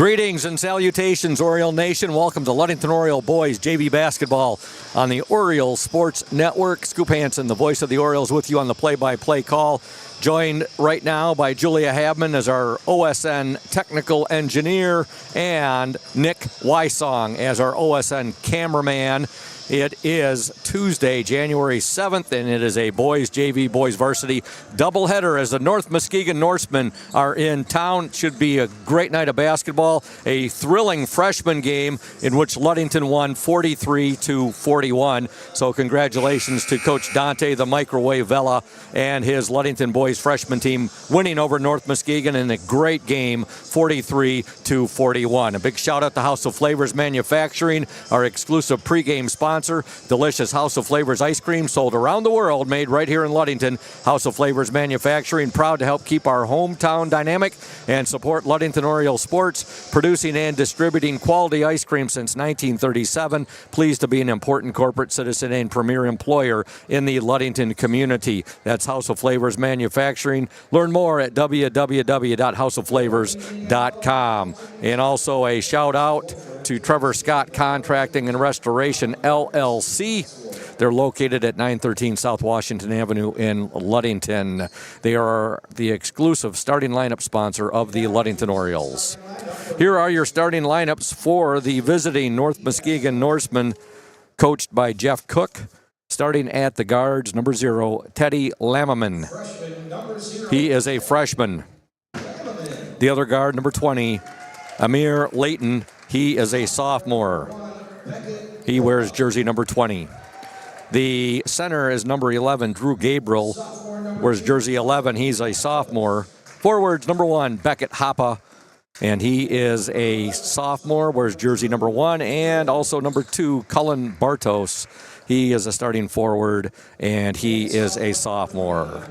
Greetings and salutations, Oriole Nation. Welcome to Ludington Oriole Boys JV Basketball on the Oriole Sports Network. Scoop Hansen, the voice of the Orioles, with you on the play-by-play call. Joined right now by Julia Habman as our OSN technical engineer and Nick Wysong as our OSN cameraman. It is Tuesday, January 7th, and it is a boys JV, boys varsity doubleheader as the North Muskegon Norsemen are in town. It should be a great night of basketball, a thrilling freshman game in which Ludington won 43-41. So congratulations to Coach Dante, the Microwave Vela, and his Ludington boys freshman team winning over North Muskegon in a great game, 43-41. A big shout out to House of Flavors Manufacturing, our exclusive pregame sponsor. Delicious House of Flavors ice cream sold around the world, made right here in Ludington. House of Flavors Manufacturing, proud to help keep our hometown dynamic and support Ludington Oriole sports, producing and distributing quality ice cream since 1937. Pleased to be an important corporate citizen and premier employer in the Ludington community. That's House of Flavors Manufacturing. Learn more at www.houseofflavors.com. And also a shout out to Trevor Scott Contracting and Restoration, LLC. They're located at 913 South Washington Avenue in Ludington. They are the exclusive starting lineup sponsor of the Ludington Orioles. Here are your starting lineups for the visiting North Muskegon Norsemen, coached by Jeff Cook. Starting at the guards, number 0, Teddy Lammerman. He is a freshman. The other guard, number 20, Amir Layton. He is a sophomore. He wears jersey number 20. The center is number 11, Drew Gabriel, wears jersey 11. He's a sophomore. Forwards, number 1, Beckett Hoppa, and he is a sophomore, wears jersey number 1. And also number 2, Cullen Bartos. He is a starting forward, and he is a sophomore.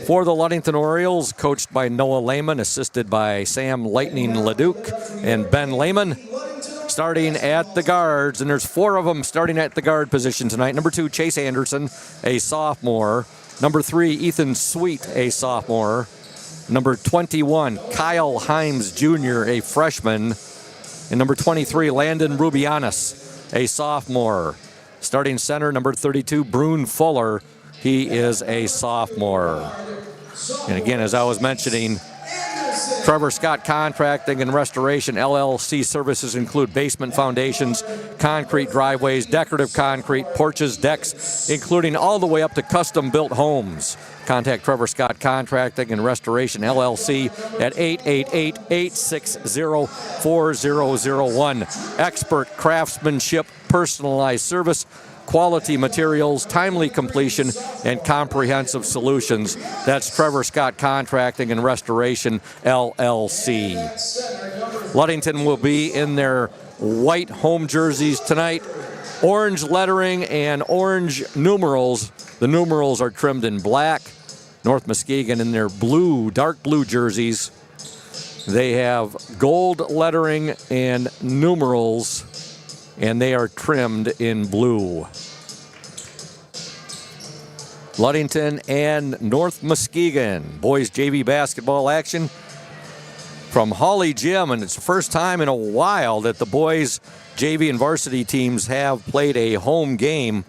For the Ludington Orioles, coached by Noah Lehman, assisted by Sam Lightning Leduc and Ben Lehman. Starting at the guards, and there's 4 of them starting at the guard position tonight. Number 2, Chase Anderson, a sophomore. Number 3, Ethan Sweet, a sophomore. Number 21, Kyle Himes Jr., a freshman. And number 23, Landon Rubianis, a sophomore. Starting center, number 32, Brune Fuller. He is a sophomore. And again, as I was mentioning, Trevor Scott Contracting and Restoration, LLC services include basement foundations, concrete driveways, decorative concrete, porches, decks, including all the way up to custom-built homes. Contact Trevor Scott Contracting and Restoration, LLC at 888-860-4001. Expert craftsmanship, personalized service, quality materials, timely completion, and comprehensive solutions. That's Trevor Scott Contracting and Restoration, LLC. Ludington will be in their white home jerseys tonight. Orange lettering and orange numerals. The numerals are trimmed in black. North Muskegon in their blue, dark blue jerseys. They have gold lettering and numerals, and they are trimmed in blue. Ludington and North Muskegon boys JV basketball action from Hawley Gym, and it's the first time in a while that the boys JV and varsity teams have played a home game.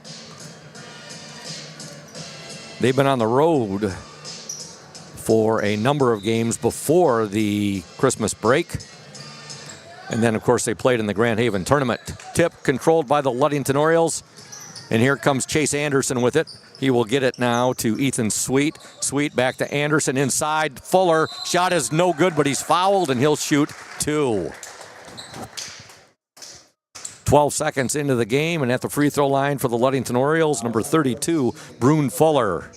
They've been on the road for a number of games before the Christmas break. And then, of course, they played in the Grand Haven tournament. Tip controlled by the Ludington Orioles. And here comes Chase Anderson with it. He will get it now to Ethan Sweet. Sweet back to Anderson inside. Fuller. Shot is no good, but he's fouled, and he'll shoot 2. 12 seconds into the game, and at the free throw line for the Ludington Orioles, number 32, Brune Fuller.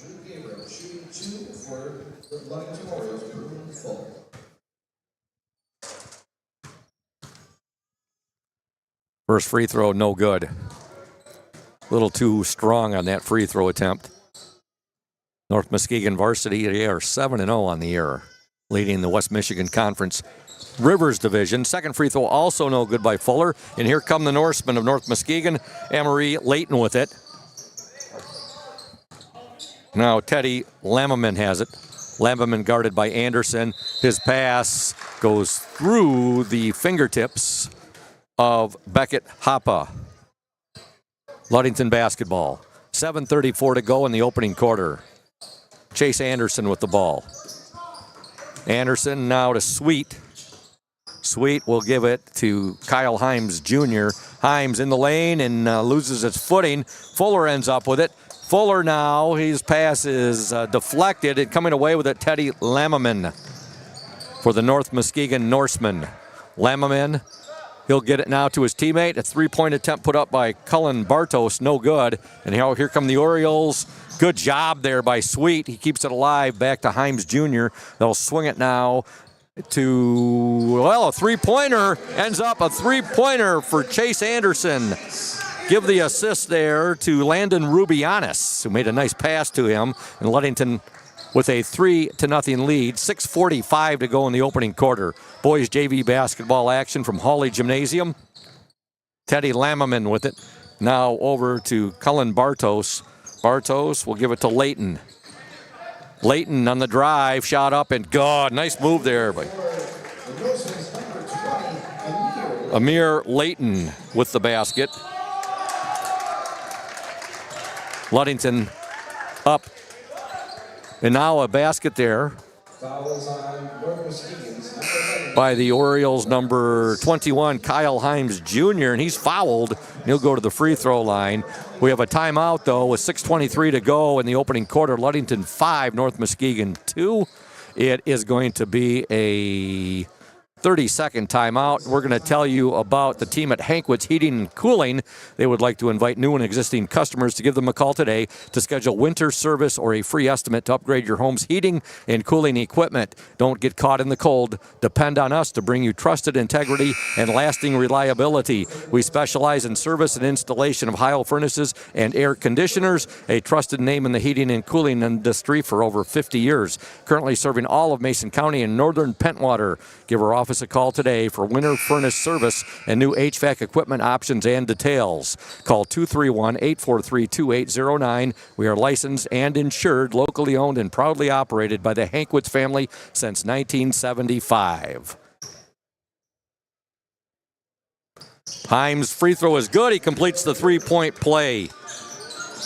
First free throw, no good. A little too strong on that free throw attempt. North Muskegon varsity, they are 7-0 on the year, leading the West Michigan Conference Rivers Division. Second free throw also no good by Fuller. And here come the Norsemen of North Muskegon. Emery Layton with it. Now Teddy Lammerman has it. Lamberman guarded by Anderson. His pass goes through the fingertips of Beckett Hoppe. Ludington basketball. 7:34 to go in the opening quarter. Chase Anderson with the ball. Anderson now to Sweet. Sweet will give it to Kyle Himes Jr. Himes in the lane and loses its footing. Fuller ends up with it. Fuller now, his pass is deflected, and coming away with it, Teddy Lammerman for the North Muskegon Norsemen. Lammerman, he'll get it now to his teammate. A three-point attempt put up by Cullen Bartos, no good. And here come the Orioles. Good job there by Sweet. He keeps it alive. Back to Himes Jr. They'll swing it now to, well, a three-pointer. Ends up a three-pointer for Chase Anderson. Give the assist there to Landon Rubianis, who made a nice pass to him. And Ludington with a 3-0 lead. 6:45 to go in the opening quarter. Boys JV basketball action from Hawley Gymnasium. Teddy Lammerman with it. Now over to Cullen Bartos. Bartos will give it to Layton. Layton on the drive, shot up and good. Nice move there by Amir Layton with the basket. Ludington up. And now a basket there by the Orioles number 21, Kyle Himes Jr., and he's fouled. And he'll go to the free throw line. We have a timeout, though, with 6:23 to go in the opening quarter. Ludington 5, North Muskegon 2. It is going to be a 30-second timeout. We're going to tell you about the team at Hankwitz Heating and Cooling. They would like to invite new and existing customers to give them a call today to schedule winter service or a free estimate to upgrade your home's heating and cooling equipment. Don't get caught in the cold. Depend on us to bring you trusted integrity and lasting reliability. We specialize in service and installation of Heil furnaces and air conditioners, a trusted name in the heating and cooling industry for over 50 years. Currently serving all of Mason County and northern Pentwater. Give our office a call today for winter furnace service and new HVAC equipment options and details. Call 231-843-2809. We are licensed and insured, locally owned and proudly operated by the Hankwitz family since 1975. Himes' free throw is good. He completes the three-point play.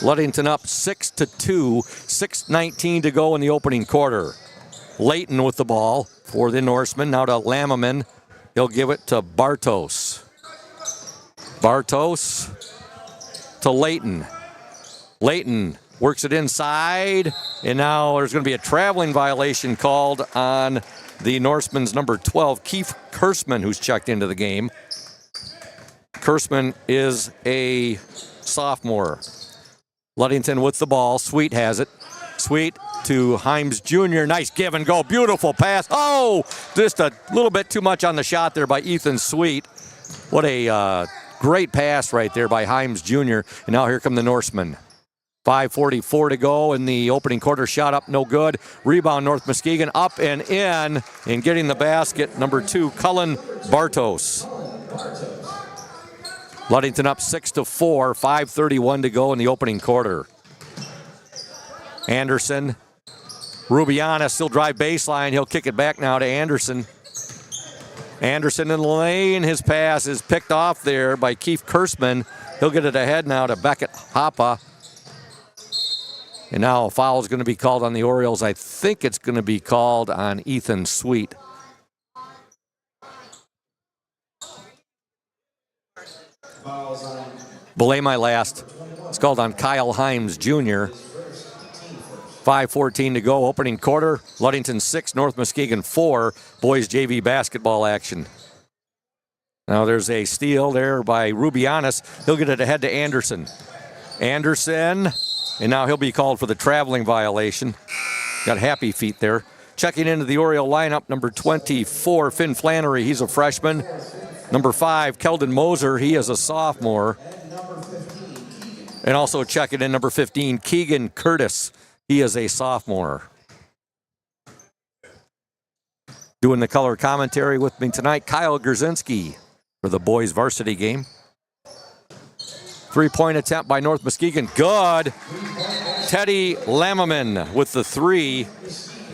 Ludington up 6-2, 6:19 to go in the opening quarter. Layton with the ball for the Norsemen. Now to Lammerman. He'll give it to Bartos. Bartos to Layton. Layton works it inside. And now there's going to be a traveling violation called on the Norsemen's number 12, Keith Kursman, who's checked into the game. Kursman is a sophomore. Ludington with the ball. Sweet has it. Sweet to Himes Jr. Nice give and go. Beautiful pass. Oh, just a little bit too much on the shot there by Ethan Sweet. What a great pass right there by Himes Jr. And now here come the Norsemen. 5:44 to go in the opening quarter. Shot up, no good. Rebound, North Muskegon up and in. And getting the basket, number 2, Cullen Bartos. Ludington up 6-4, 5:31 to go in the opening quarter. Anderson. Rubiana still drive baseline. He'll kick it back now to Anderson. Anderson in the lane. His pass is picked off there by Keith Kursman. He'll get it ahead now to Beckett Hoppe. And now a foul is going to be called on the Orioles. I think it's going to be called on Ethan Sweet. Belay my last. It's called on Kyle Himes Jr. 5:14 to go, opening quarter. Ludington 6, North Muskegon 4. Boys JV basketball action. Now there's a steal there by Rubianis. He'll get it ahead to Anderson. Anderson, and now he'll be called for the traveling violation. Got happy feet there. Checking into the Oriole lineup, number 24, Finn Flannery. He's a freshman. Number 5, Keldon Moser. He is a sophomore. And also checking in, number 15, Keegan Curtis. He is a sophomore. Doing the color commentary with me tonight, Kyle Grzinski for the boys varsity game. Three-point attempt by North Muskegon. Good. Teddy Lammerman with the 3.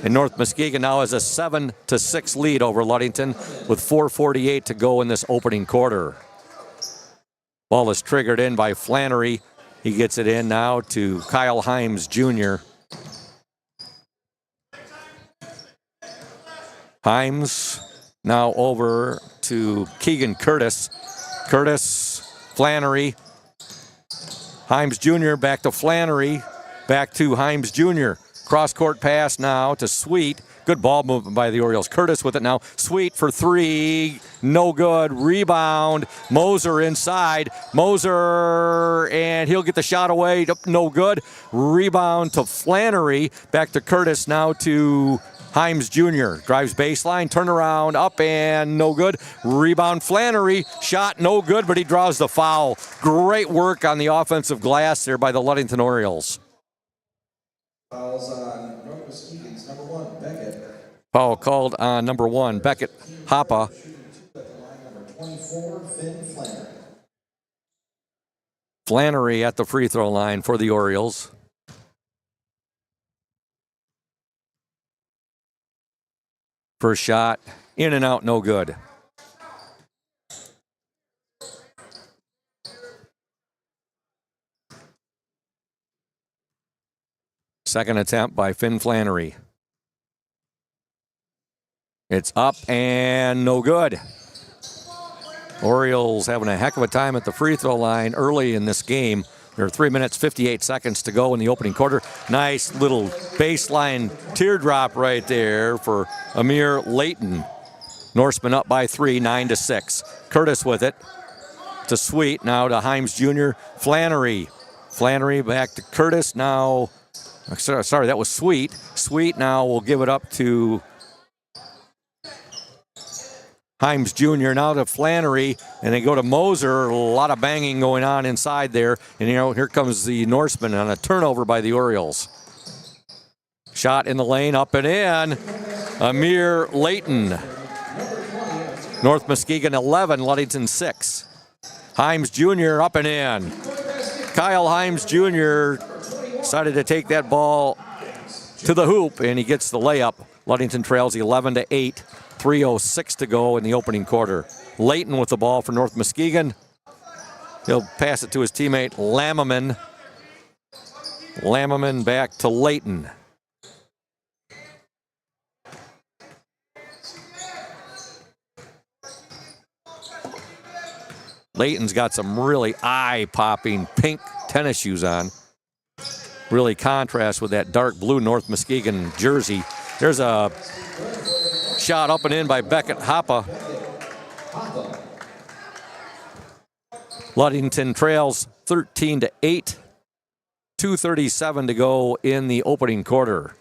And North Muskegon now has a 7-6 lead over Ludington with 4:48 to go in this opening quarter. Ball is triggered in by Flannery. He gets it in now to Kyle Himes Jr. Himes now over to Keegan Curtis. Curtis, Flannery. Himes Jr. back to Flannery. Back to Himes Jr. Cross-court pass now to Sweet. Good ball movement by the Orioles. Curtis with it now. Sweet for three. No good. Rebound. Moser inside. Moser, and he'll get the shot away. No good. Rebound to Flannery. Back to Curtis now to Himes Jr. Drives baseline. Turnaround. Up and no good. Rebound Flannery. Shot no good, but he draws the foul. Great work on the offensive glass there by the Ludington Orioles. Fouls on North Muskegon's number 1, Beckett. Foul called on number 1, Beckett Hoppa. Number 24, Finn Flannery. Flannery at the free throw line for the Orioles. First shot, in and out, no good. Second attempt by Finn Flannery. It's up and no good. Orioles having a heck of a time at the free throw line early in this game. There are 3 minutes, 58 seconds to go in the opening quarter. Nice little baseline teardrop right there for Amir Layton. Norseman up by 3, 9-6. Curtis with it to Sweet, now to Himes Jr. Flannery. Flannery back to Curtis, now... Sorry, that was Sweet. Sweet now will give it up to Himes Jr. Now to Flannery, and they go to Moser. A lot of banging going on inside there. And, here comes the Norseman on a turnover by the Orioles. Shot in the lane, up and in. Amir Layton. North Muskegon 11, Ludington 6. Himes Jr. up and in. Kyle Himes Jr. decided to take that ball to the hoop, and he gets the layup. Ludington trails 11-8, 3:06 to go in the opening quarter. Layton with the ball for North Muskegon. He'll pass it to his teammate Lammerman. Lammerman back to Layton. Layton's got some really eye-popping pink tennis shoes on. Really contrast with that dark blue North Muskegon jersey. There's a shot up and in by Beckett Hoppa. Ludington trails 13-8. 2:37 to go in the opening quarter.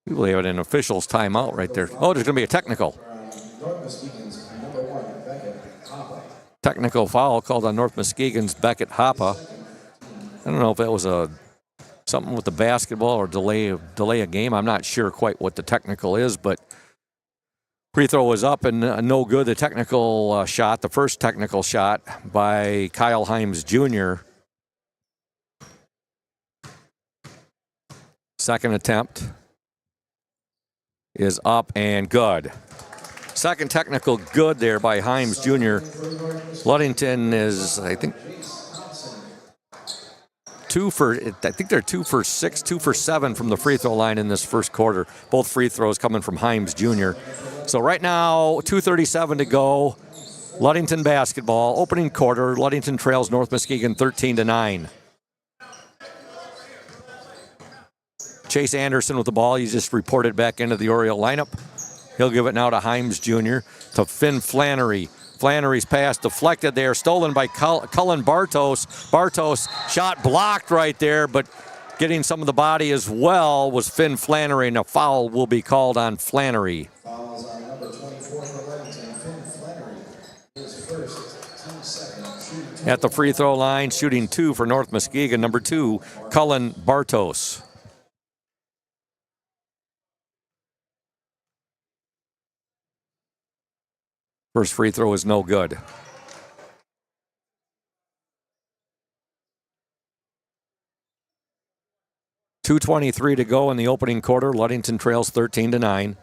We believe it an official's timeout right there. Oh, there's going to be a technical. Technical foul called on North Muskegon's Beckett Hoppa. I don't know if that was something with the basketball or delay a game. I'm not sure quite what the technical is, but free throw was up and no good. The technical shot, the first technical shot by Kyle Himes Jr. Second attempt is up and good. Second technical good there by Himes Jr. Ludington is, I think they're 2 for 6, 2 for 7 from the free throw line in this first quarter. Both free throws coming from Himes Jr. So right now, 2:37 to go. Ludington basketball, opening quarter. Ludington trails North Muskegon 13-9. Chase Anderson with the ball. He's just reported back into the Oriole lineup. He'll give it now to Himes Jr. to Finn Flannery. Flannery's pass deflected there, stolen by Cullen Bartos. Bartos shot blocked right there, but getting some of the body as well was Finn Flannery, and a foul will be called on Flannery. Fouls on number 24 for Ludington, Finn Flannery. His first, team second. At the free throw line, shooting 2 for North Muskegon, number 2, Cullen Bartos. First free throw is no good. .223 to go in the opening quarter. Ludington trails 13-9.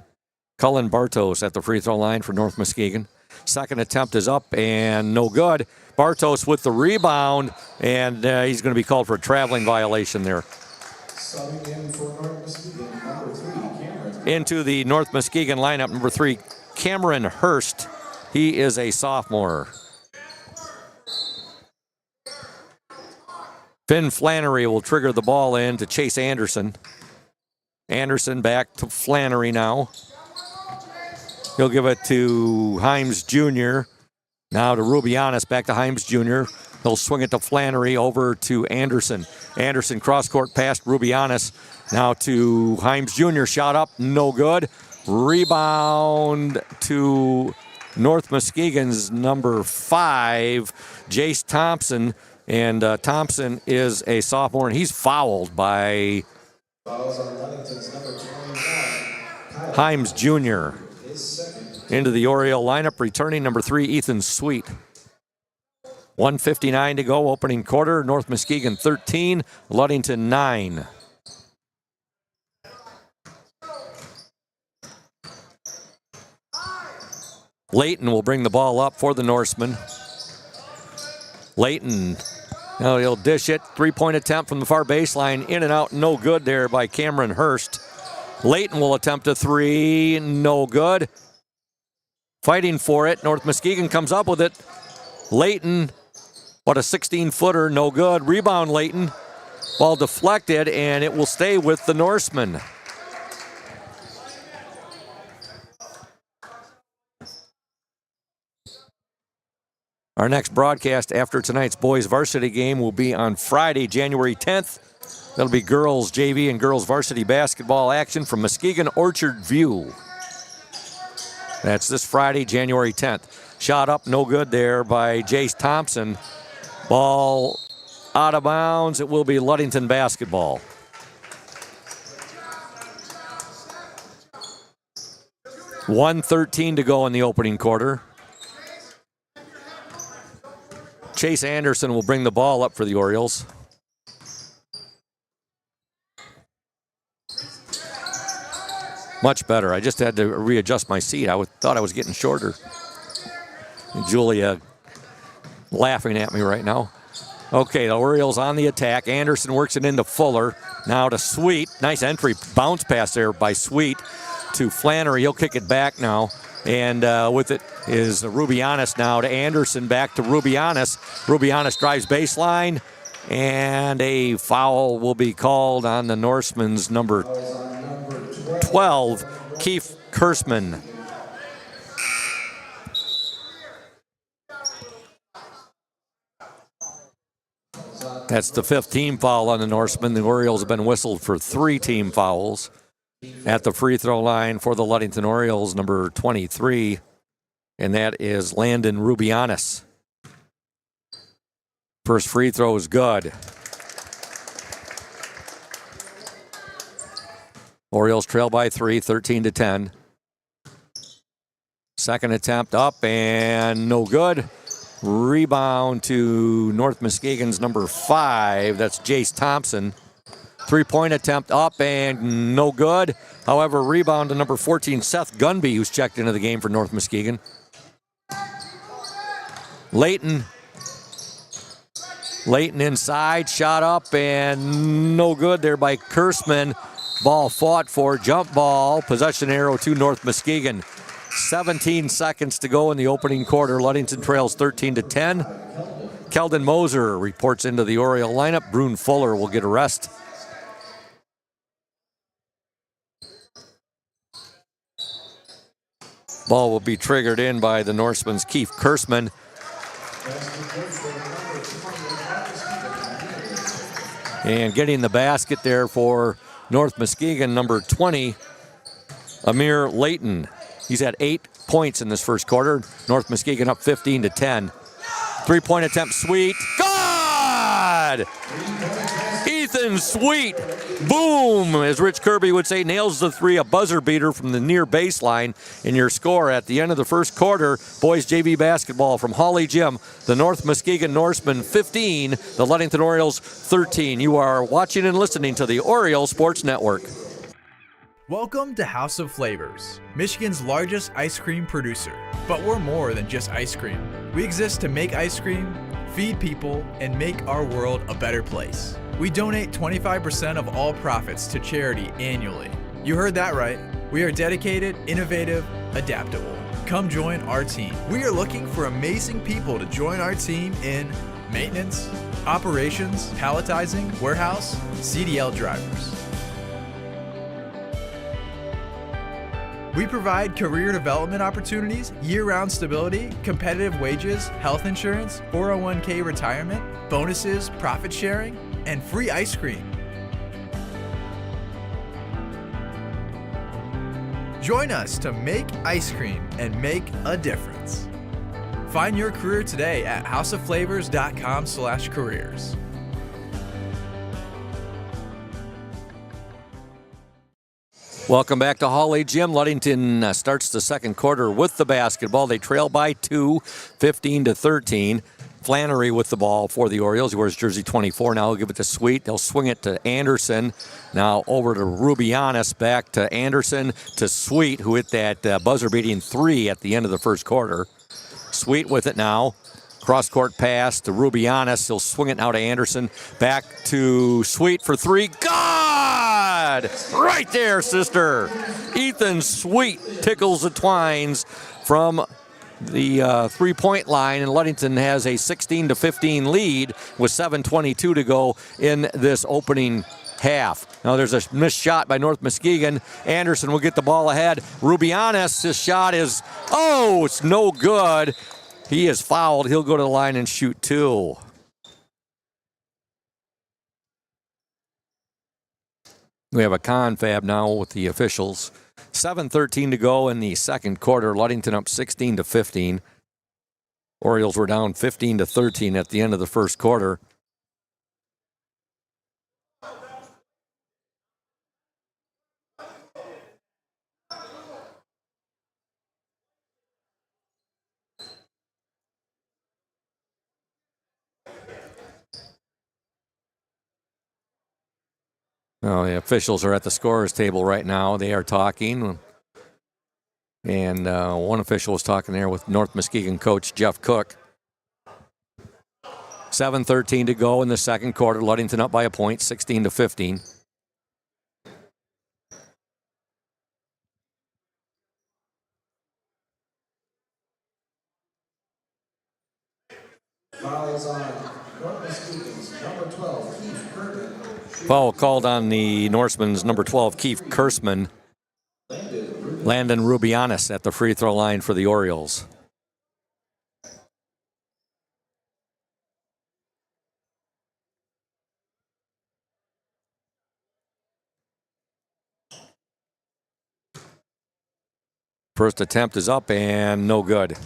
Cullen Bartos at the free throw line for North Muskegon. Second attempt is up and no good. Bartos with the rebound, and he's going to be called for a traveling violation there. Into the North Muskegon lineup, number 3, Cameron Hurst. He is a sophomore. Finn Flannery will trigger the ball in to Chase Anderson. Anderson back to Flannery now. He'll give it to Himes Jr. Now to Rubianis, back to Himes Jr. He'll swing it to Flannery, over to Anderson. Anderson cross-court past Rubianis. Now to Himes Jr. Shot up, no good. Rebound to North Muskegon's number 5, Jace Thompson. And Thompson is a sophomore, and he's fouled by Himes Jr. Into the Oriole lineup, returning number 3, Ethan Sweet. 1:59 to go, opening quarter. North Muskegon 13, Ludington 9. Layton will bring the ball up for the Norsemen. Layton, now he'll dish it. 3-point attempt from the far baseline. In and out, no good there by Cameron Hurst. Layton will attempt a 3, no good. Fighting for it, North Muskegon comes up with it. Layton, what a 16-footer, no good. Rebound Layton. Ball deflected, and it will stay with the Norsemen. Our next broadcast after tonight's boys varsity game will be on Friday, January 10th. That'll be girls JV and girls varsity basketball action from Muskegon Orchard View. That's this Friday, January 10th. Shot up, no good there by Jace Thompson. Ball out of bounds. It will be Ludington basketball. .113 to go in the opening quarter. Chase Anderson will bring the ball up for the Orioles. Much better. I just had to readjust my seat. I thought I was getting shorter. Julia laughing at me right now. Okay, the Orioles on the attack. Anderson works it into Fuller. Now to Sweet. Nice entry. Bounce pass there by Sweet to Flannery. He'll kick it back now. And with it is Rubianis now to Anderson, back to Rubianis. Rubianis drives baseline, and a foul will be called on the Norseman's number 12, Keith Kursman. That's the 5th team foul on the Norseman. The Orioles have been whistled for 3 team fouls. At the free throw line for the Ludington Orioles, number 23, and that is Landon Rubianis. First free throw is good. Orioles trail by 3, 13-10. Second attempt up and no good. Rebound to North Muskegon's number 5, that's Jace Thompson. 3-point attempt up and no good. However, rebound to number 14, Seth Gunby, who's checked into the game for North Muskegon. Layton inside, shot up and no good there by Kursman. Ball fought for, jump ball, possession arrow to North Muskegon. 17 seconds to go in the opening quarter. Ludington trails 13-10. Keldon Moser reports into the Oriole lineup. Brune Fuller will get a rest. Ball will be triggered in by the Norseman's Keith Kursman. And getting the basket there for North Muskegon, number 20, Amir Layton. He's had 8 points in this first quarter. North Muskegon up 15-10. 3-point attempt, Sweet. Good! Ethan Ethan Sweet, boom, as Rich Kirby would say, nails the three, a buzzer beater from the near baseline. In your score at the end of the first quarter, boys JV basketball from Hawley Gym, the North Muskegon Norsemen 15, the Ludington Orioles 13. You are watching and listening to the Orioles Sports Network. Welcome to House of Flavors, Michigan's largest ice cream producer. But we're more than just ice cream. We exist to make ice cream, feed people, and make our world a better place. We donate 25% of all profits to charity annually. You heard that right. We are dedicated, innovative, adaptable. Come join our team. We are looking for amazing people to join our team in maintenance, operations, palletizing, warehouse, CDL drivers. We provide career development opportunities, year-round stability, competitive wages, health insurance, 401k retirement, bonuses, profit sharing, and free ice cream. Join us to make ice cream and make a difference. Find your career today at houseofflavors.com/careers. Welcome back to Hawley Gym. Ludington starts the second quarter with the basketball. They trail by 2, 15-13. Flannery with the ball for the Orioles. He wears jersey 24. Now he'll give it to Sweet. They'll swing it to Anderson. Now over to Rubianis. Back to Anderson to Sweet, who hit that buzzer-beating three at the end of the first quarter. Sweet with it now. Cross-court pass to Rubianis. He'll swing it now to Anderson. Back to Sweet for three. God! Right there, sister. Ethan Sweet tickles the twines from the three-point line, and Ludington has a 16-15 lead with 7:22 to go in this opening half. Now there's a missed shot by North Muskegon. Anderson will get the ball ahead. Rubianis, his shot is, it's no good. He is fouled. He'll go to the line and shoot two. We have a confab now with the officials. 7:13 to go in the second quarter. Ludington up 16-15. Orioles were down 15-13 at the end of the first quarter. Oh, the officials are at the scorer's table right now. They are talking. And one official was talking there with North Muskegon coach Jeff Cook. 7:13 to go in the second quarter. Ludington up by a point, 16-15. Fouls on North Muskegon's number 12, Keith Kirby. Foul called on the Norseman's number 12, Keith Kursman. Landon Rubianis at the free throw line for the Orioles. First attempt is up and no good.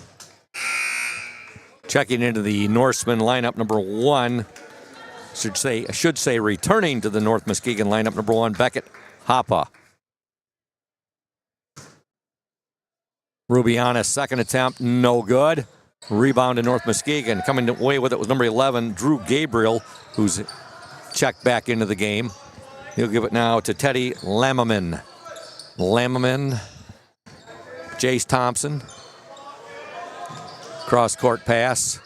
Checking into the Norseman lineup, number 1. Should say returning to the North Muskegon lineup, number 1, Beckett Hoppe. Rubianis, second attempt, no good. Rebound to North Muskegon. Coming away with it was number 11, Drew Gabriel, who's checked back into the game. He'll give it now to Teddy Lammerman. Jace Thompson. Cross-court pass.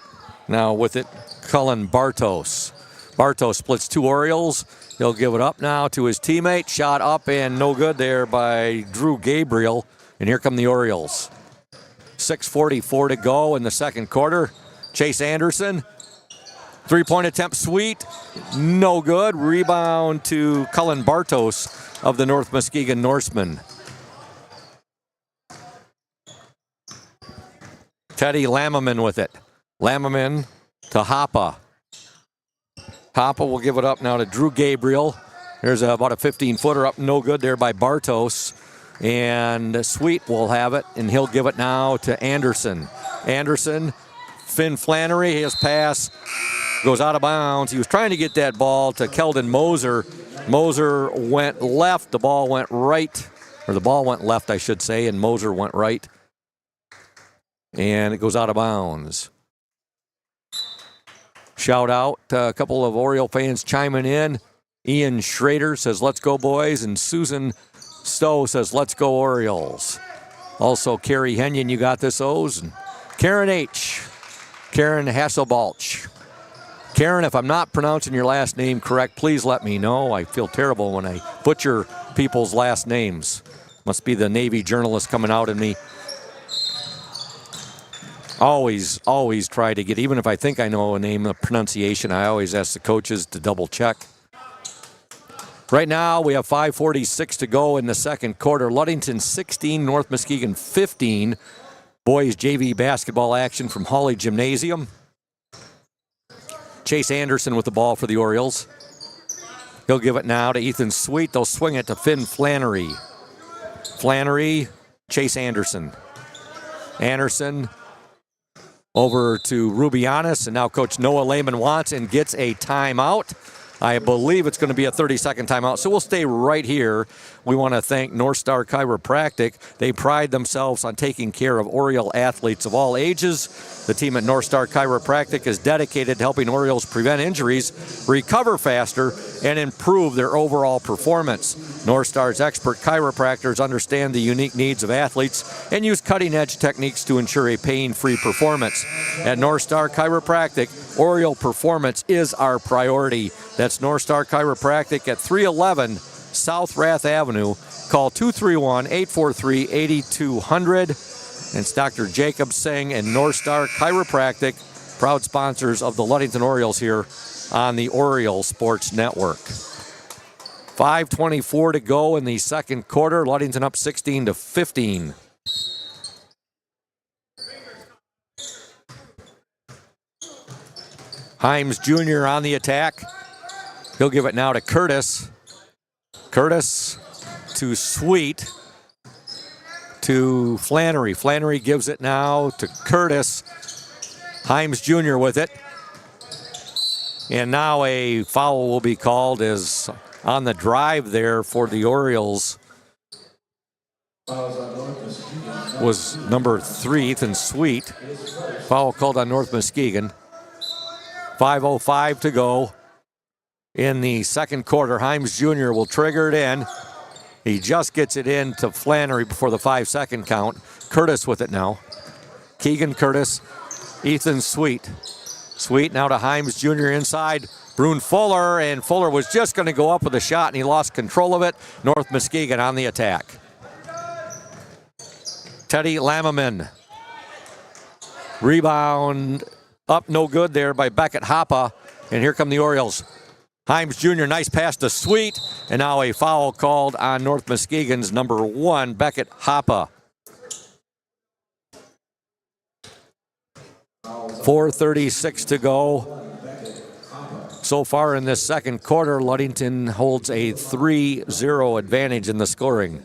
Now with it, Cullen Bartos. Bartos splits two Orioles. He'll give it up now to his teammate. Shot up and no good there by Drew Gabriel. And here come the Orioles. 6:44 to go in the second quarter. Chase Anderson. Three-point attempt, Sweet. No good. Rebound to Cullen Bartos of the North Muskegon Norsemen. Teddy Lammerman with it. Lammerman to Hoppe. Hoppe will give it up now to Drew Gabriel. There's about a 15-footer up, no good there by Bartos. And Sweet will have it, and he'll give it now to Anderson. Anderson, Finn Flannery, his pass goes out of bounds. He was trying to get that ball to Keldon Moser. Moser went left. The ball went right. Or the ball went left, I should say, and Moser went right. And it goes out of bounds. Shout out to a couple of Oriole fans chiming in. Ian Schrader says, let's go, boys. And Susan Stowe says, let's go, Orioles. Also, Carrie Henyon, you got this, O's. And Karen H. Karen Hasselbalch. Karen, if I'm not pronouncing your last name correct, please let me know. I feel terrible when I butcher people's last names. Must be the Navy journalist coming out in me. Always try to get, even if I think I know a name, a pronunciation, I always ask the coaches to double check. Right now, we have 5:46 to go in the second quarter. Ludington 16, North Muskegon 15. Boys JV basketball action from Hawley Gymnasium. Chase Anderson with the ball for the Orioles. He'll give it now to Ethan Sweet. They'll swing it to Finn Flannery. Flannery, Chase Anderson. Anderson over to Rubianis, and now Coach Noah Lehman wants and gets a timeout. I believe it's going to be a 30-second timeout, so we'll stay right here. We want to thank North Star Chiropractic. They pride themselves on taking care of Oriole athletes of all ages. The team at North Star Chiropractic is dedicated to helping Orioles prevent injuries, recover faster, and improve their overall performance. North Star's expert chiropractors understand the unique needs of athletes and use cutting-edge techniques to ensure a pain-free performance. At North Star Chiropractic, Oriole performance is our priority. That's North Star Chiropractic at 311 South Rath Avenue. Call 231-843-8200. And it's Dr. Jacob Singh and North Star Chiropractic, proud sponsors of the Ludington Orioles here on the Oriole Sports Network. 5:24 to go in the second quarter. Ludington up 16-15. Himes Jr. on the attack. He'll give it now to Curtis. Curtis to Sweet. To Flannery. Flannery gives it now to Curtis. Himes Jr. with it. And now a foul will be called as on the drive there for the Orioles was number 3, Ethan Sweet. Foul called on North Muskegon. 5:05 to go in the second quarter. Himes Jr. will trigger it in. He just gets it in to Flannery before the 5-second count. Curtis with it now. Keegan Curtis, Ethan Sweet. Sweet now to Himes Jr. inside. Brune Fuller, and Fuller was just going to go up with a shot, and he lost control of it. North Muskegon on the attack. Teddy Lammerman. Rebound up, no good there by Beckett Hoppe. And here come the Orioles. Himes Jr., nice pass to Sweet. And now a foul called on North Muskegon's number 1, Beckett Hoppe. 4:36 to go. So far in this second quarter, Ludington holds a 3-0 advantage in the scoring.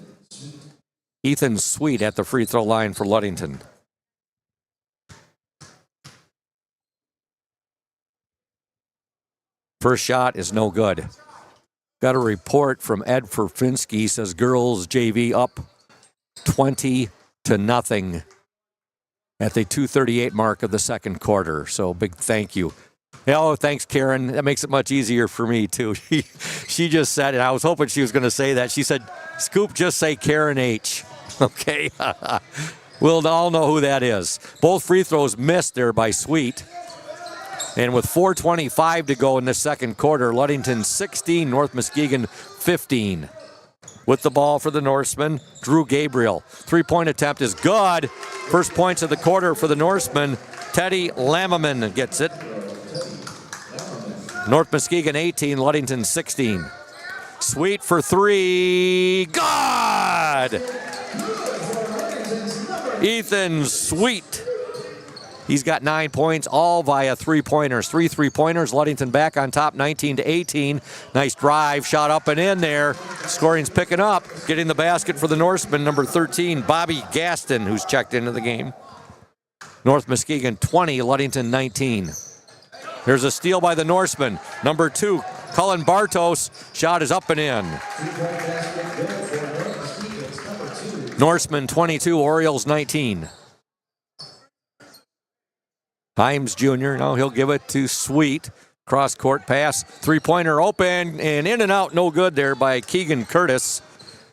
Ethan Sweet at the free throw line for Ludington. First shot is no good. Got a report from Ed Ferfinski, says girls JV up 20-0 at the 2:38 mark of the second quarter. So big thank you. Oh, thanks, Karen. That makes it much easier for me, too. She just said, and I was hoping she was going to say that. She said, Scoop, just say Karen H. Okay. We'll all know who that is. Both free throws missed there by Sweet. And with 4:25 to go in the second quarter, Ludington 16, North Muskegon 15. With the ball for the Norseman, Drew Gabriel. Three-point attempt is good. First points of the quarter for the Norseman. Teddy Lammerman gets it. North Muskegon 18, Ludington 16. Sweet for 3. Good! Ethan Sweet. He's got 9 points, all via three-pointers. 3 3-pointers. Ludington back on top, 19-18. Nice drive, shot up and in there. Scoring's picking up. Getting the basket for the Norseman, number 13, Bobby Gaston, who's checked into the game. North Muskegon 20, Ludington 19. There's a steal by the Norseman. Number 2, Cullen Bartos. Shot is up and in. Norseman 22, Orioles 19. Himes Jr., now he'll give it to Sweet. Cross-court pass, three-pointer open, and in and out, no good there by Keegan Curtis.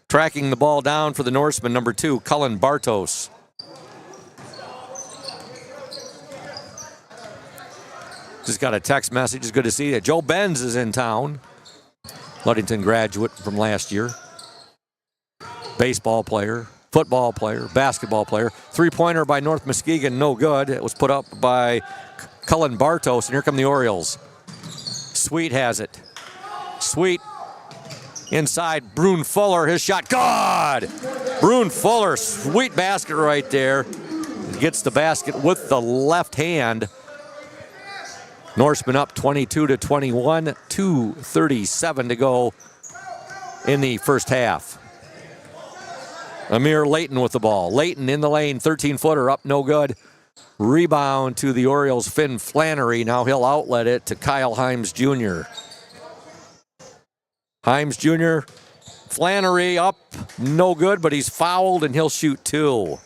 Tracking the ball down for the Norseman, number 2, Cullen Bartos. Just got a text message, it's good to see that Joe Benz is in town. Ludington graduate from last year. Baseball player, football player, basketball player. Three-pointer by North Muskegon, no good. It was put up by Cullen Bartos, and here come the Orioles. Sweet has it. Sweet inside Brune Fuller, his shot, good! Brune Fuller, sweet basket right there. Gets the basket with the left hand. Norseman up 22-21, 2:37 to go in the first half. Amir Layton with the ball. Layton in the lane, 13-footer up, no good. Rebound to the Orioles, Finn Flannery. Now he'll outlet it to Kyle Himes Jr. Himes Jr., Flannery up, no good, but he's fouled and he'll shoot 2.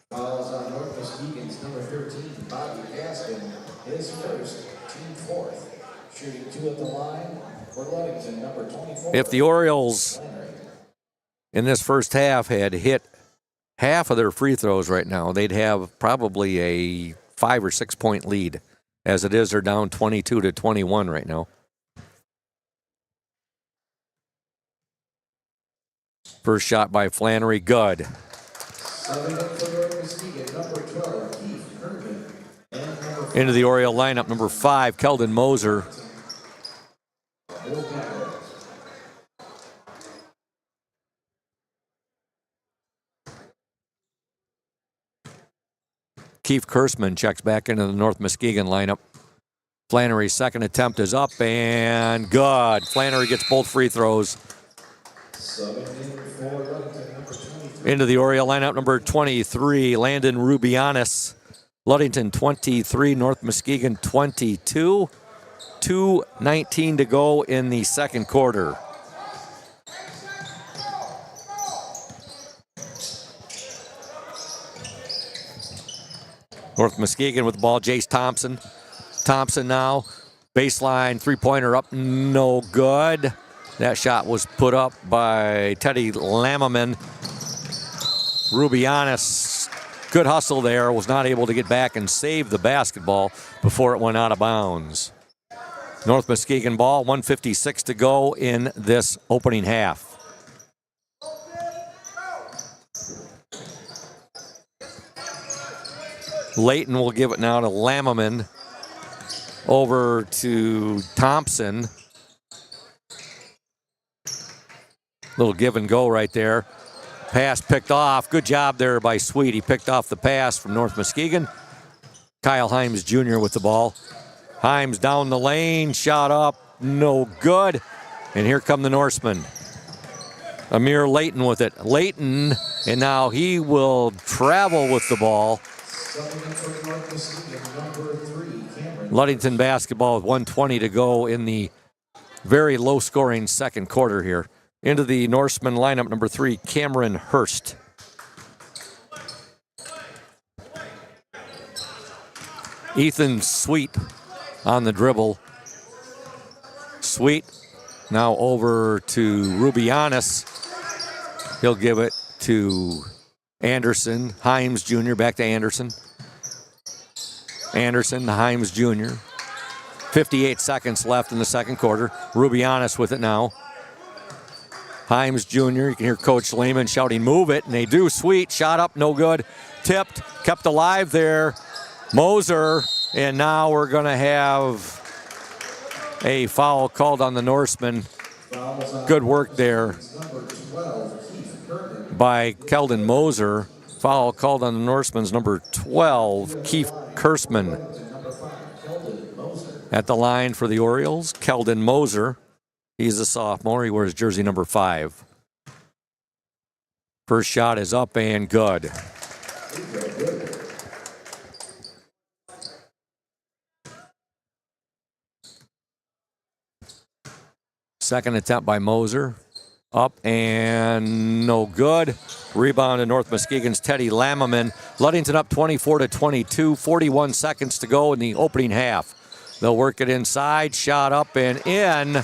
Fouls on North Muskegon's number 13, Bobby Gaskin, his first, team 4th. Shooting 2 at the line for Ludington, number 24. If the Orioles in this first half had hit half of their free throws right now, they'd have probably a 5 or 6 point lead. As it is, they're down 22-21 right now. First shot by Flannery, good. Into the Oriole lineup, number 5, Keldon Moser. Keith Kurtzman checks back into the North Muskegon lineup. Flannery's second attempt is up and good. Flannery gets both free throws. Into the Oriole lineup, number 23, Landon Rubianis. Ludington 23, North Muskegon 22. 2:19 to go in the second quarter. North Muskegon with the ball, Jace Thompson. Thompson now, baseline three-pointer up, no good. That shot was put up by Teddy Lammerman. Rubianis, good hustle there, was not able to get back and save the basketball before it went out of bounds. North Muskegon ball, 1:56 to go in this opening half. Layton will give it now to Lammerman. Over to Thompson. Little give and go right there. Pass picked off. Good job there by Sweet. He picked off the pass from North Muskegon. Kyle Himes Jr. with the ball. Himes down the lane. Shot up. No good. And here come the Norsemen. Amir Layton with it. Layton, and now he will travel with the ball. Ludington basketball with 1:20 to go in the very low-scoring second quarter here. Into the Norseman lineup, number 3, Cameron Hurst. Ethan Sweet on the dribble. Sweet now over to Rubianis. He'll give it to Anderson. Himes Jr. back to Anderson. Anderson, Himes Jr. 58 seconds left in the second quarter. Rubianis with it now. Himes Jr., you can hear Coach Lehman shouting, move it, and they do. Sweet, shot up, no good. Tipped, kept alive there. Moser, and now we're going to have a foul called on the Norseman. Good work there by Keldon Moser. Foul called on the Norseman's number 12, Keith Kurtzman. At the line for the Orioles, Keldon Moser. He's a sophomore. He wears jersey number 5. First shot is up and good. Second attempt by Moser. Up and no good. Rebound to North Muskegon's Teddy Lammerman. Ludington up 24-22, 41 seconds to go in the opening half. They'll work it inside, shot up and in.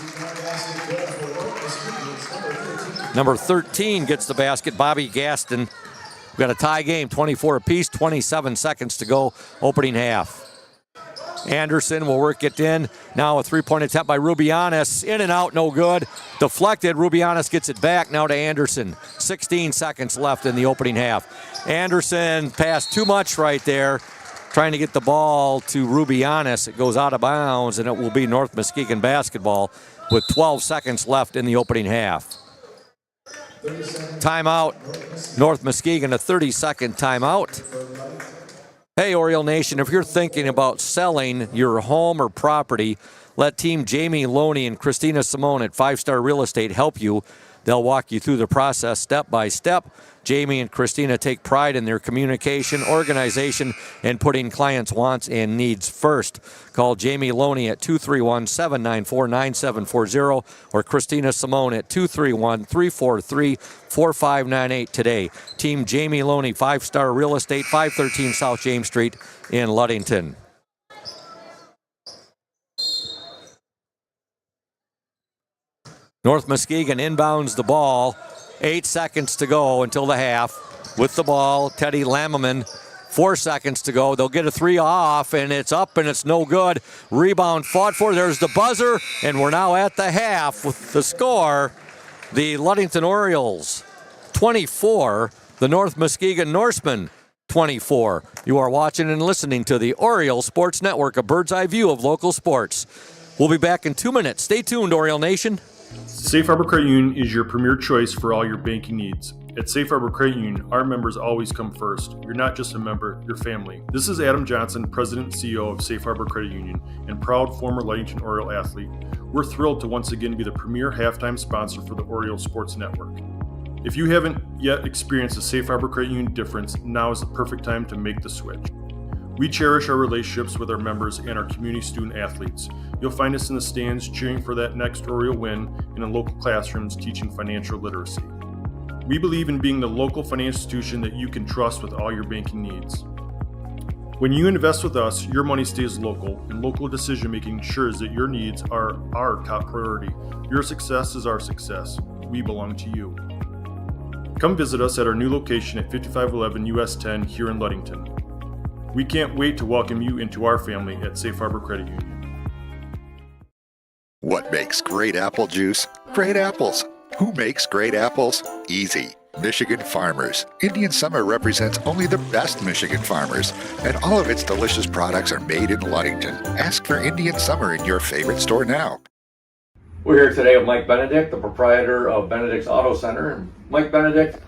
Number 13 gets the basket, Bobby Gaston. We've got a tie game, 24 apiece, 27 seconds to go, opening half. Anderson will work it in. Now a three-point attempt by Rubianis. In and out, no good. Deflected, Rubianis gets it back now to Anderson. 16 seconds left in the opening half. Anderson passed too much right there, trying to get the ball to Rubianis. It goes out of bounds, and it will be North Muskegon basketball with 12 seconds left in the opening half. Timeout, North Muskegon, a 30-second timeout. Hey, Oriole Nation, if you're thinking about selling your home or property, let Team Jamie Loney and Christina Simone at 5 Star Real Estate help you. They'll walk you through the process step by step. Jamie and Christina take pride in their communication, organization, and putting clients' wants and needs first. Call Jamie Loney at 231-794-9740 or Christina Simone at 231-343-4598 today. Team Jamie Loney, 5 Star Real Estate, 513 South James Street in Ludington. North Muskegon inbounds the ball. 8 seconds to go until the half. With the ball, Teddy Lammerman. 4 seconds to go. They'll get a three off, and it's up, and it's no good. Rebound fought for. There's the buzzer, and we're now at the half with the score. The Ludington Orioles 24, the North Muskegon Norsemen 24. You are watching and listening to the Oriole Sports Network, a bird's eye view of local sports. We'll be back in 2 minutes. Stay tuned, Oriole Nation. Safe Harbor Credit Union is your premier choice for all your banking needs. At Safe Harbor Credit Union, our members always come first. You're not just a member, you're family. This is Adam Johnson, President and CEO of Safe Harbor Credit Union and proud former Ludington Oriole athlete. We're thrilled to once again be the premier halftime sponsor for the Oriole Sports Network. If you haven't yet experienced the Safe Harbor Credit Union difference, now is the perfect time to make the switch. We cherish our relationships with our members and our community student athletes. You'll find us in the stands cheering for that next Oriole win and in local classrooms teaching financial literacy. We believe in being the local financial institution that you can trust with all your banking needs. When you invest with us, your money stays local, and local decision-making ensures that your needs are our top priority. Your success is our success. We belong to you. Come visit us at our new location at 5511 US 10 here in Ludington. We can't wait to welcome you into our family at Safe Harbor Credit Union. What makes great apple juice? Great apples. Who makes great apples? Easy. Michigan Farmers. Indian Summer represents only the best Michigan farmers, and all of its delicious products are made in Ludington. Ask for Indian Summer in your favorite store now. We're here today with Mike Benedict, the proprietor of Benedict's Auto Center. And Mike Benedict,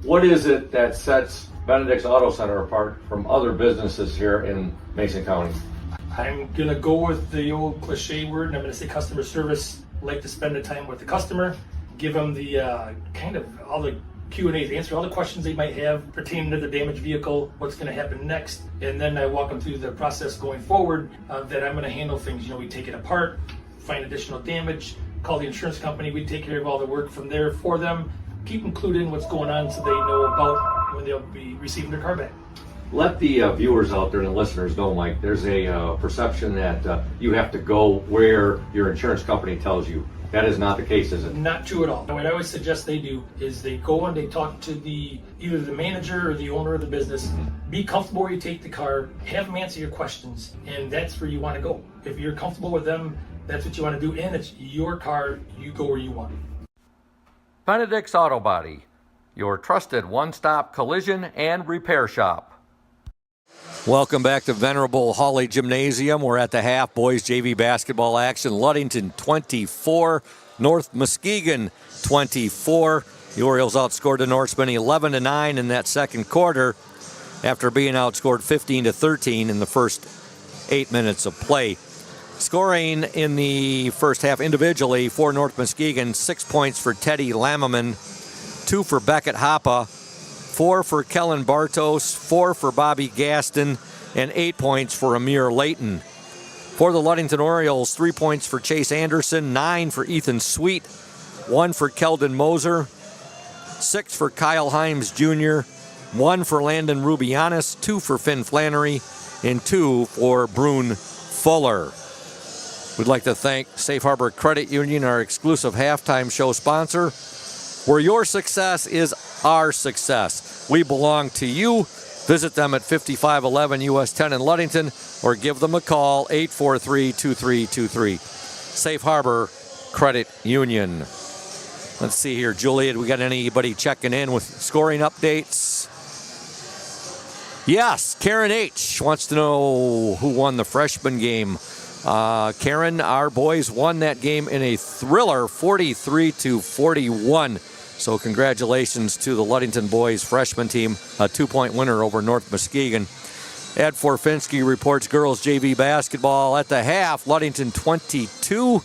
what is it that sets Benedict's Auto Center apart from other businesses here in Mason County? I'm going to go with the old cliche word, and I'm going to say customer service. I like to spend the time with the customer, give them the kind of all the Q&As, answer all the questions they might have pertaining to the damaged vehicle, what's going to happen next, and then I walk them through the process going forward that I'm going to handle things. You know, we take it apart, find additional damage, call the insurance company, we take care of all the work from there for them, keep them clued in what's going on so they know about when they'll be receiving their car back. Let the viewers out there and the listeners know, Mike, there's a perception that you have to go where your insurance company tells you. That is not the case, is it? Not true at all. What I always suggest they do is they go and they talk to either the manager or the owner of the business. Be comfortable where you take the car, have them answer your questions, and that's where you want to go. If you're comfortable with them, that's what you want to do, and it's your car, you go where you want. Benedict's Auto Body, your trusted one-stop collision and repair shop. Welcome back to venerable Hawley Gymnasium. We're at the half boys JV basketball action. Ludington 24, North Muskegon 24. The Orioles outscored the Norsemen 11-9 in that second quarter after being outscored 15-13 in the first 8 minutes of play. Scoring in the first half individually for North Muskegon, 6 points for Teddy Lammerman, 2 for Beckett Hoppa, 4 for Kellen Bartos, 4 for Bobby Gaston, and 8 points for Amir Layton. For the Ludington Orioles, 3 points for Chase Anderson, 9 for Ethan Sweet, 1 for Keldon Moser, 6 for Kyle Himes Jr., 1 for Landon Rubianis, 2 for Finn Flannery, and 2 for Brune Fuller. We'd like to thank Safe Harbor Credit Union, our exclusive halftime show sponsor, where your success is our success. We belong to you. Visit them at 5511 US 10 in Ludington or give them a call, 843-2323. Safe Harbor Credit Union. Let's see here, Julia, do we got anybody checking in with scoring updates? Yes, Karen H. wants to know who won the freshman game. Karen, our boys won that game in a thriller, 43-41. So congratulations to the Ludington boys freshman team, a 2-point winner over North Muskegon. Ed Forfinski reports girls JV basketball at the half, Ludington 22.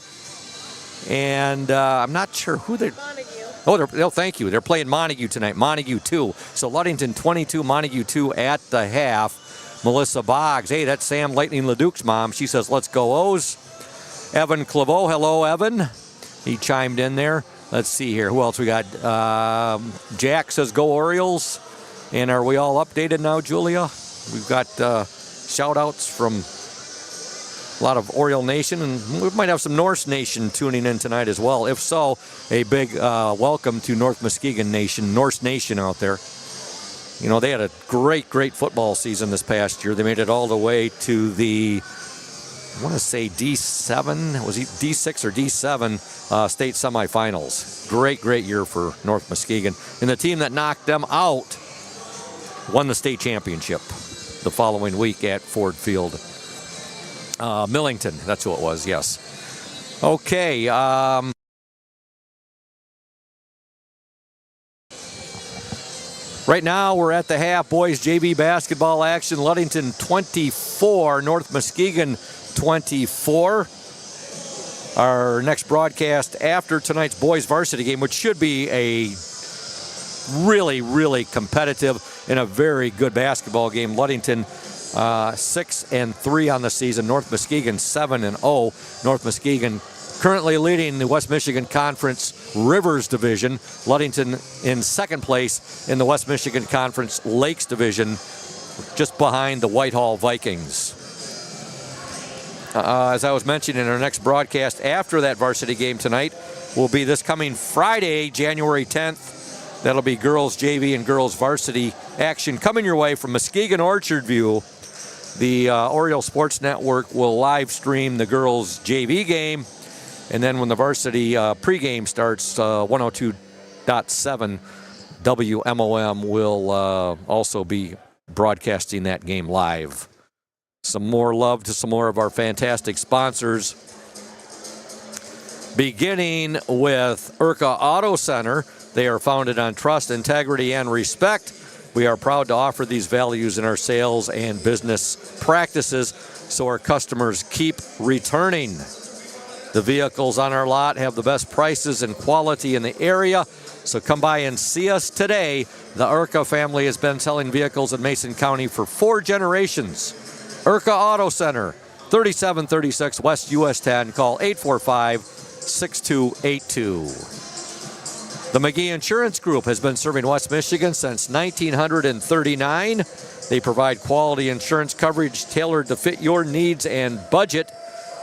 And I'm not sure who they're... Oh, thank you. They're playing Montague tonight, Montague 2. So Ludington 22, Montague 2 at the half. Melissa Boggs, hey, that's Sam Lightning Leduc's mom. She says, let's go O's. Evan Claveau, hello, Evan. He chimed in there. Let's see here. Who else we got? Jack says, go Orioles. And are we all updated now, Julia? We've got shout-outs from a lot of Oriole Nation, and we might have some Norse Nation tuning in tonight as well. If so, a big welcome to North Muskegon Nation, Norse Nation out there. You know, they had a great football season this past year. They made it all the way to the, I want to say D7, was it D6 or D7 state semifinals. Great year for North Muskegon. And the team that knocked them out won the state championship the following week at Ford Field. Millington, that's who it was, yes. Okay. Right now, we're at the half. Boys JV basketball action. Ludington 24, North Muskegon 24. Our next broadcast after tonight's boys varsity game, which should be a really competitive and a very good basketball game. Ludington 6-3 on the season. North Muskegon 7-0. North Muskegon currently leading the West Michigan Conference Rivers Division. Ludington in second place in the West Michigan Conference Lakes Division, just behind the Whitehall Vikings. As I was mentioning, our next broadcast after that varsity game tonight will be this coming Friday, January 10th. That'll be girls JV and girls varsity action coming your way from Muskegon Orchard View. The Oriole Sports Network will live stream the girls JV game. And then when the varsity pregame starts, 102.7 WMOM will also be broadcasting that game live. Some more love to some more of our fantastic sponsors. Beginning with Urca Auto Center. They are founded on trust, integrity, and respect. We are proud to offer these values in our sales and business practices so our customers keep returning. The vehicles on our lot have the best prices and quality in the area, so come by and see us today. The Urca family has been selling vehicles in Mason County for 4 generations. Urca Auto Center, 3736 West US 10. Call 845-6282. The McGee Insurance Group has been serving West Michigan since 1939. They provide quality insurance coverage tailored to fit your needs and budget.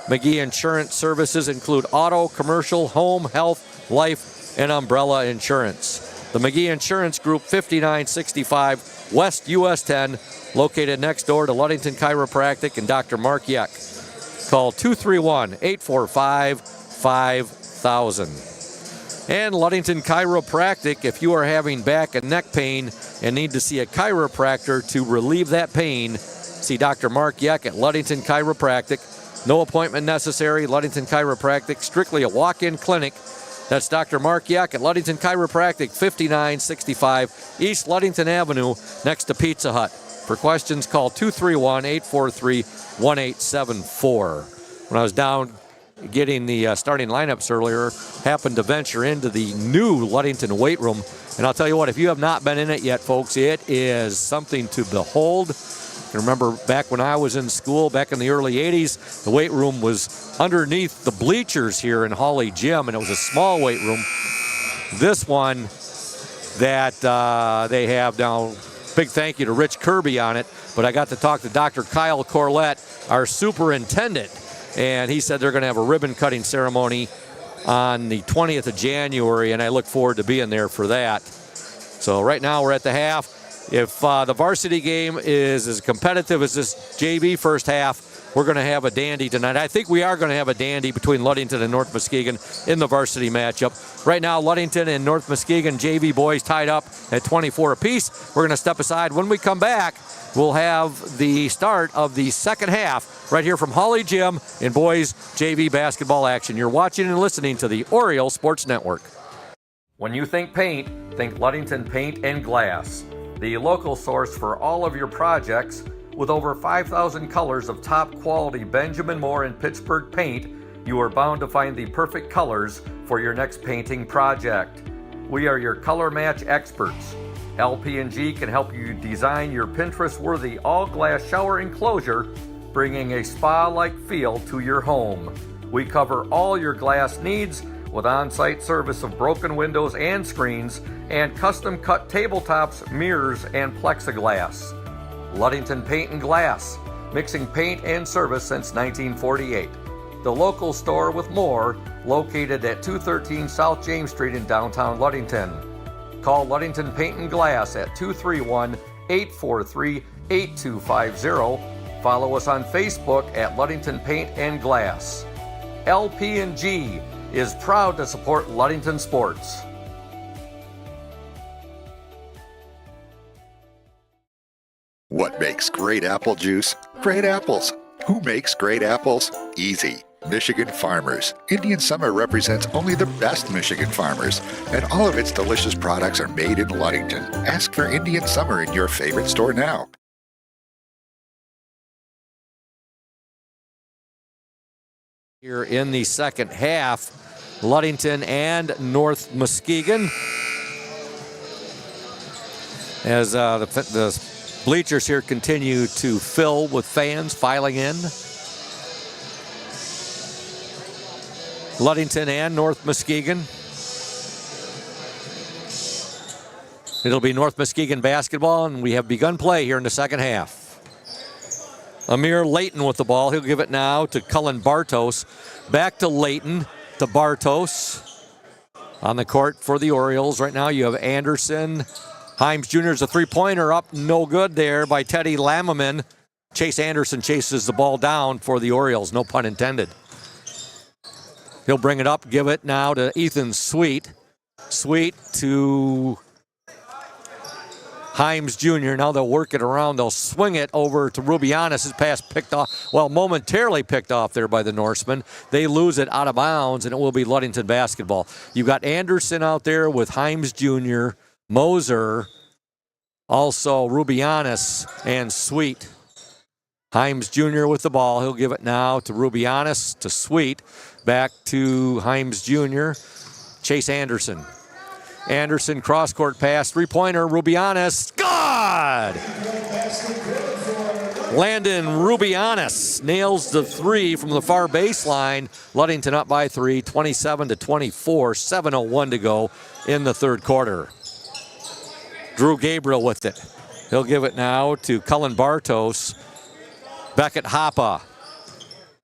McGee Insurance services include auto, commercial, home, health, life, and umbrella insurance. The McGee Insurance Group, 5965 West US 10, located next door to Ludington Chiropractic and Dr. Mark Yeck. Call 231-845-5000. And Ludington Chiropractic, if you are having back and neck pain and need to see a chiropractor to relieve that pain, see Dr. Mark Yeck at Ludington Chiropractic. No appointment necessary. Ludington Chiropractic, strictly a walk-in clinic. That's Dr. Mark Yeck at Ludington Chiropractic, 5965 East Ludington Avenue, next to Pizza Hut. For questions, call 231-843-1874. When I was down getting the starting lineups earlier, happened to venture into the new Ludington weight room. And I'll tell you what, if you have not been in it yet, folks, it is something to behold. You can remember back when I was in school, back in the early 80s, the weight room was underneath the bleachers here in Hawley Gym, and it was a small weight room. This one that they have now, big thank you to Rich Kirby on it, but I got to talk to Dr. Kyle Corlett, our superintendent, and he said they're going to have a ribbon cutting ceremony on the 20th of January, and I look forward to being there for that. So right now we're at the half. If the varsity game is as competitive as this JV first half, we're going to have a dandy tonight. I think we are going to have a dandy between Ludington and North Muskegon in the varsity matchup. Right now, Ludington and North Muskegon JV boys tied up at 24 apiece. We're going to step aside. When we come back, we'll have the start of the second half right here from Hawley Gym in boys JV basketball action. You're watching and listening to the Oriole Sports Network. When you think paint, think Ludington Paint and Glass, the local source for all of your projects. With over 5,000 colors of top quality Benjamin Moore and Pittsburgh paint, you are bound to find the perfect colors for your next painting project. We are your color match experts. LP&G can help you design your Pinterest-worthy all-glass shower enclosure, bringing a spa-like feel to your home. We cover all your glass needs with on-site service of broken windows and screens and custom-cut tabletops, mirrors, and plexiglass. Ludington Paint and Glass, mixing paint and service since 1948. The local store with more, located at 213 South James Street in downtown Ludington. Call Ludington Paint and Glass at 231-843-8250. Follow us on Facebook at Ludington Paint and Glass. LP&G is proud to support Ludington sports. What makes great apple juice? Great apples. Who makes great apples? Easy. Michigan Farmers. Indian Summer represents only the best Michigan farmers, and all of its delicious products are made in Ludington. Ask for Indian Summer in your favorite store now. Here in the second half, Ludington and North Muskegon. As the bleachers here continue to fill with fans filing in. Ludington and North Muskegon. It'll be North Muskegon basketball, and we have begun play here in the second half. Amir Layton with the ball. He'll give it now to Cullen Bartos. Back to Layton, to Bartos. On the court for the Orioles right now, you have Anderson. Himes Jr. is a three-pointer up, no good there by Teddy Lammerman. Chase Anderson chases the ball down for the Orioles, no pun intended. He'll bring it up, give it now to Ethan Sweet. Sweet to Himes Jr. Now they'll work it around. They'll swing it over to Rubianis. His pass picked off, well, momentarily picked off there by the Norseman. They lose it out of bounds, and it will be Ludington basketball. You've got Anderson out there with Himes Jr., Moser, also Rubianis, and Sweet. Himes Jr. with the ball. He'll give it now to Rubianis, to Sweet. Back to Himes Jr. Chase Anderson. Anderson, cross-court pass, three-pointer, Rubianis. God! Landon Rubianis nails the three from the far baseline. Ludington up by three, 27-24, 7:01 to go in the third quarter. Drew Gabriel with it. He'll give it now to Cullen Bartos. Beckett Hoppe.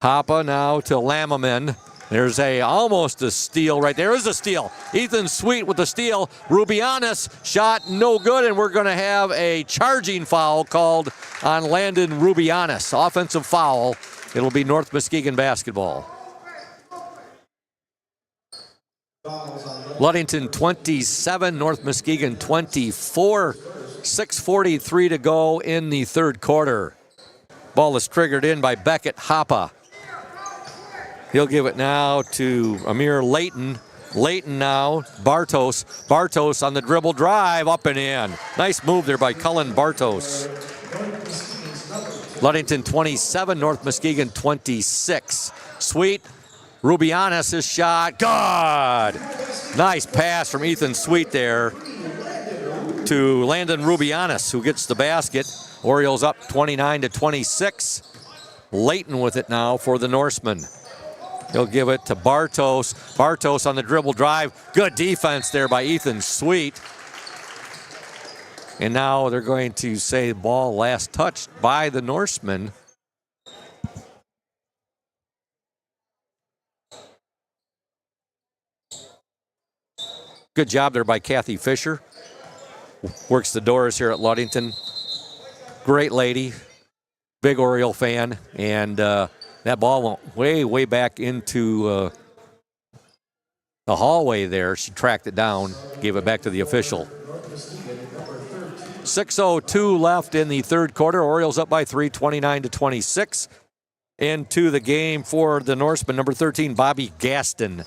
Hoppe now to Lammerman. There's almost a steal right there. Is a steal. Ethan Sweet with the steal. Rubianis shot no good, and we're going to have a charging foul called on Landon Rubianis. Offensive foul. It'll be North Muskegon basketball. Ludington 27, North Muskegon 24. 6:43 to go in the third quarter. Ball is triggered in by Beckett Hoppe. He'll give it now to Amir Layton. Layton now, Bartos. Bartos on the dribble drive, up and in. Nice move there by Cullen Bartos. Ludington 27, North Muskegon 26. Sweet. Rubianis' shot. God! Nice pass from Ethan Sweet there. to Landon Rubianis, who gets the basket. Orioles up 29-26. Layton with it now for the Norseman. He'll give it to Bartos. Bartos on the dribble drive. Good defense there by Ethan Sweet. And now they're going to say ball last touched by the Norseman. Good job there by Kathy Fisher. Works the doors here at Ludington. Great lady. Big Oriole fan. And that ball went way, way back into the hallway there. She tracked it down, gave it back to the official. 6:02 left in the third quarter. Orioles up by 3, 29-26. Into the game for the Norseman, number 13, Bobby Gaston.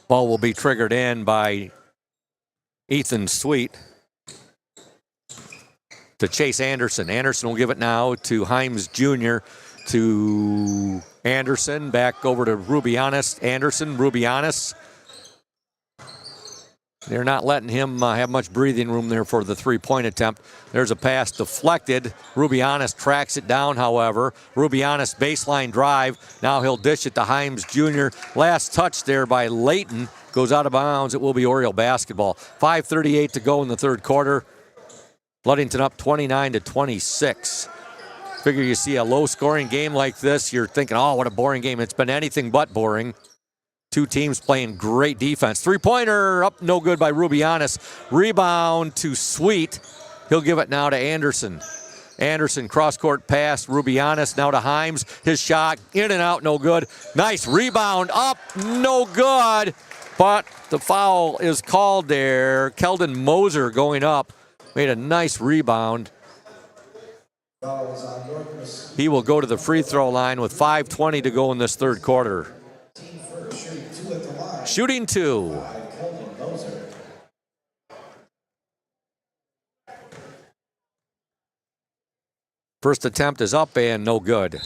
Ball will be triggered in by Ethan Sweet to Chase Anderson. Anderson will give it now to Himes Jr. to Anderson. Back over to Rubianis. Anderson, Rubianis. They're not letting him have much breathing room there for the three-point attempt. There's a pass deflected. Rubianis tracks it down, however. Rubianis baseline drive. Now he'll dish it to Himes Jr. Last touch there by Layton. Goes out of bounds. It will be Oriole basketball. 5:38 to go in the third quarter. Ludington up 29-26. Figure you see a low-scoring game like this, you're thinking, oh, what a boring game. It's been anything but boring. Two teams playing great defense. Three-pointer up, no good by Rubianis. Rebound to Sweet. He'll give it now to Anderson. Anderson, cross-court pass. Rubianis now to Himes. His shot in and out, no good. Nice rebound up, no good. But the foul is called there. Keldon Moser going up. Made a nice rebound. He will go to the free throw line with 5:20 to go in this third quarter. Shooting two. First attempt is up and no good. It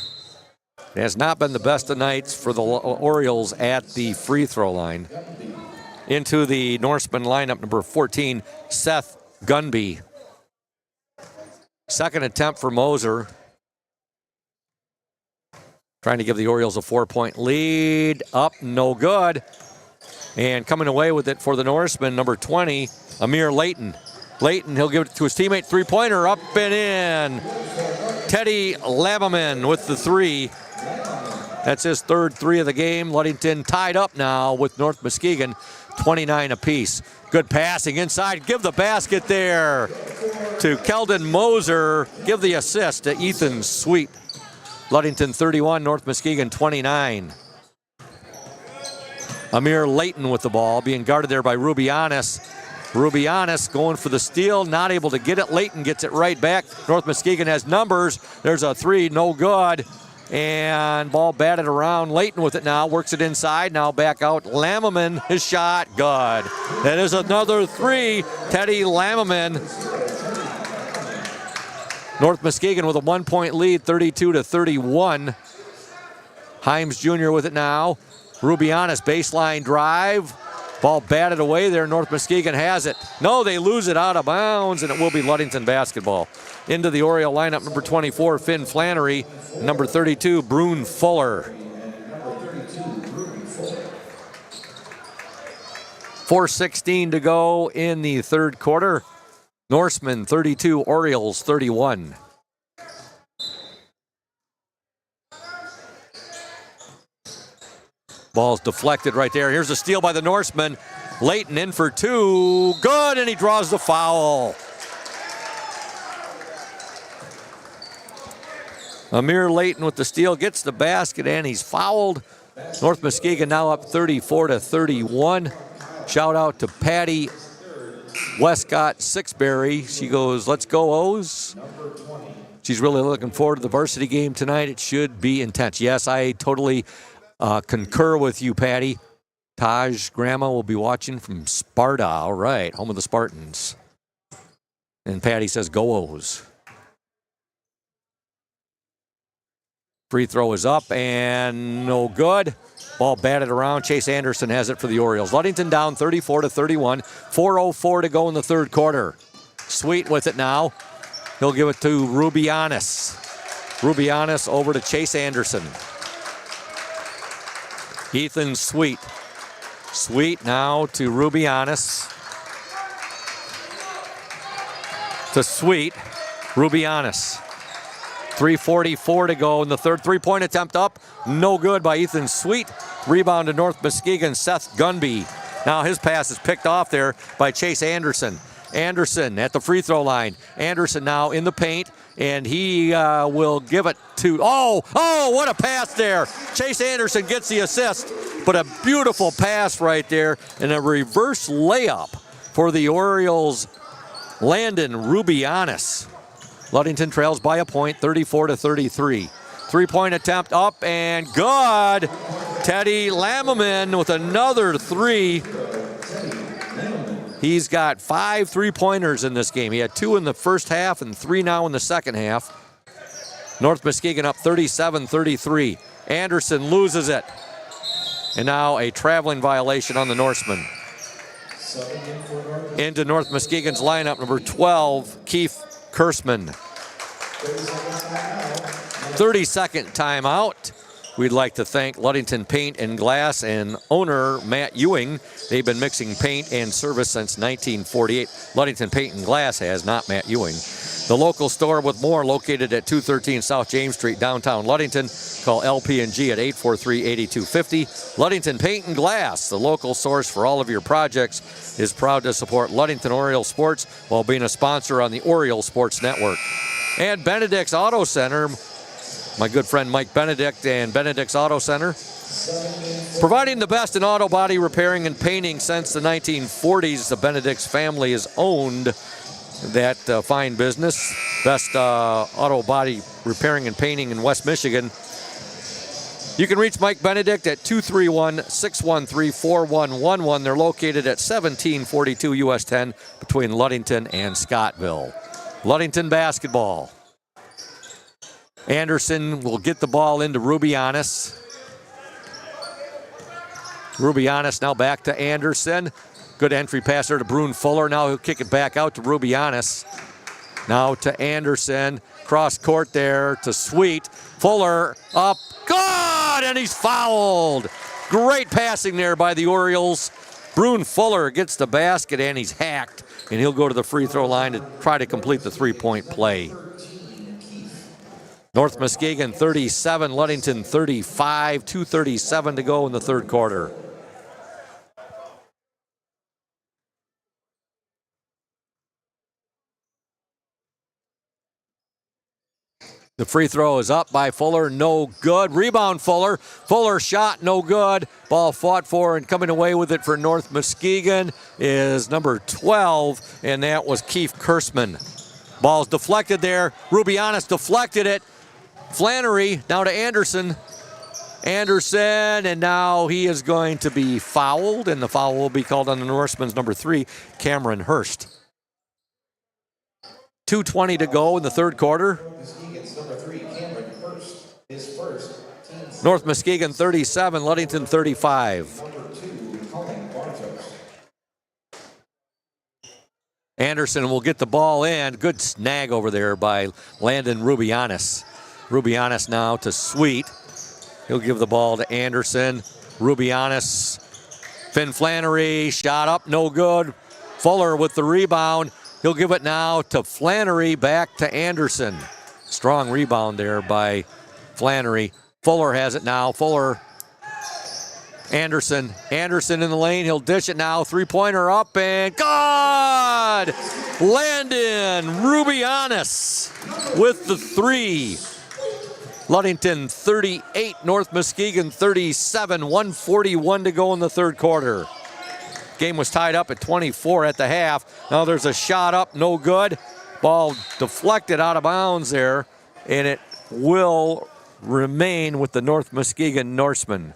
has not been the best of nights for the Orioles at the free throw line. Into the Norseman lineup, number 14, Seth Gunby. Second attempt for Moser. Trying to give the Orioles a 4-point lead. Up, no good. And coming away with it for the Norseman, number 20, Amir Layton. Layton, he'll give it to his teammate. Three-pointer up and in. Teddy Lammerman with the three. That's his third three of the game. Ludington tied up now with North Muskegon, 29 apiece. Good passing inside. Give the basket there to Keldon Moser. Give the assist to Ethan Sweet. Ludington 31, North Muskegon 29. Amir Layton with the ball, being guarded there by Rubianis. Rubianis going for the steal, not able to get it. Layton gets it right back. North Muskegon has numbers. There's a three, no good. And ball batted around. Layton with it now, works it inside. Now back out. Lammerman, his shot, good. That is another three. Teddy Lammerman. North Muskegon with a 1-point lead, 32-31. Himes Jr. with it now. Rubianis baseline drive. Ball batted away there. North Muskegon has it. No, they lose it out of bounds, and it will be Ludington basketball. Into the Oriole lineup, number 24, Finn Flannery. Number 32, Brune Fuller. 4:16 to go in the third quarter. Norseman 32, Orioles 31. Ball's deflected right there. Here's a steal by the Norseman. Layton in for two. Good, and he draws the foul. Amir Layton with the steal, gets the basket, and he's fouled. North Muskegon now up 34-31. Shout out to Patty Westcott Sixberry. She goes, let's go O's. She's really looking forward to the varsity game tonight. It should be intense. Yes, I totally concur with you, Patty. Taj Grandma will be watching from Sparta. All right, home of the Spartans. And Patty says, go O's. Free throw is up and no good. Ball batted around. Chase Anderson has it for the Orioles. Ludington down 34-31. 4:04 to go in the third quarter. Sweet with it now. He'll give it to Rubianis. Rubianis over to Chase Anderson. Ethan Sweet. Sweet now to Rubianis. To Sweet. Rubianis. 3:44 to go in the third. Three-point attempt up. No good by Ethan Sweet. Rebound to North Muskegon, Seth Gunby. Now his pass is picked off there by Chase Anderson. Anderson at the free throw line. Anderson now in the paint, and he will give it to, oh, what a pass there. Chase Anderson gets the assist, but a beautiful pass right there, and a reverse layup for the Orioles, Landon Rubianis. Ludington trails by a point, 34-33. Three-point attempt up and good. Teddy Lammerman with another three. He's got 5 3-pointers in this game. He had 2 in the first half and 3 now in the second half. North Muskegon up 37-33. Anderson loses it. And now a traveling violation on the Norseman. Into North Muskegon's lineup, number 12, Keith Kursman. 30-second timeout. We'd like to thank Ludington Paint and Glass and owner Matt Ewing. They've been mixing paint and service since 1948. Ludington Paint and Glass has, not Matt Ewing. The local store with more located at 213 South James Street, downtown Ludington. Call LP&G at 843-8250. Ludington Paint and Glass, the local source for all of your projects, is proud to support Ludington Oriole Sports while being a sponsor on the Oriole Sports Network. And Benedict's Auto Center, my good friend Mike Benedict and Benedict's Auto Center, providing the best in auto body repairing and painting since the 1940s. The Benedict's family has owned that fine business. Best auto body repairing and painting in West Michigan. You can reach Mike Benedict at 231-613-4111. They're located at 1742 US 10 between Ludington and Scottville. Ludington basketball. Anderson will get the ball into Rubianis. Rubianis now back to Anderson. Good entry passer to Brune Fuller. Now he'll kick it back out to Rubianis. Now to Anderson. Cross court there to Sweet. Fuller up. Good! And he's fouled. Great passing there by the Orioles. Brune Fuller gets the basket and he's hacked. And he'll go to the free throw line to try to complete the three-point play. North Muskegon 37, Ludington 35, 2:37 to go in the third quarter. The free throw is up by Fuller, no good. Rebound Fuller. Fuller shot, no good. Ball fought for and coming away with it for North Muskegon is number 12, and that was Keith Kursman. Ball's deflected there. Rubianis deflected it. Flannery now to Anderson. Anderson, and now he is going to be fouled, and the foul will be called on the Norseman's number 3, Cameron Hurst. 2:20 to go in the third quarter. North Muskegon 37, Ludington 35. Anderson will get the ball in. Good snag over there by Landon Rubianis. Rubianis now to Sweet. He'll give the ball to Anderson. Rubianis. Finn Flannery. Shot up, no good. Fuller with the rebound. He'll give it now to Flannery, back to Anderson. Strong rebound there by Flannery. Fuller has it now. Fuller. Anderson. Anderson in the lane. He'll dish it now. Three-pointer up and good! Landon Rubianis with the three. Ludington 38, North Muskegon 37, 1:41 to go in the third quarter. Game was tied up at 24 at the half. Now there's a shot up, no good. Ball deflected out of bounds there, and it will remain with the North Muskegon Norsemen.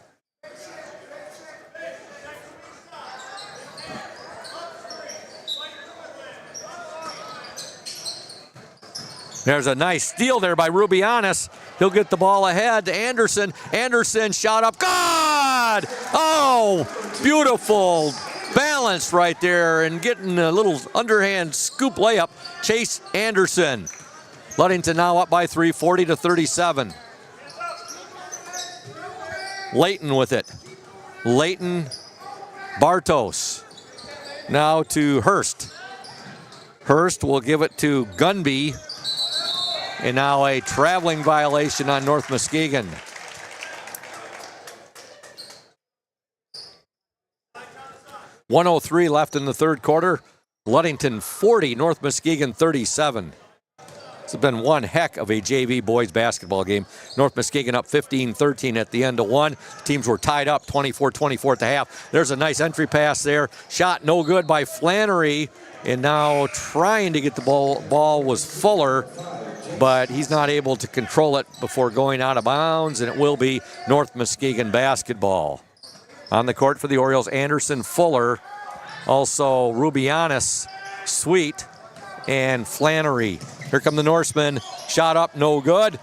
There's a nice steal there by Rubianis. He'll get the ball ahead to Anderson. Anderson shot up. Good! good. Oh, beautiful. Balanced right there and getting a little underhand scoop layup. Chase Anderson. Ludington now up by 3, 40-37. Layton with it. Layton Bartos. Now to Hurst. Hurst will give it to Gunby. And now a traveling violation on North Muskegon. .103 left in the third quarter. Ludington 40, North Muskegon 37. It's been one heck of a JV boys basketball game. North Muskegon up 15-13 at the end of one. Teams were tied up 24-24 at the half. There's a nice entry pass there. Shot no good by Flannery. And now trying to get the ball was Fuller, but he's not able to control it before going out of bounds, and it will be North Muskegon basketball. On the court for the Orioles, Anderson, Fuller, also Rubianis, Sweet, and Flannery. Here come the Norsemen. Shot up, no good.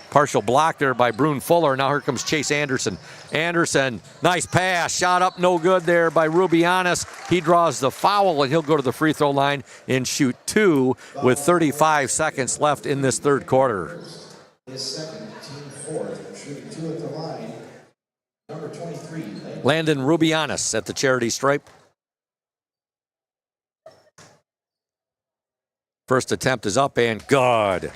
Partial block there by Brune Fuller. Now here comes Chase Anderson. Anderson, nice pass. Shot up, no good there by Rubianis. He draws the foul, and he'll go to the free throw line and shoot 2 with 35 seconds left in this third quarter. His second, team fourth, shooting 2 at the line. Number 23. Landon Rubianis at the charity stripe. First attempt is up and good.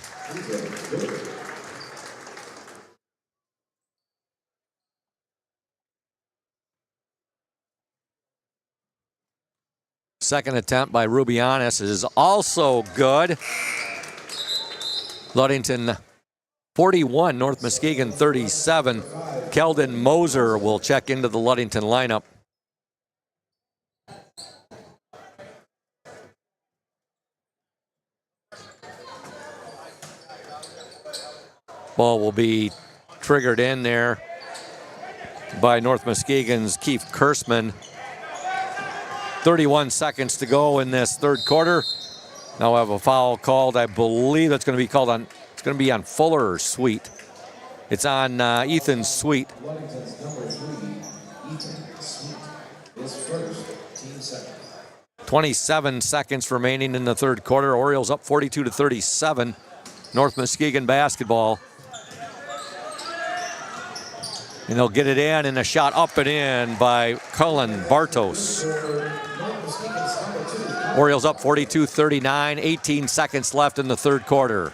Second attempt by Rubianis is also good. Ludington 41, North Muskegon 37. Keldon Moser will check into the Ludington lineup. Ball will be triggered in there by North Muskegon's Keith Kurtzman. 31 seconds to go in this third quarter. Now we have a foul called. I believe it's going to be called on. It's going to be on Fuller or Sweet. It's on Ethan Sweet. Ludington's number 3, Ethan Sweet, is first, team second. 27 seconds remaining in the third quarter. Orioles up 42-37. North Muskegon basketball. And they'll get it in, and a shot up and in by Cullen Bartos. Orioles up 42-39, 18 seconds left in the third quarter.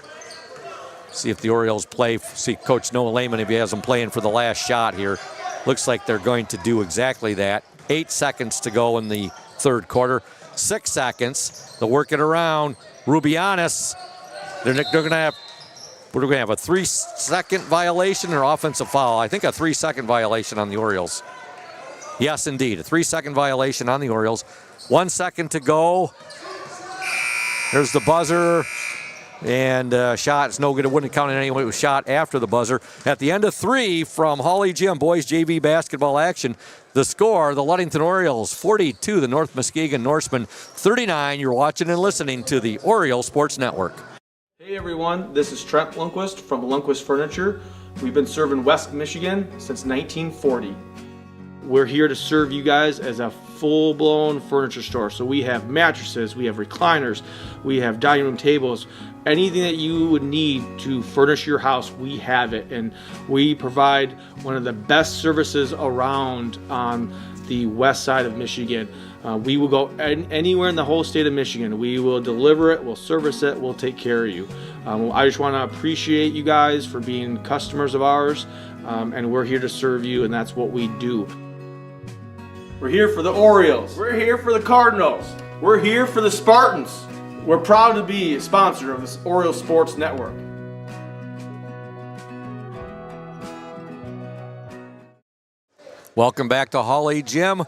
See if the Orioles play, see Coach Noah Lehman if he has them playing for the last shot here. Looks like they're going to do exactly that. 8 seconds to go in the third quarter. 6 seconds, they'll work it around. Rubianis, they're going to have, what are we going to have, a 3-second violation or offensive foul? I think a 3-second violation on the Orioles. Yes, indeed, a 3-second violation on the Orioles. 1 second to go. There's the buzzer, and shot is no good. It wouldn't have counted anyway. It was shot after the buzzer. At the end of 3 from Hawley Gym, boys JV basketball action. The score, the Ludington Orioles 42, the North Muskegon Norsemen 39. You're watching and listening to the Oriole Sports Network. Hey everyone, this is Trent Lundquist from Lundquist Furniture. We've been serving West Michigan since 1940. We're here to serve you guys as a full-blown furniture store. So we have mattresses, we have recliners, we have dining room tables, anything that you would need to furnish your house, we have it. And we provide one of the best services around on the west side of Michigan. We will go anywhere in the whole state of Michigan. We will deliver it, we'll service it, we'll take care of you. I just want to appreciate you guys for being customers of ours, and we're here to serve you, and that's what we do. We're here for the Orioles. We're here for the Cardinals. We're here for the Spartans. We're proud to be a sponsor of this Oriole Sports Network. Welcome back to Hawley Gym.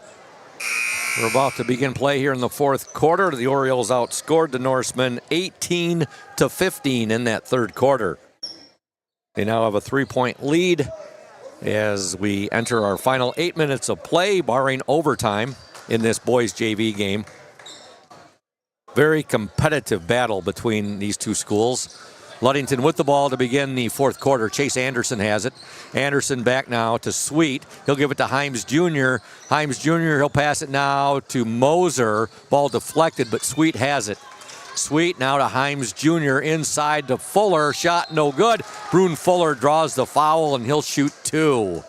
We're about to begin play here in the fourth quarter. The Orioles outscored the Norsemen 18-15 in that third quarter. They now have a 3-point lead as we enter our final 8 minutes of play, barring overtime in this boys JV game. Very competitive battle between these two schools. Ludington with the ball to begin the fourth quarter. Chase Anderson has it. Anderson back now to Sweet. He'll give it to Himes Jr. Himes Jr. He'll pass it now to Moser. Ball deflected, but Sweet has it. Sweet now to Himes Jr. inside to Fuller. Shot no good. Brune Fuller draws the foul, and he'll shoot 2.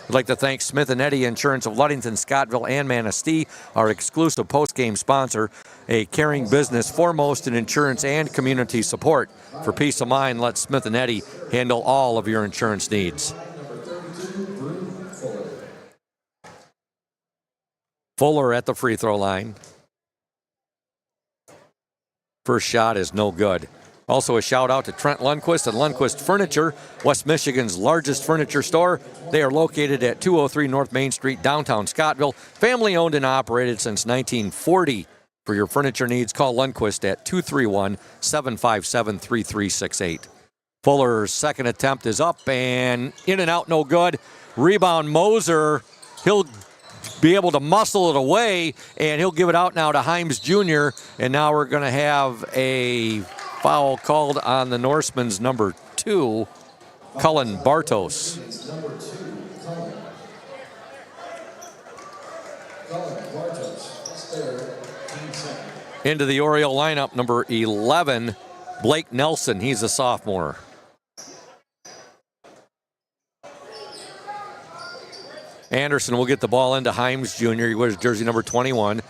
I'd like to thank Smith & Eddy Insurance of Ludington, Scottville, and Manistee, our exclusive postgame sponsor, a caring business foremost in insurance and community support. For peace of mind, let Smith & Eddy handle all of your insurance needs. Fuller at the free throw line. First shot is no good. Also a shout out to Trent Lundquist and Lundquist Furniture, West Michigan's largest furniture store. They are located at 203 North Main Street, downtown Scottville. Family owned and operated since 1940. For your furniture needs, call Lundquist at 231-757-3368. Fuller's second attempt is up and in and out, no good. Rebound Moser. He'll be able to muscle it away, and he'll give it out now to Himes Jr. And now we're going to have a foul called on the Norseman's number 2, Cullen Bartos. Into the Oriole lineup, number 11, Blake Nelson. He's a sophomore. Anderson will get the ball into Himes Jr. He wears jersey number 21.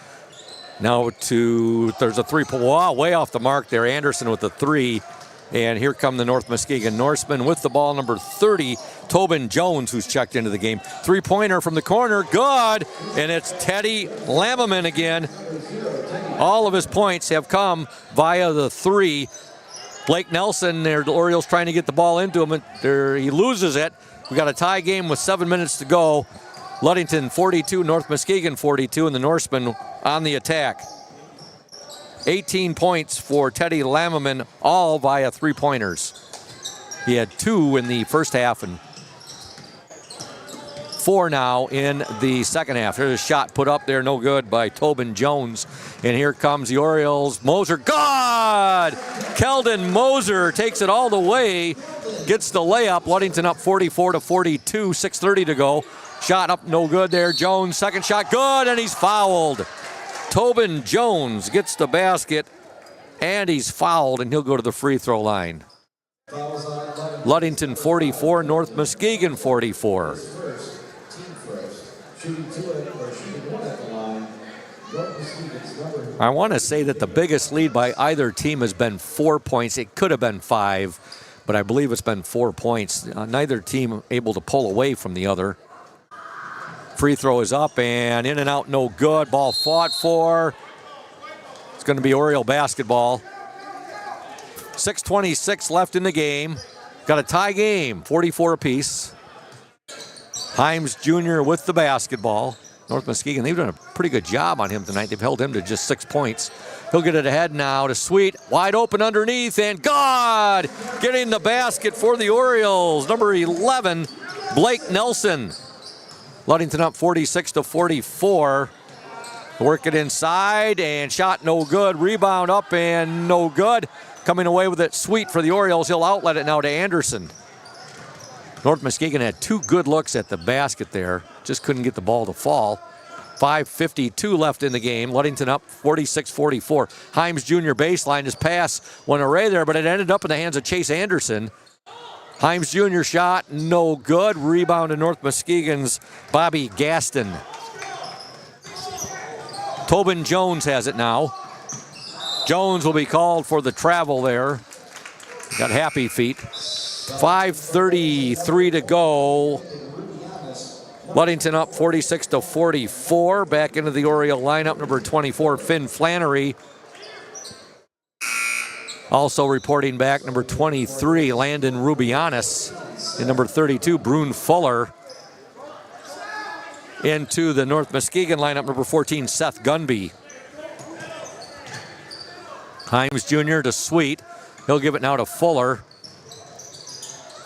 Now there's a three. Wow, way off the mark there. Anderson with the 3. And here come the North Muskegon Norsemen with the ball, number 30, Tobin Jones, who's checked into the game. Three-pointer from the corner, good. And it's Teddy Lammerman again. All of his points have come via the 3. Blake Nelson, the Orioles trying to get the ball into him. He loses it. We got a tie game with 7 minutes to go. Ludington 42, North Muskegon 42, and the Norsemen on the attack. 18 points for Teddy Lammerman, all via three-pointers. He had 2 in the first half and 4 now in the second half. There's a shot put up there, no good by Tobin Jones. And here comes the Orioles. Moser, God! Keldon Moser takes it all the way, gets the layup. Ludington up 44-42, 6:30 to go. Shot up, no good there. Jones, second shot, good, and he's fouled. Tobin Jones gets the basket, and he's fouled, and he'll go to the free throw line. Ludington 44, North Muskegon 44. I want to say that the biggest lead by either team has been 4 points. It could have been 5, but I believe it's been 4 points. Neither team able to pull away from the other. Free throw is up and in and out, no good. Ball fought for. It's going to be Oriole basketball. 6:26 left in the game. Got a tie game, 44 apiece. Himes Jr. with the basketball. North Muskegon, they've done a pretty good job on him tonight. They've held him to just 6 points. He'll get it ahead now to Sweet. Wide open underneath, and God getting the basket for the Orioles. Number 11, Blake Nelson. Ludington up 46-44. Work it inside, and shot no good. Rebound up and no good. Coming away with it, Sweet for the Orioles. He'll outlet it now to Anderson. North Muskegon had 2 good looks at the basket there. Just couldn't get the ball to fall. 5:52 left in the game. Ludington up 46-44. Himes Jr. baseline. His pass went array there, but it ended up in the hands of Chase Anderson. Himes Jr. shot, no good. Rebound to North Muskegon's Bobby Gaston. Tobin Jones has it now. Jones will be called for the travel there. Got happy feet. 5:33 to go. Ludington up 46-44. Back into the Oriole lineup, number 24, Finn Flannery. Also reporting back, number 23, Landon Rubianis. And number 32, Brune Fuller. Into the North Muskegon lineup, number 14, Seth Gunby. Himes Jr. to Sweet. He'll give it now to Fuller.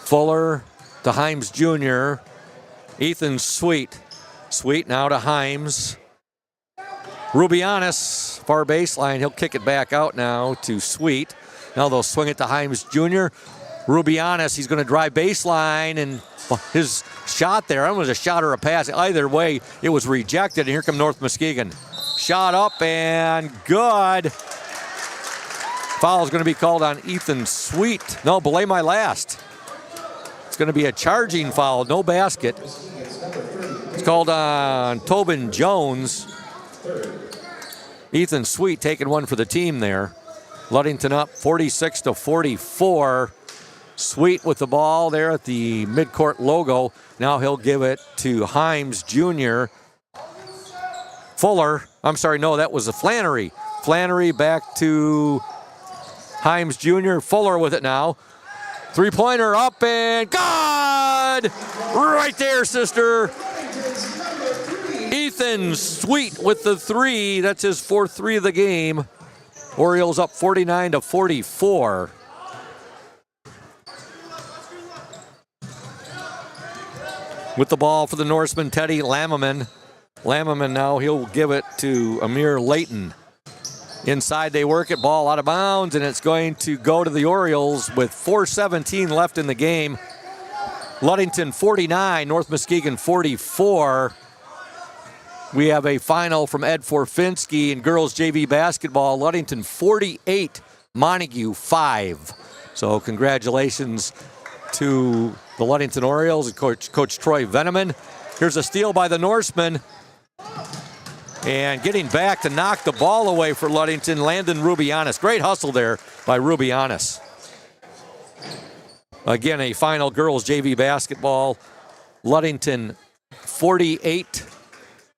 Fuller to Himes Jr. Ethan Sweet. Sweet now to Himes. Rubianis, far baseline. He'll kick it back out now to Sweet. Now they'll swing it to Himes Jr. Rubianis, he's going to drive baseline, and his shot there, I don't know if it was a shot or a pass. Either way, it was rejected, and here come North Muskegon. Shot up and good. Foul is going to be called on Ethan Sweet. No, belay my last. It's going to be a charging foul, no basket. It's called on Tobin Jones. Ethan Sweet taking one for the team there. Ludington up 46-44. Sweet with the ball there at the midcourt logo. Now he'll give it to Himes Jr. Fuller, I'm sorry, no, that was a Flannery. Flannery back to Himes Jr. Fuller with it now. Three-pointer up and good! Right there, sister. Ethan Sweet with the three. That's his fourth three of the game. Orioles up 49-44. With the ball for the Norseman, Teddy Lammerman. Lammerman now, he'll give it to Amir Layton. Inside they work it, ball out of bounds, and it's going to go to the Orioles with 4:17 left in the game. Ludington 49, North Muskegon 44. We have a final from Ed Forfinski in girls JV basketball. Ludington 48, Montague 5. So congratulations to the Ludington Orioles and Coach Troy Veneman. Here's a steal by the Norseman. And getting back to knock the ball away for Ludington, Landon Rubianis. Great hustle there by Rubianis. Again, a final girls JV basketball. Ludington 48,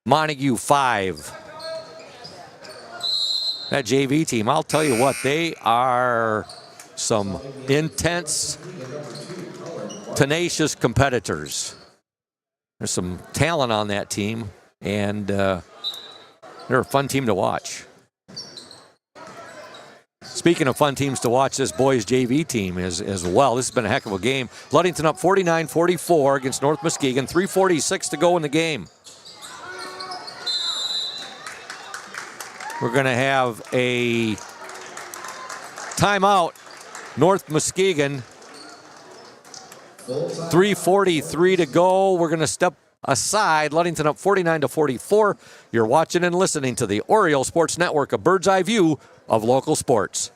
Montague 5. That JV team, I'll tell you what, they are some intense, tenacious competitors. There's some talent on that team, and they're a fun team to watch. Speaking of fun teams to watch, this boys JV team is as well. This has been a heck of a game. Ludington up 49-44 against North Muskegon. 3:46 to go in the game. We're going to have a timeout. North Muskegon, 3:43 to go. We're going to step aside. Ludington up 49-44. You're watching and listening to the Oriole Sports Network, a bird's eye view of local sports.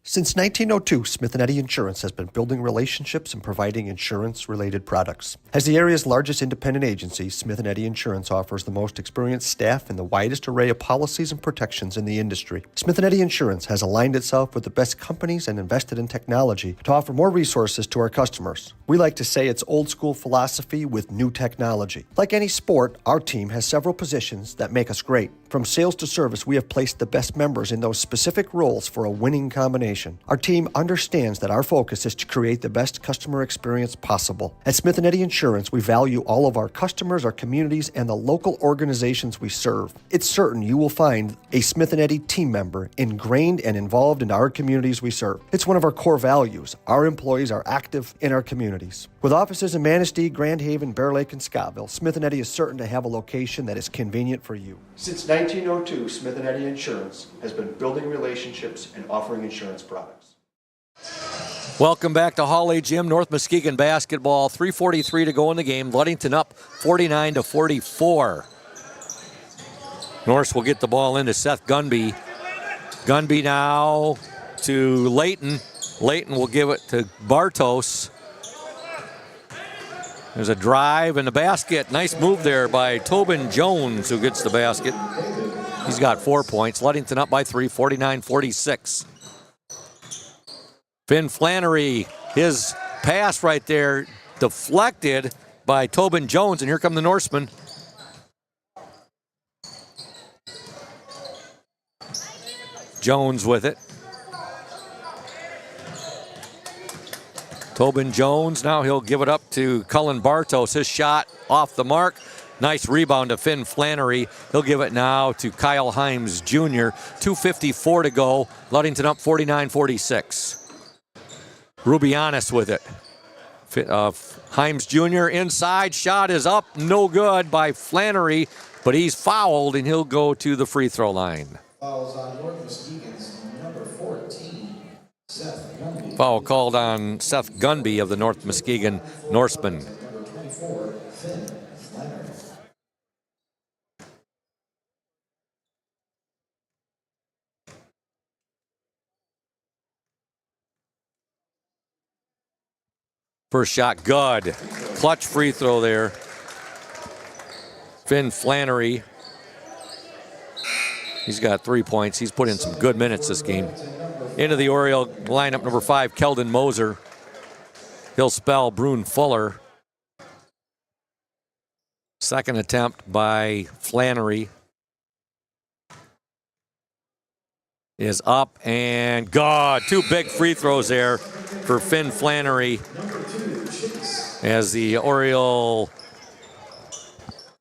Since 1902, Smith & Eddy Insurance has been building relationships and providing insurance-related products. As the area's largest independent agency, Smith & Eddy Insurance offers the most experienced staff and the widest array of policies and protections in the industry. Smith & Eddy Insurance has aligned itself with the best companies and invested in technology to offer more resources to our customers. We like to say it's old-school philosophy with new technology. Like any sport, our team has several positions that make us great. From sales to service, we have placed the best members in those specific roles for a winning combination. Our team understands that our focus is to create the best customer experience possible. At Smith & Eddy Insurance, we value all of our customers, our communities, and the local organizations we serve. It's certain you will find a Smith & Eddy team member ingrained and involved in our communities we serve. It's one of our core values. Our employees are active in our communities. With offices in Manistee, Grand Haven, Bear Lake, and Scottville, Smith & Eddy is certain to have a location that is convenient for you. Since 1902, Smith & Eddy Insurance has been building relationships and offering insurance products. Welcome back to Hawley Gym, North Muskegon basketball. 3:43 to go in the game. Ludington up 49-44. Norse will get the ball into Seth Gunby. Gunby now to Layton. Layton will give it to Bartos. There's a drive and a basket. Nice move there by Tobin Jones, who gets the basket. He's got 4 points. Ludington up by 3, 49-46. Finn Flannery, his pass right there deflected by Tobin Jones, and here come the Norsemen. Jones with it. Tobin Jones, now he'll give it up to Cullen Bartos. His shot off the mark. Nice rebound to Finn Flannery. He'll give it now to Kyle Himes Jr. 2:54 to go. Ludington up 49-46. Rubianis with it. Himes Jr. inside. Shot is up. No good by Flannery, but he's fouled, and he'll go to the free throw line. Fouls on North Muskegon's number 14, Foul called on Seth Gunby of the North Muskegon Norsemen. Number 24, Finn Flannery. First shot, good. Clutch free throw there. Finn Flannery. He's got 3 points. He's put in some good minutes this game. Into the Oriole lineup, number 5, Keldon Moser. He'll spell Brune Fuller. Second attempt by Flannery is up and good. 2 big free throws there for Finn Flannery as the Oriole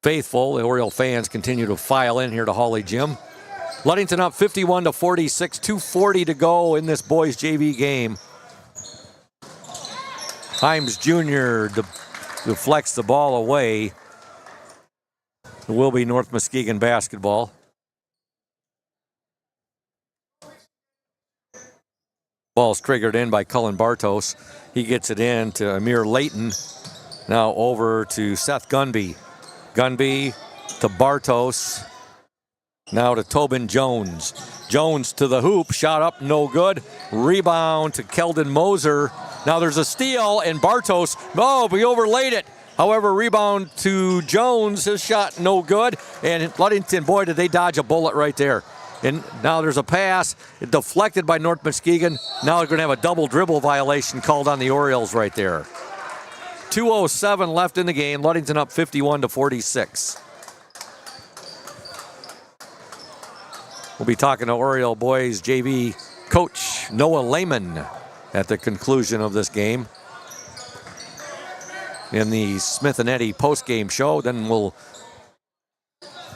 faithful, the Oriole fans continue to file in here to Hawley Gym. Ludington up 51-46, 2:40 to go in this boys JV game. Himes Jr. deflects the ball away. It will be North Muskegon basketball. Ball's triggered in by Cullen Bartos. He gets it in to Amir Layton. Now over to Seth Gunby. Gunby to Bartos. Now to Tobin Jones. Jones to the hoop. Shot up, no good. Rebound to Keldon Moser. Now there's a steal, and Bartos, we overlaid it. However, rebound to Jones. His shot no good. And Ludington, boy, did they dodge a bullet right there. And now there's a pass. It deflected by North Muskegon. Now they're going to have a double dribble violation called on the Orioles right there. 2:07 left in the game. Ludington up 51-46. We'll be talking to Oriole boys JV coach Noah Lehman at the conclusion of this game in the Smith and Eddy postgame show. Then we'll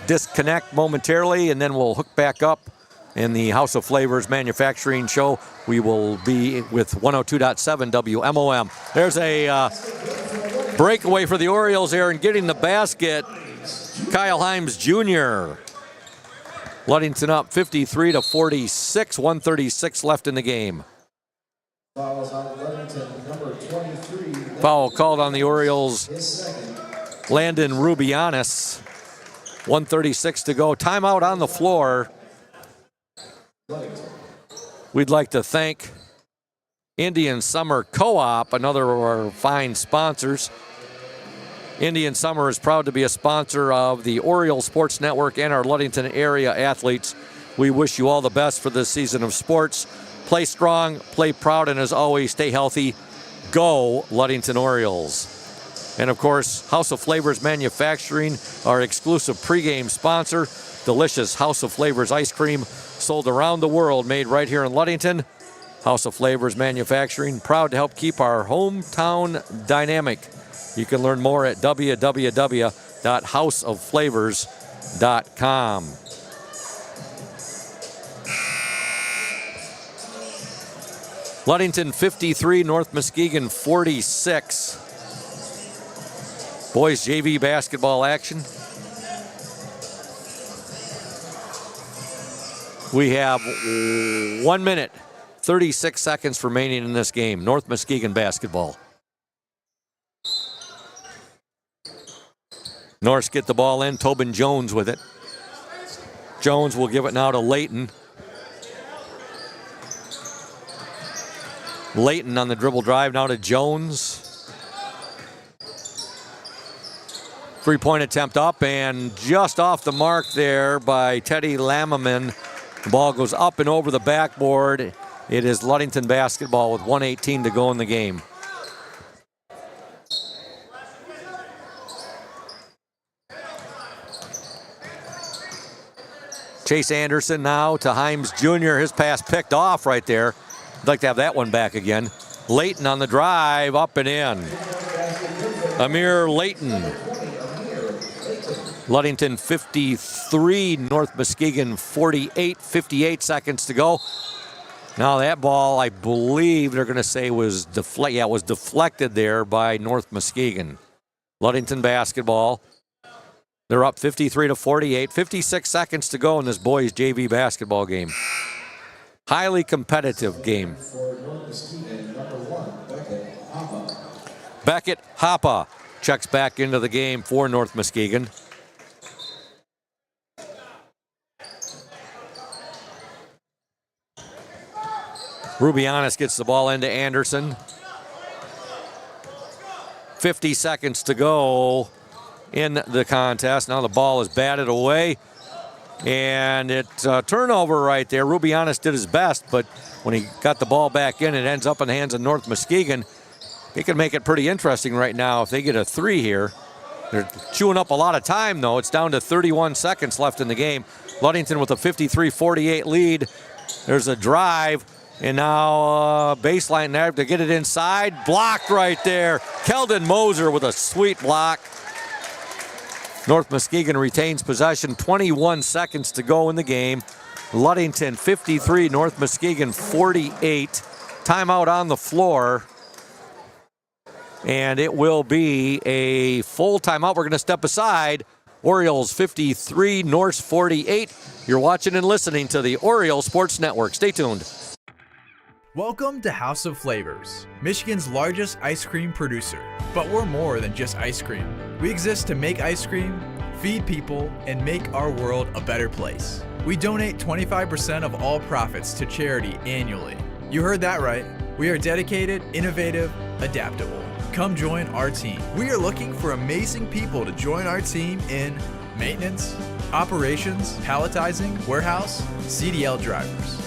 disconnect momentarily, and then we'll hook back up in the House of Flavors manufacturing show. We will be with 102.7 WMOM. There's a breakaway for the Orioles here, and getting the basket, Kyle Himes Jr. Ludington up 53-46, 1:36 left in the game. Fouls on Ludington, number 23. Foul called on the Orioles. His second. Landon Rubianis. 1:36 to go. Timeout on the floor. Ludington. We'd like to thank Indian Summer Co-op, another of our fine sponsors. Indian Summer is proud to be a sponsor of the Oriole Sports Network and our Ludington area athletes. We wish you all the best for this season of sports. Play strong, play proud, and as always, stay healthy. Go Ludington Orioles. And of course, House of Flavors Manufacturing, our exclusive pregame sponsor. Delicious House of Flavors ice cream sold around the world, made right here in Ludington. House of Flavors Manufacturing, proud to help keep our hometown dynamic. You can learn more at www.houseofflavors.com. Ludington 53, North Muskegon 46. Boys JV basketball action. We have 1 minute, 36 seconds remaining in this game. North Muskegon basketball. Norse get the ball in. Tobin Jones with it. Jones will give it now to Layton. Layton on the dribble drive now to Jones. Three-point attempt up and just off the mark there by Teddy Lammerman. The ball goes up and over the backboard. It is Ludington basketball with 1:18 to go in the game. Chase Anderson now to Himes Jr. His pass picked off right there. I'd like to have that one back again. Layton on the drive, up and in. Amir Layton. Ludington 53, North Muskegon 48, 58 seconds to go. Now that ball, I believe they're going to say was deflected there by North Muskegon. Ludington basketball. They're up 53-48, 56 seconds to go in this boys JV basketball game. highly competitive game. For North Muskegon, number 1, Beckett Hoppa. Beckett Hoppa checks back into the game for North Muskegon. Rubianis gets the ball into Anderson. 50 seconds to go in the contest. Now the ball is batted away. And it's a turnover right there. Rubianis did his best, but when he got the ball back in, it ends up in the hands of North Muskegon. It can make it pretty interesting right now if they get a 3 here. They're chewing up a lot of time, though. It's down to 31 seconds left in the game. Ludington with a 53-48 lead. There's a drive. And now baseline there to get it inside. Blocked right there. Keldon Moser with a sweet block. North Muskegon retains possession. 21 seconds to go in the game. Ludington 53, North Muskegon 48. Timeout on the floor. And it will be a full timeout. We're going to step aside. Orioles 53, Norse 48. You're watching and listening to the Orioles Sports Network. Stay tuned. Welcome to House of Flavors, Michigan's largest ice cream producer. But we're more than just ice cream. We exist to make ice cream, feed people, and make our world a better place. We donate 25% of all profits to charity annually. You heard that right. We are dedicated, innovative, adaptable. Come join our team. We are looking for amazing people to join our team in maintenance, operations, palletizing, warehouse, CDL drivers.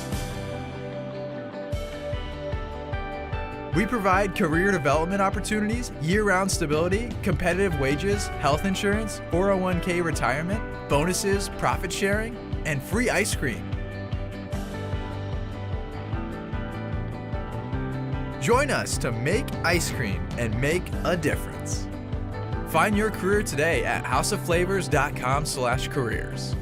We provide career development opportunities, year-round stability, competitive wages, health insurance, 401k retirement, bonuses, profit sharing, and free ice cream. Join us to make ice cream and make a difference. Find your career today at houseofflavors.com/careers.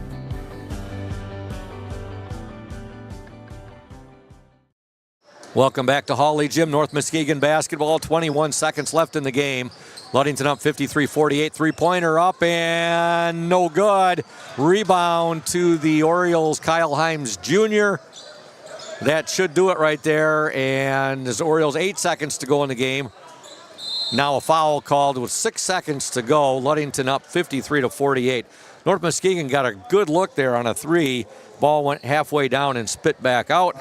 Welcome back to Hawley Gym. North Muskegon basketball. 21 seconds left in the game. Ludington up 53-48. Three-pointer up and no good. Rebound to the Orioles, Kyle Himes Jr. That should do it right there. And there's Orioles 8 seconds to go in the game. Now a foul called with 6 seconds to go. Ludington up 53-48. North Muskegon got a good look there on a 3. Ball went halfway down and spit back out.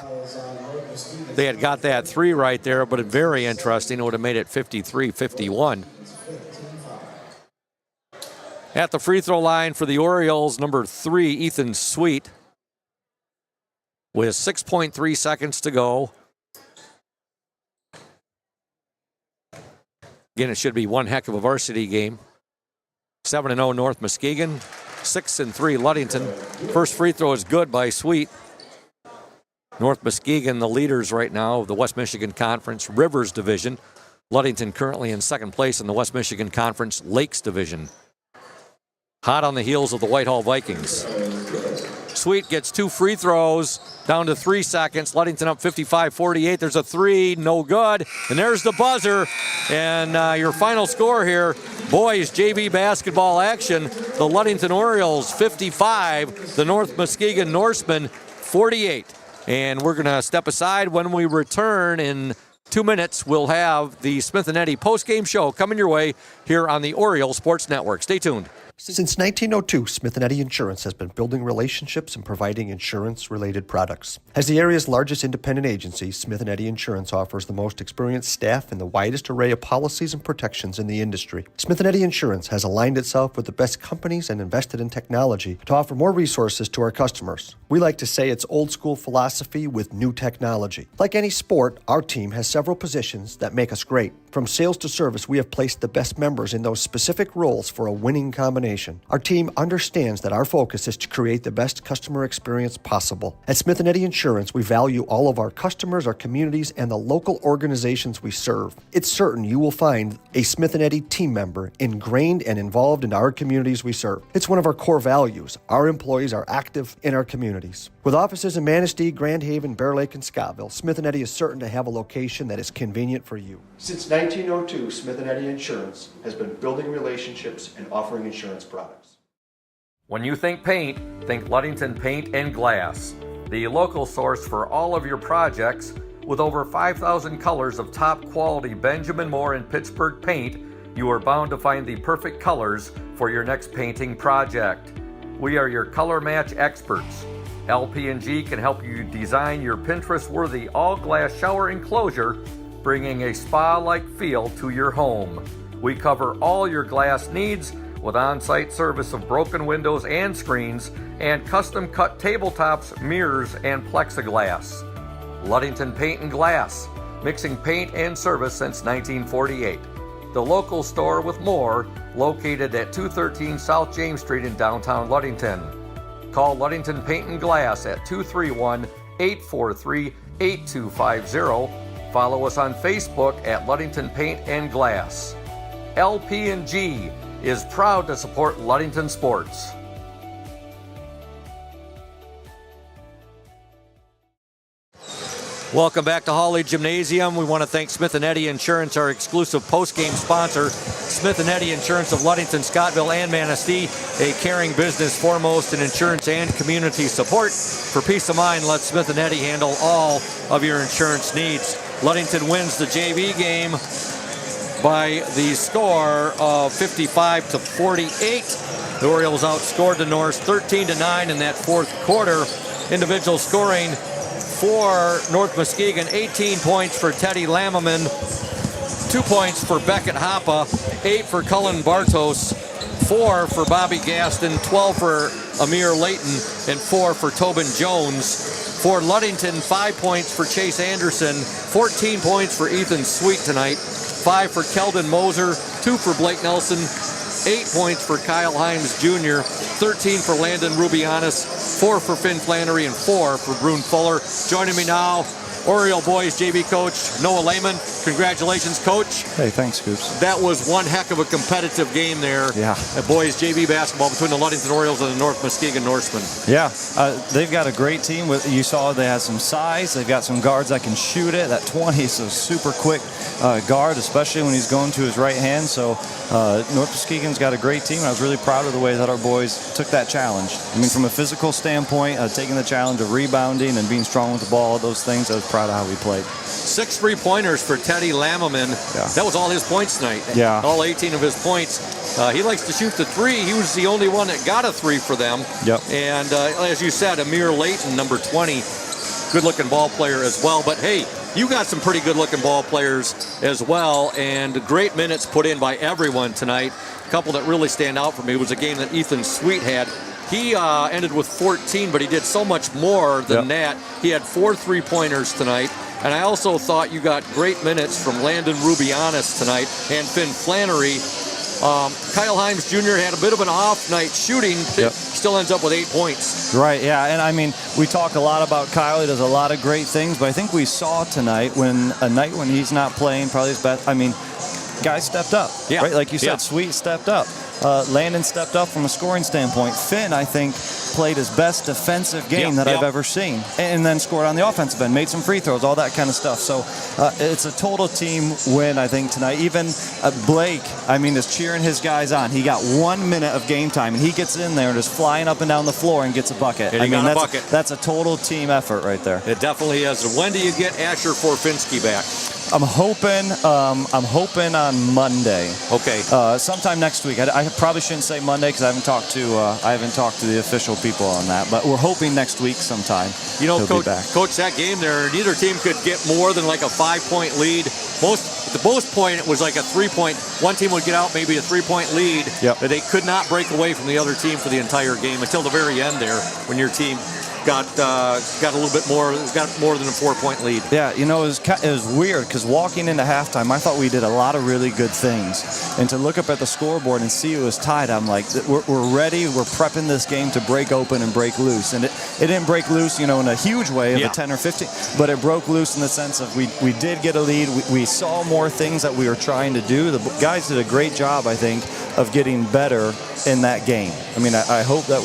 They had got that 3 right there, but very interesting. It would have made it 53-51. At the free throw line for the Orioles, number 3, Ethan Sweet, with 6.3 seconds to go. Again, it should be one heck of a varsity game. 7-0 North Muskegon, 6-3 Ludington. First free throw is good by Sweet. North Muskegon, the leaders right now of the West Michigan Conference Rivers Division. Ludington currently in second place in the West Michigan Conference Lakes Division. Hot on the heels of the Whitehall Vikings. Sweet gets 2 free throws, down to 3 seconds. Ludington up 55-48. There's a 3, no good. And there's the buzzer. And your final score here, boys JV basketball action. The Ludington Orioles 55, the North Muskegon Norsemen 48. And we're going to step aside. When we return in 2 minutes, we'll have the Smith & Eddy postgame show coming your way here on the Orioles Sports Network. Stay tuned. Since 1902, Smith & Eddy Insurance has been building relationships and providing insurance-related products. As the area's largest independent agency, Smith & Eddy Insurance offers the most experienced staff and the widest array of policies and protections in the industry. Smith & Eddy Insurance has aligned itself with the best companies and invested in technology to offer more resources to our customers. We like to say it's old-school philosophy with new technology. Like any sport, our team has several positions that make us great. From sales to service, we have placed the best members in those specific roles for a winning combination. Our team understands that our focus is to create the best customer experience possible. At Smith & Eddy Insurance, we value all of our customers, our communities, and the local organizations we serve. It's certain you will find a Smith & Eddy team member ingrained and involved in our communities we serve. It's one of our core values. Our employees are active in our communities. With offices in Manistee, Grand Haven, Bear Lake, and Scottville, Smith & Eddy is certain to have a location that is convenient for you. Since 1902, Smith & Eddy Insurance has been building relationships and offering insurance products. When you think paint, think Ludington Paint and Glass. the local source for all of your projects. With over 5,000 colors of top quality Benjamin Moore and Pittsburgh paint, you are bound to find the perfect colors for your next painting project. We are your color match experts. LP&G can help you design your Pinterest-worthy all-glass shower enclosure, bringing a spa-like feel to your home. We cover all your glass needs with on-site service of broken windows and screens and custom-cut tabletops, mirrors, and plexiglass. Ludington Paint and Glass, mixing paint and service since 1948. The local store with more, located at 213 South James Street in downtown Ludington. Call Ludington Paint and Glass at 231-843-8250. Follow us on Facebook at Ludington Paint and Glass. LP&G is proud to support Ludington sports. Welcome back to Hawley Gymnasium. We want to thank Smith & Eddy Insurance, our exclusive post-game sponsor. Smith & Eddy Insurance of Ludington, Scottville, and Manistee, a caring business foremost in insurance and community support. For peace of mind, let Smith & Eddy handle all of your insurance needs. Ludington wins the JV game by the score of 55-48. The Orioles outscored the Norse 13-9 in that fourth quarter. Individual scoring for North Muskegon, 18 points for Teddy Lammerman, 2 points for Beckett Hoppe, 8 for Cullen Bartos, 4 for Bobby Gaston, 12 for Amir Layton, and 4 for Tobin Jones. For Ludington, 5 points for Chase Anderson, 14 points for Ethan Sweet tonight, 5 for Keldon Moser, 2 for Blake Nelson, 8 points for Kyle Himes Jr., 13 for Landon Rubianis, 4 for Finn Flannery, and 4 for Brune Fuller. Joining me now, Oriole boys JV coach Noah Lehman. Congratulations, coach. Hey, thanks, Scoops. That was one heck of a competitive game there. Yeah. Boys JV basketball between the Ludington Orioles and the North Muskegon Norsemen. Yeah, they've got a great team. You saw they had some size. They've got some guards that can shoot it. That 20 is a super quick guard, especially when he's going to his right hand. So North Muskegon's got a great team. I was really proud of the way that our boys took that challenge. I mean, from a physical standpoint, taking the challenge of rebounding and being strong with the ball, all those things, I was proud of how we played. 6 3-pointers for Teddy Lammerman. Yeah. That was all his points tonight. Yeah. All 18 of his points. He likes to shoot the three. He was the only one that got a three for them. Yep. And as you said, Amir Layton, number 20, good-looking ball player as well. But hey, you got some pretty good-looking ball players as well, and great minutes put in by everyone tonight. A couple that really stand out for me was a game that Ethan Sweet had. He ended with 14, but he did so much more than that. He had 4 3-pointers tonight. And I also thought you got great minutes from Landon Rubianis tonight and Finn Flannery. Kyle Himes Jr. had a bit of an off night shooting. Still ends up with 8 points. Right, yeah, and I mean, we talk a lot about Kyle. He does a lot of great things, but I think we saw tonight when he's not playing probably his best. I mean, guys stepped up, right? Like you said, Sweet stepped up. Landon stepped up from a scoring standpoint. Finn, I think, played his best defensive game that I've ever seen. And then scored on the offensive end, made some free throws, all that kind of stuff. So it's a total team win, I think, tonight. Even Blake, I mean, is cheering his guys on. He got 1 minute of game time, and he gets in there and is flying up and down the floor and gets a bucket. And that's a total team effort right there. It definitely is. When do you get Asher Forfinski back? I'm hoping on Monday. Okay. Sometime next week. I probably shouldn't say Monday because I haven't talked to the official people on that. But we're hoping next week sometime. You know, he'll be back. Coach, that game there, neither team could get more than like a 5-point lead. At the most point, it was like a 3-point. One team would get out maybe a 3-point lead. But they could not break away from the other team for the entire game until the very end there, when your team got a little bit more, got more than a 4-point lead. Yeah, you know, it was weird because walking into halftime, I thought we did a lot of really good things. And to look up at the scoreboard and see it was tied, I'm like, we're ready. We're prepping this game to break open and break loose. And it didn't break loose, you know, in a huge way of a 10 or 15, but it broke loose in the sense of we did get a lead. We saw more things that we were trying to do. The guys did a great job, I think, of getting better in that game. I mean, I hope that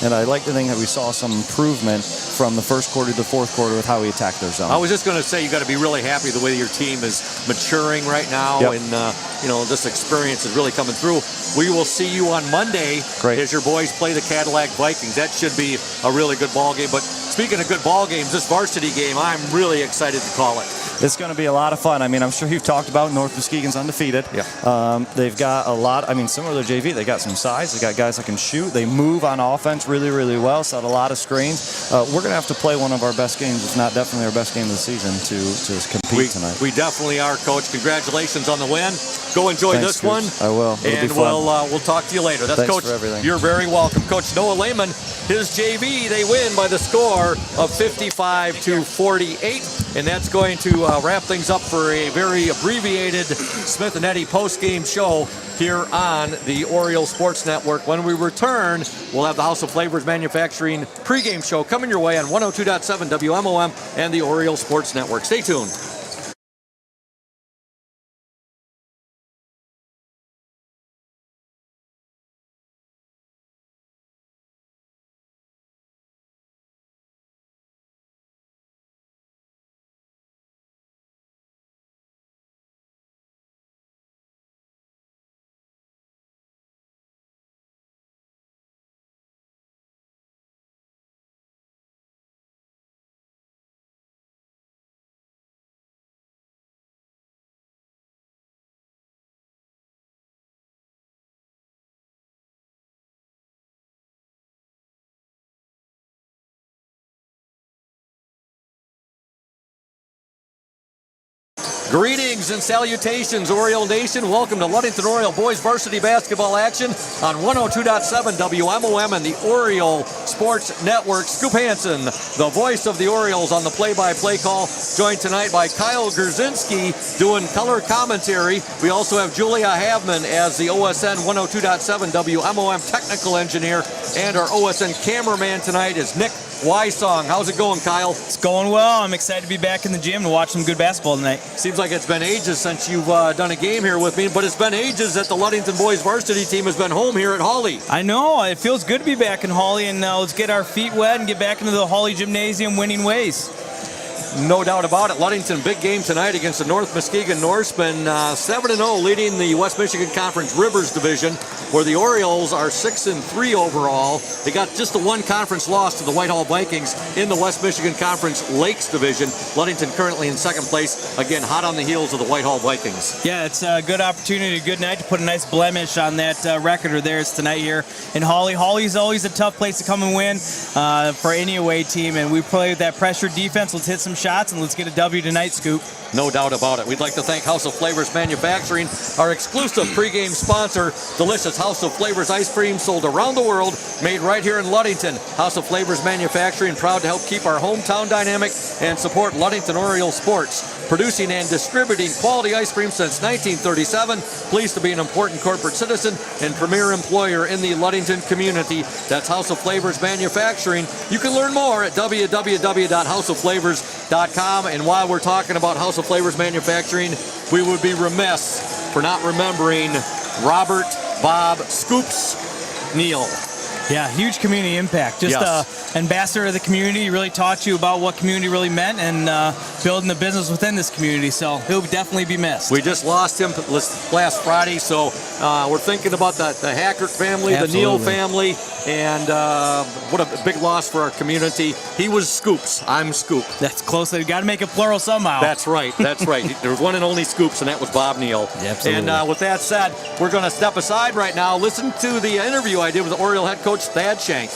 and I like to think that we saw some improvement from the first quarter to the fourth quarter with how we attacked their zone. I was just going to say, you got to be really happy the way your team is maturing right now, and you know, this experience is really coming through. we will see you on Monday Great. as your boys play the Cadillac Vikings. That should be a really good ball game. But speaking of good ball games, this varsity game, I'm really excited to call it. It's going to be a lot of fun. I mean, I'm sure you've talked about North Muskegon's undefeated. Yeah. They've got a lot. I mean, similar to their JV, they got some size. They got guys that can shoot. They move on offense really, really well. Set a lot of screens. We're going to have to play one of our best games, if not definitely our best game of the season, to compete tonight. We definitely are, Coach. Congratulations on the win. Go enjoy Thanks, this one. I will. It'll and be fun. we'll talk to you later. That's Thanks Coach. for everything. You're very welcome. Coach Noah Lehman, his JV, they win by the score of 55-48. And that's going to wrap things up for a very abbreviated Smith and Eddy post-game show here on the Oriole Sports Network. When we return, we'll have the House of Flavors Manufacturing pregame show coming your way on 102.7 WMOM and the Oriole Sports Network. Stay tuned. Greetings and salutations, Oriole Nation. Welcome to Ludington Oriole Boys Varsity Basketball action on 102.7 WMOM and the Oriole Sports Network. Scoop Hansen, the voice of the Orioles on the play-by-play call, joined tonight by Kyle Grzinski doing color commentary. We also have Julia Havman as the OSN 102.7 WMOM technical engineer, and our OSN cameraman tonight is Nick Wysong. How's it going, Kyle? It's going well. I'm excited to be back in the gym and watch some good basketball tonight. Seems like it's been ages since you've done a game here with me, but it's been ages that the Ludington boys varsity team has been home here at Hawley. I know. It feels good to be back in Hawley, and let's get our feet wet and get back into the Hawley Gymnasium winning ways. No doubt about it. Ludington, big game tonight against the North Muskegon Norsemen, 7-0, leading the West Michigan Conference Rivers Division, where the Orioles are 6-3 overall. They got just the one conference loss to the Whitehall Vikings in the West Michigan Conference Lakes Division. Ludington currently in second place, again, hot on the heels of the Whitehall Vikings. Yeah, it's a good opportunity, a good night to put a nice blemish on that record of theirs tonight here in Hawley. Hawley's always a tough place to come and win for any away team, and we play with that pressure defense. Let's hit some shots and let's get a W tonight, Scoop. No doubt about it. We'd like to thank House of Flavors Manufacturing, our exclusive pregame sponsor. Delicious House of Flavors ice cream sold around the world, made right here in Ludington. House of Flavors Manufacturing, proud to help keep our hometown dynamic and support Ludington Oriole sports. Producing and distributing quality ice cream since 1937. Pleased to be an important corporate citizen and premier employer in the Ludington community. That's House of Flavors Manufacturing. You can learn more at www.houseofflavors.com. And while we're talking about House of Flavors Manufacturing, we would be remiss for not remembering Robert Bob Scoops Neal. Yeah, huge community impact. Just ambassador of the community. He really taught you about what community really meant and building the business within this community. So he'll definitely be missed. We just lost him last Friday, so we're thinking about the Hackert family, Absolutely. the Neal family, and what a big loss for our community. He was Scoops. I'm Scoop. That's close. They've got to make it plural somehow. That's right. That's right. There was one and only Scoops, and that was Bob Neal. Absolutely. And with that said, we're going to step aside right now. Listen to the interview I did with the Oriole head coach, Thad Shank.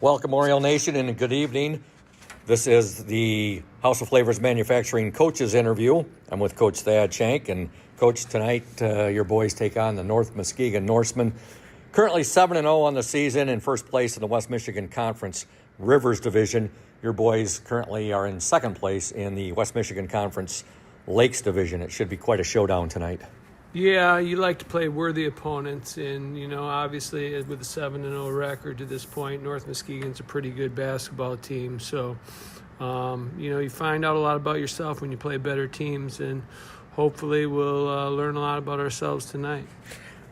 Welcome, Oriole Nation, and good evening. This is the House of Flavors Manufacturing Coaches interview. I'm with Coach Thad Shank, and Coach, tonight your boys take on the North Muskegon Norsemen. Currently 7-0 on the season, in first place in the West Michigan Conference Rivers Division. Your boys currently are in second place in the West Michigan Conference Lakes Division. It should be quite a showdown tonight. Yeah, you like to play worthy opponents, and, you know, obviously with a 7-0 record to this point, North Muskegon's a pretty good basketball team. So, you know, you find out a lot about yourself when you play better teams, and hopefully we'll learn a lot about ourselves tonight.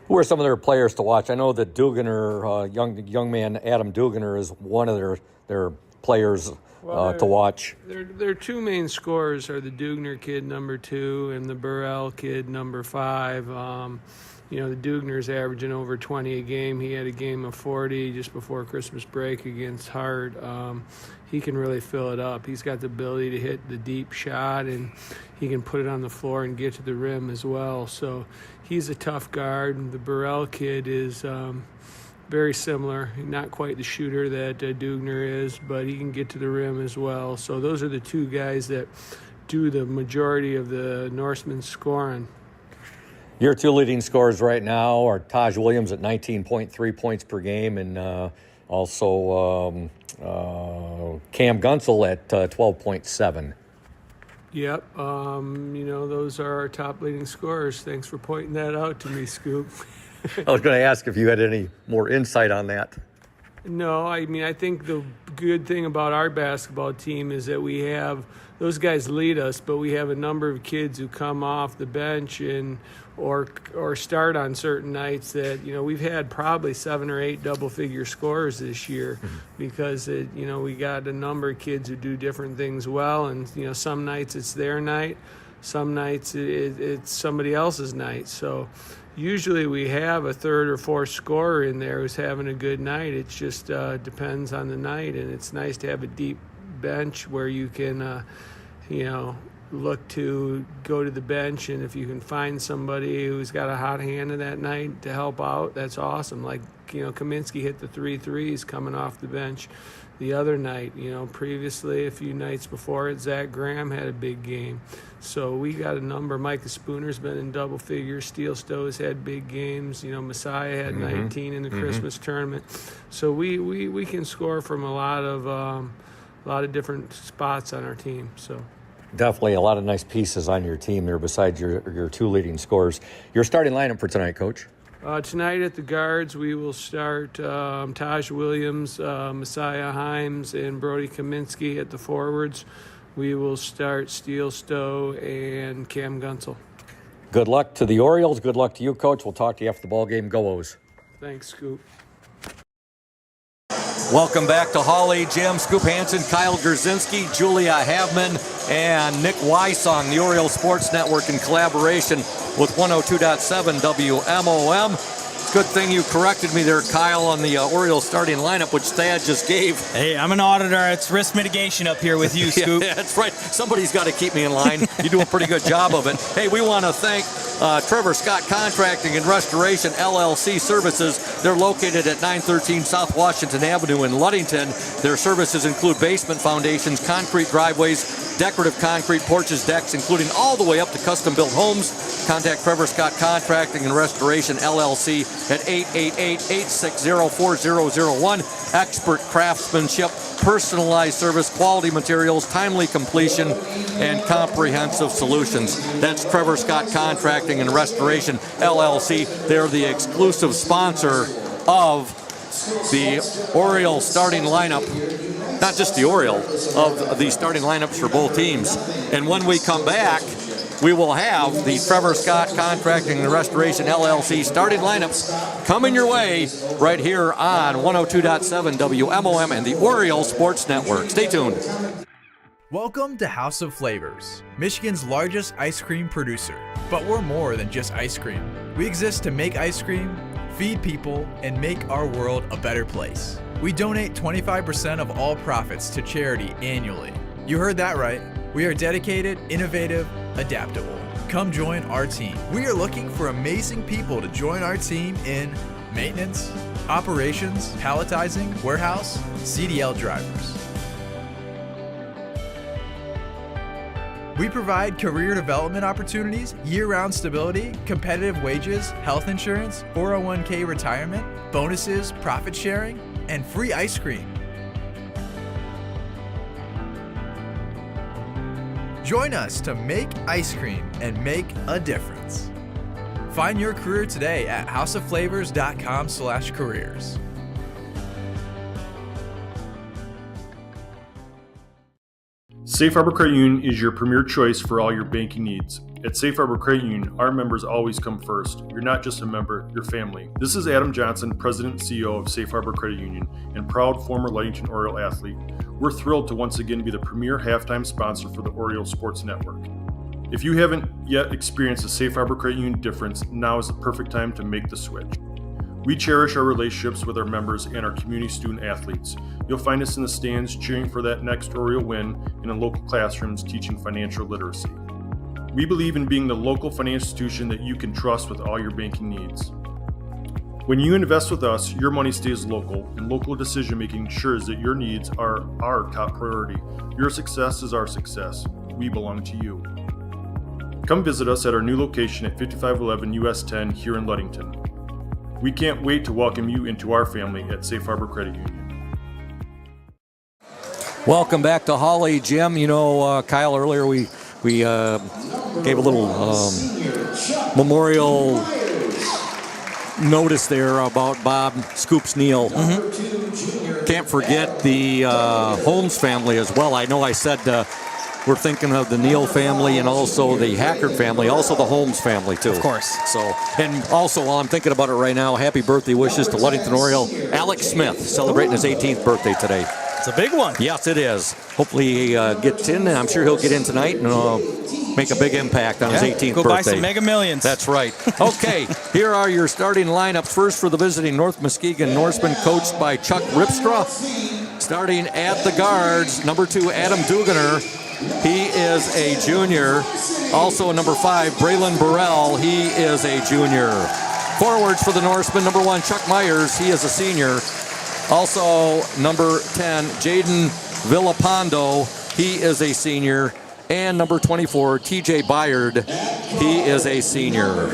Who are some of their players to watch? I know that Duganer, young man Adam Duganer, is one of their players to watch? Their two main scorers are the Dugner kid, number 2, and the Burrell kid, number 5. The Dugner's averaging over 20 a game. He had a game of 40 just before Christmas break against Hart. He can really fill it up. He's got the ability to hit the deep shot, and he can put it on the floor and get to the rim as well. So he's a tough guard. The Burrell kid is very similar. Not quite the shooter that Dugner is, but he can get to the rim as well. So those are the two guys that do the majority of the Norsemen's scoring. Your two leading scorers right now are Taj Williams at 19.3 points per game, and also Cam Gunsel at 12.7. Yep. Those are our top leading scorers. Thanks for pointing that out to me, Scoop. I was going to ask if you had any more insight on that. No, I think the good thing about our basketball team is that we have those guys lead us, but we have a number of kids who come off the bench and or start on certain nights that we've had probably 7 or 8 double-figure scorers this year because we got a number of kids who do different things well, and some nights it's their night, some nights it's somebody else's night. So usually we have a third or fourth scorer in there who's having a good night. It just depends on the night, and it's nice to have a deep bench where you can, look to go to the bench, and if you can find somebody who's got a hot hand in that night to help out, that's awesome. Like, Kaminsky hit the 3 threes coming off the bench the other night. Previously, a few nights before it, Zach Graham had a big game. So we got a number. Micah Spooner's been in double figures. Steel Stowe's had big games. Messiah had 19 in the Christmas tournament. So we can score from a lot of different spots on our team. So definitely a lot of nice pieces on your team there besides your two leading scorers. Your starting lineup for tonight, Coach? Tonight at the guards, we will start Taj Williams, Messiah Himes, and Brody Kaminsky at the forwards. We will start Steel Stowe and Cam Gunsel. Good luck to the Orioles. Good luck to you, Coach. We'll talk to you after the ball game. Go O's. Thanks, Scoop. Welcome back to Hawley Gym. Scoop Hansen, Kyle Gerzinski, Julia Havman, and Nick Wysong, the Oriole Sports Network in collaboration with 102.7 WMOM. Good thing you corrected me there, Kyle, on the Orioles starting lineup, which Thad just gave. Hey, I'm an auditor. It's risk mitigation up here with you, Scoop. Yeah, that's right. Somebody's got to keep me in line. You do a pretty good job of it. Hey, we want to thank Trevor Scott Contracting and Restoration LLC Services. They're located at 913 South Washington Avenue in Ludington. Their services include basement foundations, concrete driveways, decorative concrete porches, decks, including all the way up to custom-built homes. Contact Trevor Scott Contracting and Restoration LLC at 888-860-4001. Expert craftsmanship, personalized service, quality materials, timely completion, and comprehensive solutions. That's Trevor Scott Contracting and Restoration LLC. They're the exclusive sponsor of the Oriole starting lineup. Not just the Oriole, of the starting lineups for both teams. And when we come back, we will have the Trevor Scott Contracting and Restoration LLC starting lineups coming your way right here on 102.7 WMOM and the Oriole Sports Network. Stay tuned. Welcome to House of Flavors, Michigan's largest ice cream producer. But we're more than just ice cream. We exist to make ice cream, feed people, and make our world a better place. We donate 25% of all profits to charity annually. You heard that right. We are dedicated, innovative, adaptable. Come join our team. We are looking for amazing people to join our team in maintenance, operations, palletizing, warehouse, CDL drivers. We provide career development opportunities, year-round stability, competitive wages, health insurance, 401k retirement, bonuses, profit sharing, and free ice cream. Join us to make ice cream and make a difference. Find your career today at houseofflavors.com/careers. Safe Harbor Credit Union is your premier choice for all your banking needs. At Safe Harbor Credit Union, our members always come first. You're not just a member, you're family. This is Adam Johnson, President and CEO of Safe Harbor Credit Union and proud former Ludington Oriole athlete. We're thrilled to once again be the premier halftime sponsor for the Oriole Sports Network. If you haven't yet experienced the Safe Harbor Credit Union difference, now is the perfect time to make the switch. We cherish our relationships with our members and our community student athletes. You'll find us in the stands cheering for that next Oriole win and in local classrooms teaching financial literacy. We believe in being the local financial institution that you can trust with all your banking needs. When you invest with us, your money stays local, and local decision-making ensures that your needs are our top priority. Your success is our success. We belong to you. Come visit us at our new location at 5511 US 10 here in Ludington. We can't wait to welcome you into our family at Safe Harbor Credit Union. Welcome back to Hawley Gym. You know, Kyle, earlier we gave a little memorial notice there about Bob Scoops Neal. Can't forget the Holmes family as well. I know I said we're thinking of the Neal family and also the Hackard family, also the Holmes family too. Of course. So, and also while I'm thinking about it right now, happy birthday wishes to Ludington Oriole Alex Smith, celebrating his 18th birthday today. It's a big one. Yes, it is. Hopefully he gets in, and I'm sure he'll get in tonight and make a big impact on his 18th birthday. Go buy some Mega Millions. That's right. Okay, here are your starting lineups. First for the visiting North Muskegon Norsemen, coached by Chuck Ripstra. Starting at the guards, number 2, Adam Duganer. He is a junior. Also number 5, Braylon Burrell. He is a junior. Forwards for the Norsemen, number 1, Chuck Myers. He is a senior. Also, number 10, Jaden Villapando. He is a senior. And number 24, TJ Byard. He is a senior.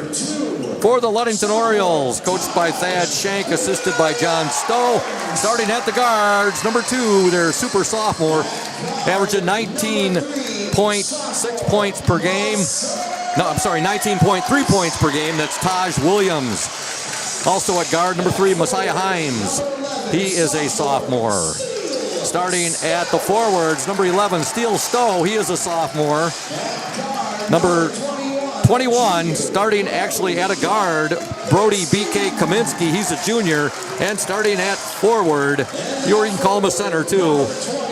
For the Ludington Orioles, coached by Thad Shank, assisted by John Stowe. Starting at the guards, number 2, their super sophomore, averaging 19.6 points per game. No, I'm sorry, 19.3 points per game. That's Taj Williams. Also at guard, number 3, Messiah Himes. He is a sophomore. Starting at the forwards, number 11, Steele Stowe. He is a sophomore. Number 21, starting actually at a guard, Brody B.K. Kaminsky. He's a junior. And starting at forward, you can call him a center too,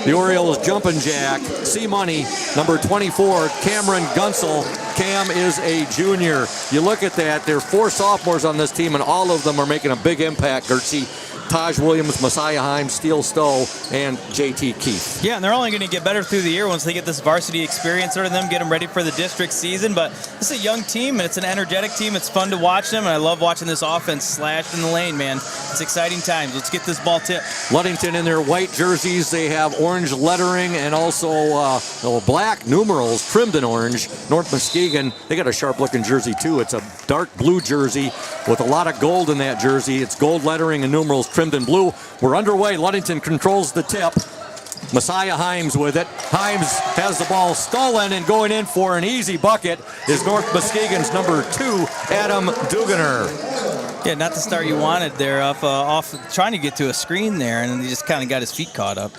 the Orioles jumping jack, C-Money, number 24, Cameron Gunsel. Cam is a junior. You look at that, there are 4 sophomores on this team, and all of them are making a big impact, Gertzie. Taj Williams, Messiah Himes, Steele Stowe, and J.T. Keefe. Yeah, and they're only going to get better through the year once they get this varsity experience out of them, get them ready for the district season. But this is a young team, and it's an energetic team. It's fun to watch them, and I love watching this offense slash in the lane, man. It's exciting times. Let's get this ball tipped. Ludington in their white jerseys. They have orange lettering and also black numerals trimmed in orange. North Muskegon, they got a sharp-looking jersey, too. It's a dark blue jersey with a lot of gold in that jersey. It's gold lettering and numerals trimmed in blue. We're underway. Ludington controls the tip. Messiah Himes with it. Himes has the ball stolen, and going in for an easy bucket is North Muskegon's number 2, Adam Duganer. Yeah, not the start you wanted there off trying to get to a screen there, and he just kind of got his feet caught up.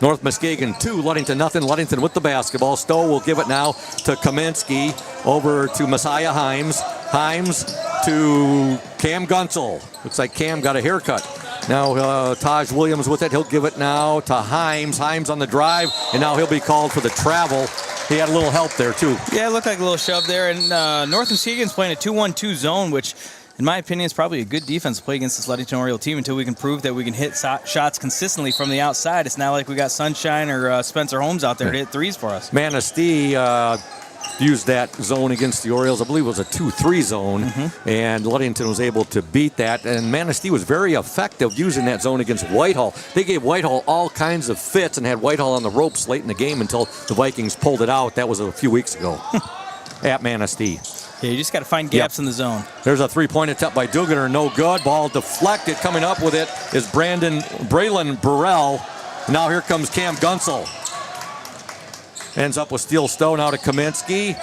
North Muskegon 2, Ludington nothing. Ludington with the basketball. Stowe will give it now to Kaminsky, over to Messiah Himes. Himes to Cam Gunsel. Looks like Cam got a haircut. Now Taj Williams with it. He'll give it now to Himes. Himes on the drive, and now he'll be called for the travel. He had a little help there, too. Yeah, it looked like a little shove there. And North Muskegon's playing a 2-1-2 zone, which, in my opinion, is probably a good defense to play against this Ludington Oriole team until we can prove that we can hit shots consistently from the outside. It's not like we got Sunshine or Spencer Holmes out there to hit threes for us. Manistee used that zone against the Orioles. I believe it was a 2-3 zone, and Ludington was able to beat that. And Manistee was very effective using that zone against Whitehall. They gave Whitehall all kinds of fits and had Whitehall on the ropes late in the game until the Vikings pulled it out. That was a few weeks ago at Manistee. Yeah, you just got to find gaps in the zone. There's a three-point attempt by Duganer, no good. Ball deflected. Coming up with it is Braylon Burrell. Now here comes Cam Gunsel. Ends up with Steele Stowe now to Kaminsky.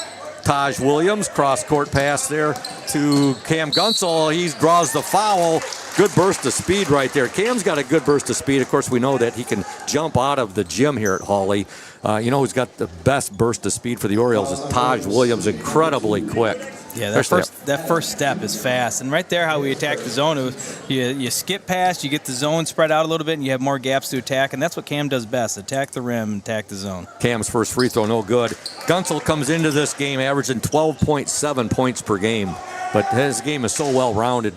Taj Williams, cross-court pass there to Cam Gunsel. He draws the foul. Good burst of speed right there. Cam's got a good burst of speed. Of course, we know that he can jump out of the gym here at Hawley. Who's got the best burst of speed for the Orioles is Taj Williams, incredibly quick. Yeah, that first step is fast. And right there, how we attack the zone, you skip past, you get the zone spread out a little bit, and you have more gaps to attack. And that's what Cam does best, attack the rim, attack the zone. Cam's first free throw, no good. Gunsel comes into this game averaging 12.7 points per game. But his game is so well-rounded.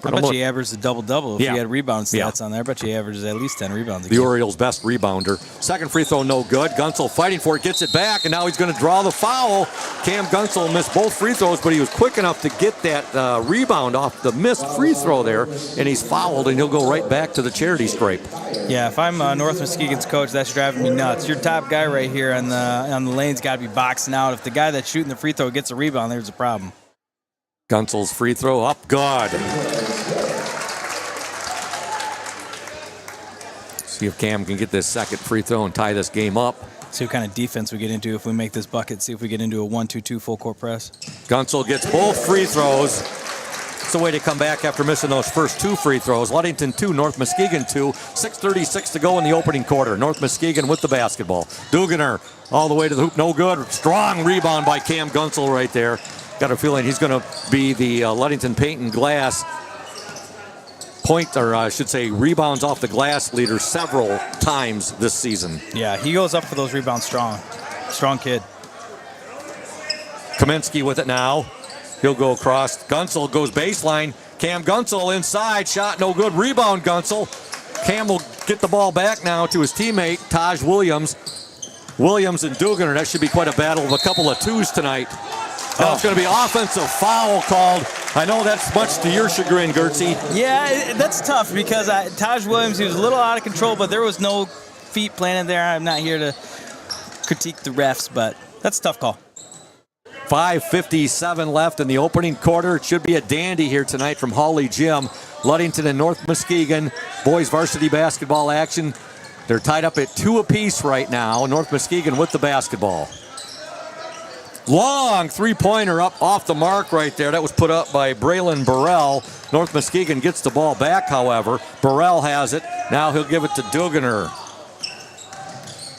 I bet you he averages a double-double if he had rebound stats on there. I bet you he averages at least 10 rebounds a game. The Orioles' best rebounder. Second free throw, no good. Gunsel fighting for it, gets it back, and now he's going to draw the foul. Cam Gunsel missed both free throws, but he was quick enough to get that rebound off the missed free throw there, and he's fouled, and he'll go right back to the charity scrape. Yeah, if I'm North Muskegon's coach, that's driving me nuts. Your top guy right here on the lane's got to be boxing out. If the guy that's shooting the free throw gets a rebound, there's a problem. Gunsel's free throw up good. See if Cam can get this second free throw and tie this game up. See what kind of defense we get into if we make this bucket. See if we get into a 1-2-2 full court press. Gunsel gets both free throws. It's a way to come back after missing those first two free throws. Ludington 2, North Muskegon 2. 6:36 to go in the opening quarter. North Muskegon with the basketball. Dugener all the way to the hoop, no good. Strong rebound by Cam Gunsel right there. Got a feeling he's going to be the Ludington Paint and Glass rebounds off the glass leader several times this season. Yeah, he goes up for those rebounds strong. Strong kid. Kaminsky with it now. He'll go across. Gunsel goes baseline. Cam Gunsel inside. Shot no good. Rebound Gunsel. Cam will get the ball back now to his teammate, Taj Williams. Williams and Dugener. That should be quite a battle of a couple of twos tonight. Now it's going to be offensive foul called. I know that's much to your chagrin, Gertzie. Yeah, that's tough because Taj Williams, he was a little out of control, but there was no feet planted there. I'm not here to critique the refs, but that's a tough call. 5:57 left in the opening quarter. It should be a dandy here tonight from Hawley Gym. Ludington and North Muskegon, boys varsity basketball action. They're tied up at 2 apiece right now. North Muskegon with the basketball. Long three-pointer up off the mark right there. That was put up by Braylon Burrell. North Muskegon gets the ball back, however. Burrell has it. Now he'll give it to Dugener.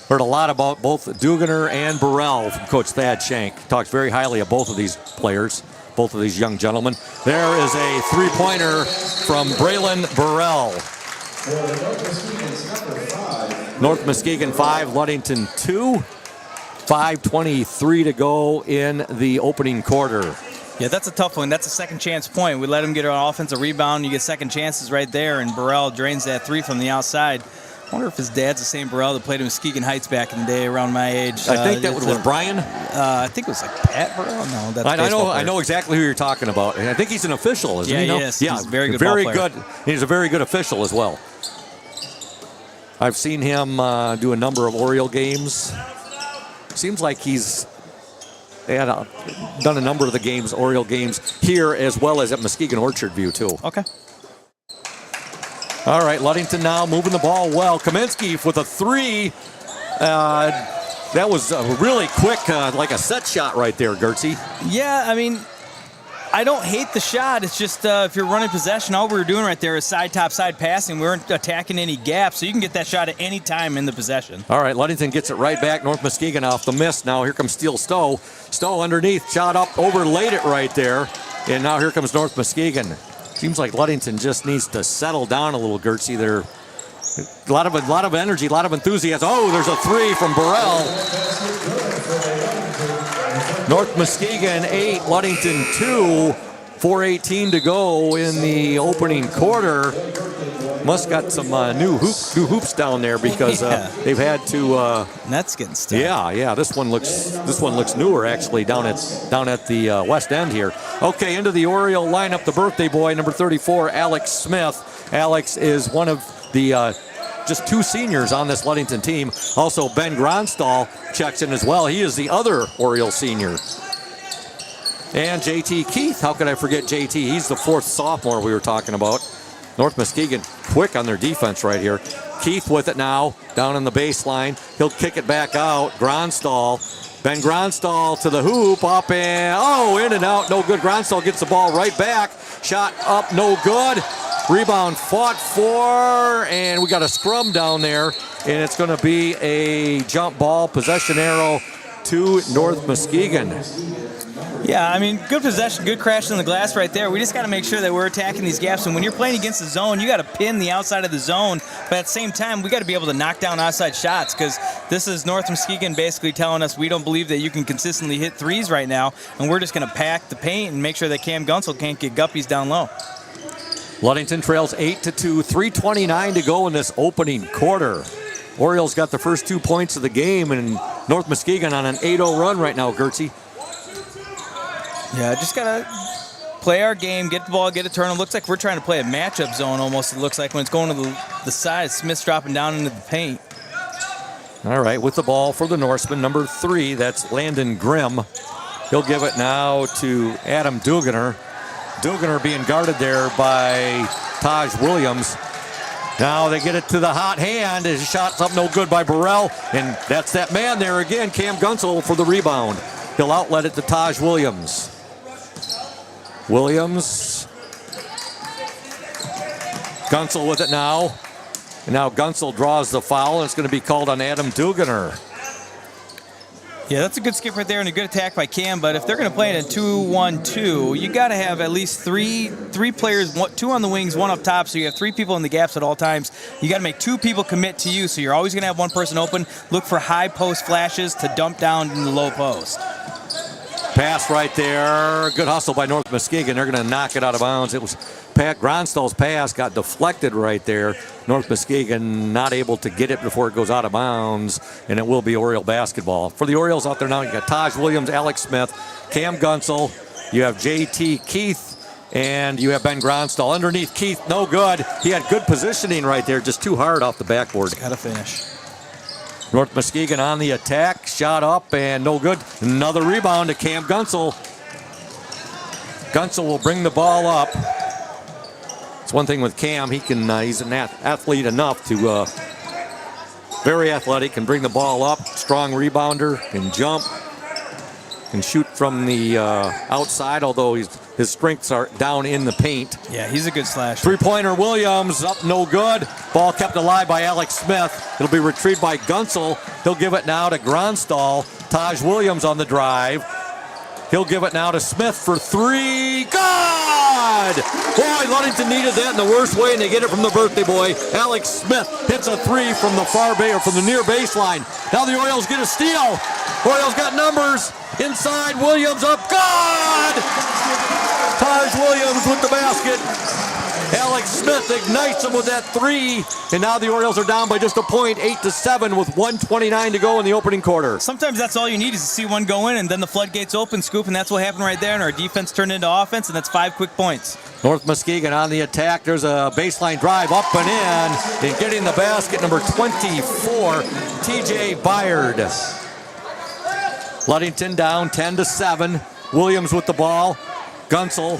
Heard a lot about both Dugener and Burrell from Coach Thad Shank. Talks very highly of both of these players, both of these young gentlemen. There is a three-pointer from Braylon Burrell. North Muskegon 5, Ludington 2. 5:23 to go in the opening quarter. Yeah, that's a tough one. That's a second chance point. We let him get an offensive rebound. You get second chances right there, and Burrell drains that three from the outside. I wonder if his dad's the same Burrell that played in Muskegon Heights back in the day around my age. I think that was Brian. I think it was like Pat Burrell. No, that's I know exactly who you're talking about. And I think he's an official, isn't he? Yeah, he is. Yeah, he's a very good ball player. He's a very good official as well. I've seen him do a number of Oriole games. Seems like he's done a number of the games, Oriole games, here as well as at Muskegon Orchard View, too. Okay. All right, Ludington now moving the ball well. Kaminsky with a three. That was really quick, like a set shot right there, Gertzie. Yeah, I mean, I don't hate the shot. It's just if you're running possession, all we were doing right there is side-top-side passing. We weren't attacking any gaps, so you can get that shot at any time in the possession. All right, Ludington gets it right back. North Muskegon off the miss. Now here comes Steele Stowe. Stowe underneath, shot up, overlaid it right there. And now here comes North Muskegon. Seems like Ludington just needs to settle down a little, Gertzie. They're a lot of energy, a lot of enthusiasm. Oh, there's a three from Burrell. North Muskegon 8, Ludington 2. 4:18 to go in the opening quarter. Must got some new hoops down there because they've had to. Nets getting stuck. Yeah. This one looks newer actually down at the west end here. Okay, into the Oriole lineup, the birthday boy, number 34, Alex Smith. Alex is one of the just two seniors on this Ludington team. Also, Ben Gronstall checks in as well. He is the other Oriole senior. And JT Keith. How could I forget JT? He's the fourth sophomore we were talking about. North Muskegon quick on their defense right here. Keith with it now, down in the baseline. He'll kick it back out. Gronstall Ben Gronstal to the hoop, up and, in and out, no good. Gronstal gets the ball right back. Shot up, no good. Rebound fought for, and we got a scrum down there, and it's going to be a jump ball, possession arrow to North Muskegon. Yeah, I mean, good possession, good crash on the glass right there. We just got to make sure that we're attacking these gaps. And when you're playing against the zone, you got to pin the outside of the zone. But at the same time, we got to be able to knock down outside shots, because this is North Muskegon basically telling us we don't believe that you can consistently hit threes right now. And we're just going to pack the paint and make sure that Cam Gunsel can't get guppies down low. Ludington trails 8-2, 3:29 to go in this opening quarter. Orioles got the first 2 points of the game, and North Muskegon on an 8-0 run right now, Gertzie. Yeah, just got to play our game, get the ball, get a turn. It looks like we're trying to play a matchup zone almost, it looks like, when it's going to the side. Smith's dropping down into the paint. All right, with the ball for the Norseman, number 3, that's Landon Grimm. He'll give it now to Adam Duganer. Duganer being guarded there by Taj Williams. Now they get it to the hot hand. His shot's up no good by Burrell, and that's that man there again, Cam Gunsel for the rebound. He'll outlet it to Taj Williams. Gunsel with it now. And now Gunsel draws the foul, and it's going to be called on Adam Duganer. Yeah, that's a good skip right there and a good attack by Cam, but if they're going to play it in 2-1-2, you got to have at least three players, 2 on the wings, 1 up top, so you have 3 people in the gaps at all times. You got to make 2 people commit to you, so you're always going to have 1 person open. Look for high post flashes to dump down in the low post. Pass right there. Good hustle by North Muskegon. They're going to knock it out of bounds. It was Pat Gronstal's pass got deflected right there. North Muskegon not able to get it before it goes out of bounds, and it will be Oriole basketball. For the Orioles out there now, you got Taj Williams, Alex Smith, Cam Gunsel, you have JT Keith, and you have Ben Gronstal. Underneath Keith, no good. He had good positioning right there, just too hard off the backboard. Got to finish. North Muskegon on the attack, shot up and no good. Another rebound to Cam Gunsel. Gunsel will bring the ball up. It's one thing with Cam, he's an athlete enough to, very athletic, can bring the ball up, strong rebounder, can jump, can shoot from the outside, although his strengths are down in the paint. Yeah, he's a good slasher. Three-pointer Williams, up no good. Ball kept alive by Alex Smith. It'll be retrieved by Gunsel. He'll give it now to Gronstal. Taj Williams on the drive. He'll give it now to Smith for 3. Good! Boy, Ludington needed that in the worst way, and they get it from the birthday boy. Alex Smith hits a 3 from the from the near baseline. Now the Orioles get a steal. Orioles got numbers. Inside, Williams up. Good! Taj Williams with the basket. Alex Smith ignites him with that 3. And now the Orioles are down by just a point, 8-7 with 1:29 to go in the opening quarter. Sometimes that's all you need is to see one go in, and then the floodgates open, Scoop, and that's what happened right there. And our defense turned into offense, and that's 5 quick points. North Muskegon on the attack. There's a baseline drive up and in. And getting the basket, number 24, TJ Byard. Ludington down 10-7. Williams with the ball. Gunsel.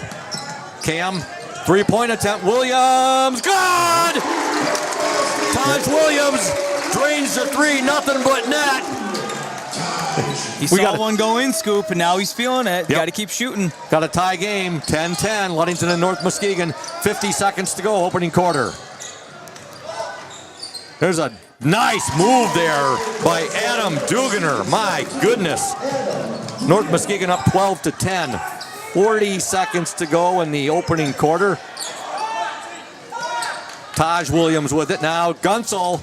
Cam. 3-point attempt. Williams. Good! Taj Williams drains the 3. Nothing but net. He saw one go in, Scoop, and now he's feeling it. Yep. Got to keep shooting. Got a tie game. 10-10. Ludington and North Muskegon. 50 seconds to go. Opening quarter. There's a nice move there by Adam Duganer. My goodness. North Muskegon up 12-10. 40 seconds to go in the opening quarter. Taj Williams with it now. Gunsel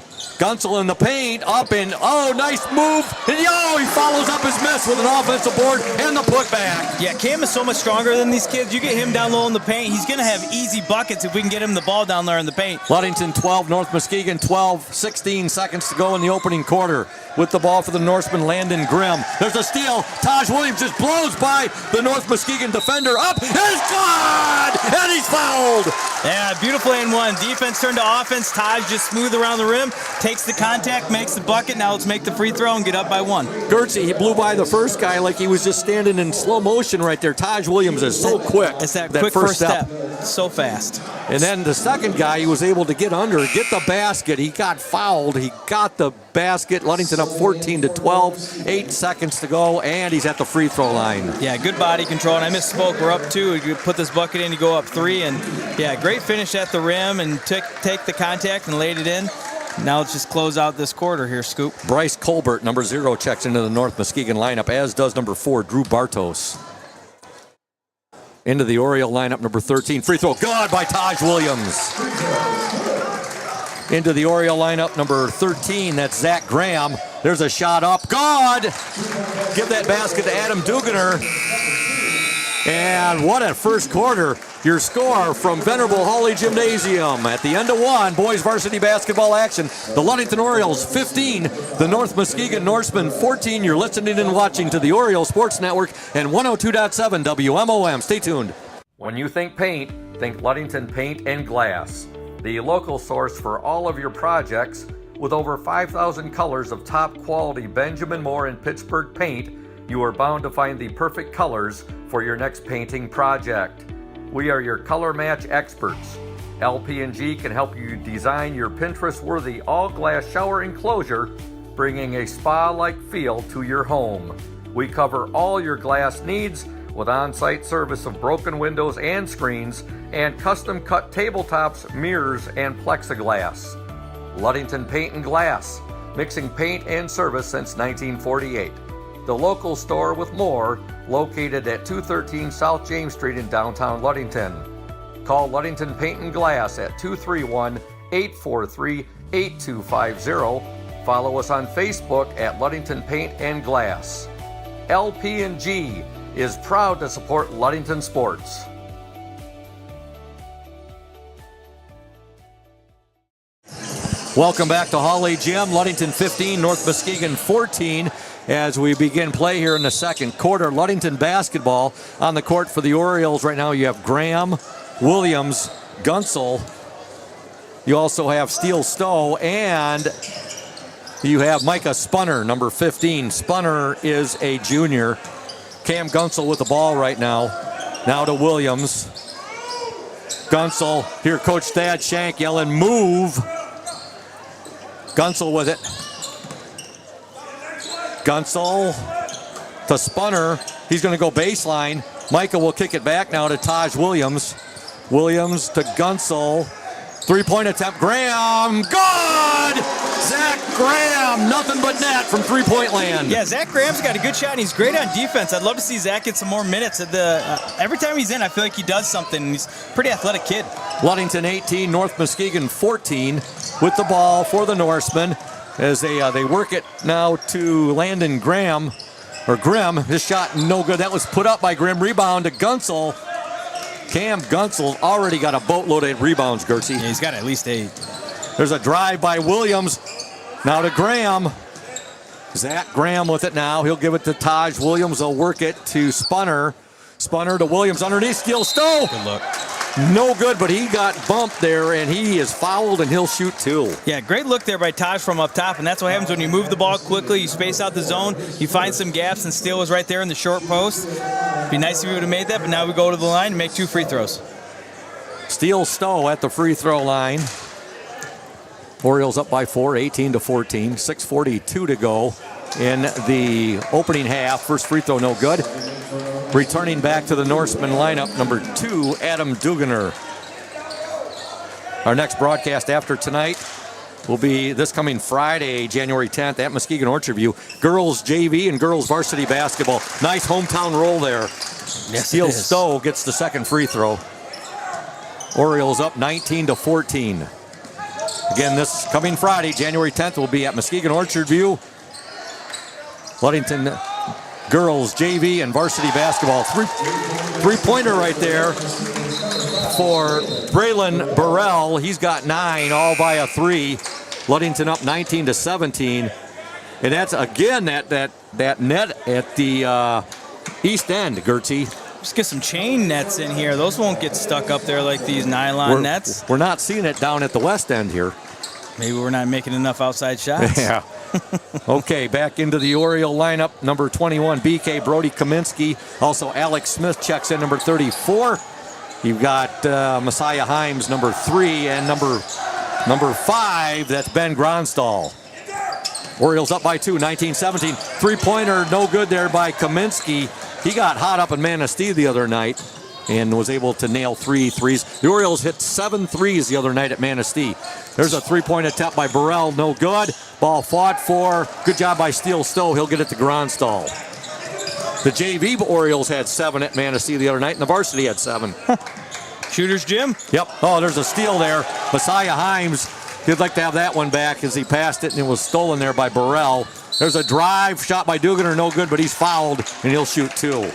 in the paint. Up and, nice move. And, he follows up his miss with an offensive board and the putback. Yeah, Cam is so much stronger than these kids. You get him down low in the paint, he's going to have easy buckets if we can get him the ball down there in the paint. Ludington 12, North Muskegon 12. 16 seconds to go in the opening quarter. With the ball for the Norseman, Landon Grimm. There's a steal. Taj Williams just blows by the North Muskegon defender. Up. It's good! And he's fouled. Yeah, beautiful and one. Defense turned to offense. Taj just smooth around the rim. Takes the contact, makes the bucket. Now let's make the free throw and get up by 1. Gertzie, he blew by the first guy like he was just standing in slow motion right there. Taj Williams is so quick. It's that quick first step. So fast. And then the second guy, he was able to get under, get the basket. He got fouled. He got the basket. Ludington up 14-12. 8 seconds to go, and he's at the free throw line. Yeah, good body control, and I misspoke. We're up 2. You put this bucket in, you go up 3, and yeah, great finish at the rim, and take the contact and laid it in. Now let's just close out this quarter here, Scoop. Bryce Colbert, number 0, checks into the North Muskegon lineup, as does number 4, Drew Bartos. Into the Oriole lineup, number 13. Free throw, good by Taj Williams. Into the Oriole lineup, number 13. That's Zach Graham. There's a shot up. Good! Give that basket to Adam Duganer. And what a first quarter. Your score from Venerable Hawley Gymnasium. At the end of 1, boys varsity basketball action. The Ludington Orioles 15, the North Muskegon Norsemen 14. You're listening and watching to the Oriole Sports Network and 102.7 WMOM. Stay tuned. When you think paint, think Ludington Paint and Glass. The local source for all of your projects with over 5,000 colors of top quality Benjamin Moore and Pittsburgh paint, you are bound to find the perfect colors for your next painting project. We are your color match experts. LP&G can help you design your Pinterest-worthy all-glass shower enclosure, bringing a spa-like feel to your home. We cover all your glass needs with on-site service of broken windows and screens and custom-cut tabletops, mirrors, and plexiglass. Ludington Paint and Glass, mixing paint and service since 1948. The local store with more, located at 213 South James Street in downtown Ludington. Call Ludington Paint and Glass at 231-843-8250. Follow us on Facebook at Ludington Paint and Glass. LP&G is proud to support Ludington sports. Welcome back to Hawley Gym. Ludington 15, North Muskegon 14. As we begin play here in the second quarter, Ludington basketball on the court for the Orioles. Right now you have Graham, Williams, Gunsel. You also have Steele Stowe, and you have Micah Spunner, number 15. Spunner is a junior. Cam Gunsel with the ball right now. Now to Williams. Gunsel, here Coach Thad Shank yelling, move. Gunsel with it. Gunsel to Spunner. He's going to go baseline. Micah will kick it back now to Taj Williams. Williams to Gunsel. Three-point attempt. Graham. Good! Zach Graham. Nothing but net from three-point land. Yeah, Zach Graham's got a good shot, and he's great on defense. I'd love to see Zach get some more minutes. Every time he's in, I feel like he does something. He's a pretty athletic kid. Ludington 18, North Muskegon 14 with the ball for the Norsemen. As they work it now to Landon Graham, or Grimm. His shot no good. That was put up by Grimm. Rebound to Gunsel. Cam Gunsel already got a boatload of rebounds, Gertzie. Yeah, he's got at least 8. There's a drive by Williams. Now to Graham. Zach Graham with it now. He'll give it to Taj Williams. They'll work it to Spunner. Spunner to Williams underneath. Steele Stowe. Good look. No good, but he got bumped there, and he is fouled, and he'll shoot 2. Yeah, great look there by Taj from up top, and that's what happens when you move the ball quickly. You space out the zone, you find some gaps, and Steele was right there in the short post. Be nice if we would have made that, but now we go to the line and make 2 free throws. Steele Stowe at the free throw line. Orioles up by 4, 18-14. 6:42 to go in the opening half. First free throw no good. Returning back to the Norseman lineup, number 2, Adam Duganer. Our next broadcast after tonight will be this coming Friday, January 10th at Muskegon Orchard View. Girls JV and girls varsity basketball. Nice hometown roll there. Yes, Steele Stowe gets the second free throw. Orioles up 19-14. Again, this coming Friday, January 10th, will be at Muskegon Orchard View. Ludington girls JV and varsity basketball. Three-pointer right there for Braylon Burrell. He's got 9, all by a 3. Ludington up 19-17. And that's again that net at the east end, Gertzie. Just get some chain nets in here. Those won't get stuck up there like these nylon nets. We're not seeing it down at the west end here. Maybe we're not making enough outside shots. Yeah. Okay, back into the Oriole lineup. Number 21, BK Brody Kaminsky. Also, Alex Smith checks in, number 34. You've got Messiah Himes, number 3, and number 5. That's Ben Gronstall. Orioles up by 2, 19-17. Three-pointer, no good there by Kaminsky. He got hot up in Manistee the other night and was able to nail 3 threes. The Orioles hit 7 threes the other night at Manistee. There's a three-point attempt by Burrell, no good. Ball fought for. Good job by Steele Stowe. He'll get it to Gronstal. The JV Orioles had 7 at Manistee the other night, and the varsity had 7. Shooter's Jim. Yep. Oh, there's a steal there. Messiah Himes, he'd like to have that one back as he passed it, and it was stolen there by Burrell. There's a drive shot by Duganer, no good, but he's fouled, and he'll shoot 2.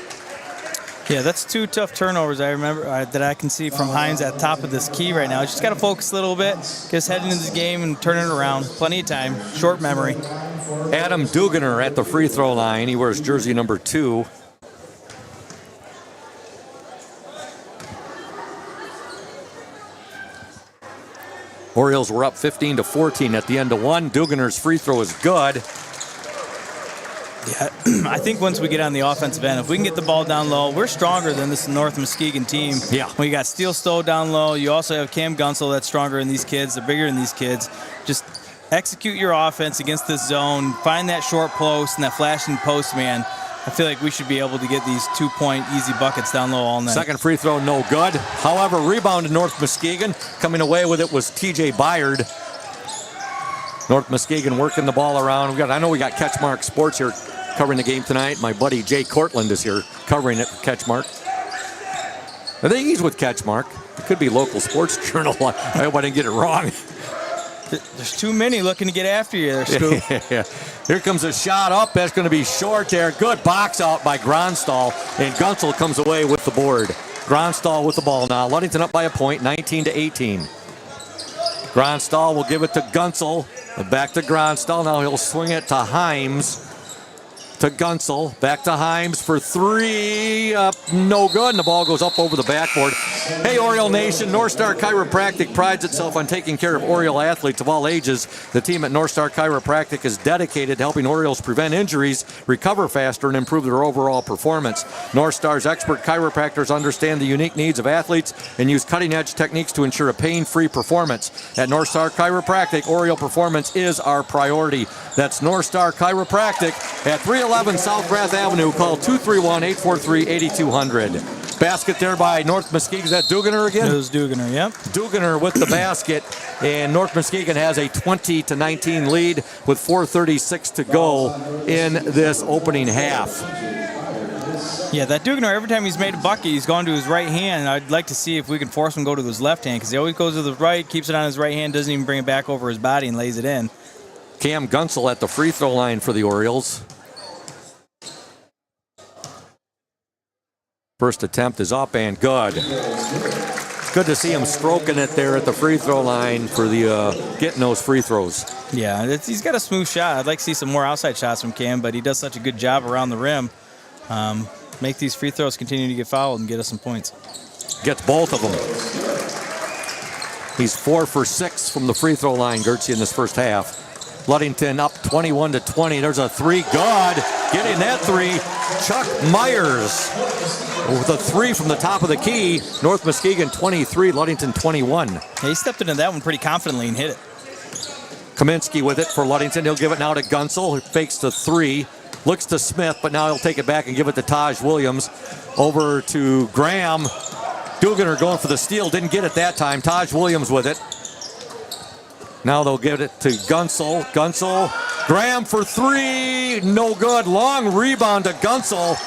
Yeah, that's 2 tough turnovers I remember that I can see from Hines at the top of this key right now. Just got to focus a little bit, get us heading into the game and turn it around. Plenty of time, short memory. Adam Duganer at the free throw line. He wears jersey number 2. Orioles were up 15-14 at the end of 1. Duganer's free throw is good. Yeah, I think once we get on the offensive end, if we can get the ball down low, we're stronger than this North Muskegon team. Yeah. When you got Steele Stowe down low, you also have Cam Gunsel that's stronger than these kids, they're bigger than these kids. Just execute your offense against this zone, find that short post and that flashing post man. I feel like we should be able to get these 2-point easy buckets down low all night. Second free throw, no good. However, rebound to North Muskegon. Coming away with it was TJ Byard. North Muskegon working the ball around. I know we got Catchmark Sports here covering the game tonight. My buddy Jay Cortland is here covering it for Catchmark. I think he's with Catchmark. It could be local sports journal. I hope I didn't get it wrong. There's too many looking to get after you there, Scoop. Yeah. Here comes a shot up. That's going to be short there. Good box out by Gronstal. And Gunsel comes away with the board. Gronstal with the ball now. Ludington up by a point, 19-18. Gronstal will give it to Gunsel. Back to Gronstal. Now he'll swing it to Himes. To Gunsel, back to Himes for 3, no good, and the ball goes up over the backboard. Hey, Oriole Nation, North Star Chiropractic prides itself on taking care of Oriole athletes of all ages. The team at North Star Chiropractic is dedicated to helping Orioles prevent injuries, recover faster, and improve their overall performance. North Star's expert chiropractors understand the unique needs of athletes and use cutting-edge techniques to ensure a pain-free performance. At North Star Chiropractic, Oriole performance is our priority. That's North Star Chiropractic at 311 South Grath Avenue. Call 231-843-8200. Basket there by North Muskegon. Is that Duganer again? It was Duganer, yep. Duganer with the basket, and North Muskegon has a 20-19 lead with 4:36 to go in this opening half. Yeah, that Duganer, every time he's made a bucket, he's gone to his right hand. I'd like to see if we can force him to go to his left hand, because he always goes to the right, keeps it on his right hand, doesn't even bring it back over his body and lays it in. Cam Gunsel at the free throw line for the Orioles. First attempt is up and good. Good to see him stroking it there at the free throw line for the getting those free throws. Yeah, he's got a smooth shot. I'd like to see some more outside shots from Cam, but he does such a good job around the rim. Make these free throws continue to get fouled and get us some points. Gets both of them. He's 4 for 6 from the free throw line, Gertzie, in this first half. Ludington up 21-20. There's a 3. Good. Getting that 3. Chuck Myers with a 3 from the top of the key. North Muskegon 23, Ludington 21. Yeah, he stepped into that one pretty confidently and hit it. Kaminsky with it for Ludington. He'll give it now to Gunsel, who fakes the 3. Looks to Smith, but now he'll take it back and give it to Taj Williams. Over to Graham. Duganer going for the steal. Didn't get it that time. Taj Williams with it. Now they'll give it to Gunsel. Gunsel. Graham for 3. No good. Long rebound to Gunsel.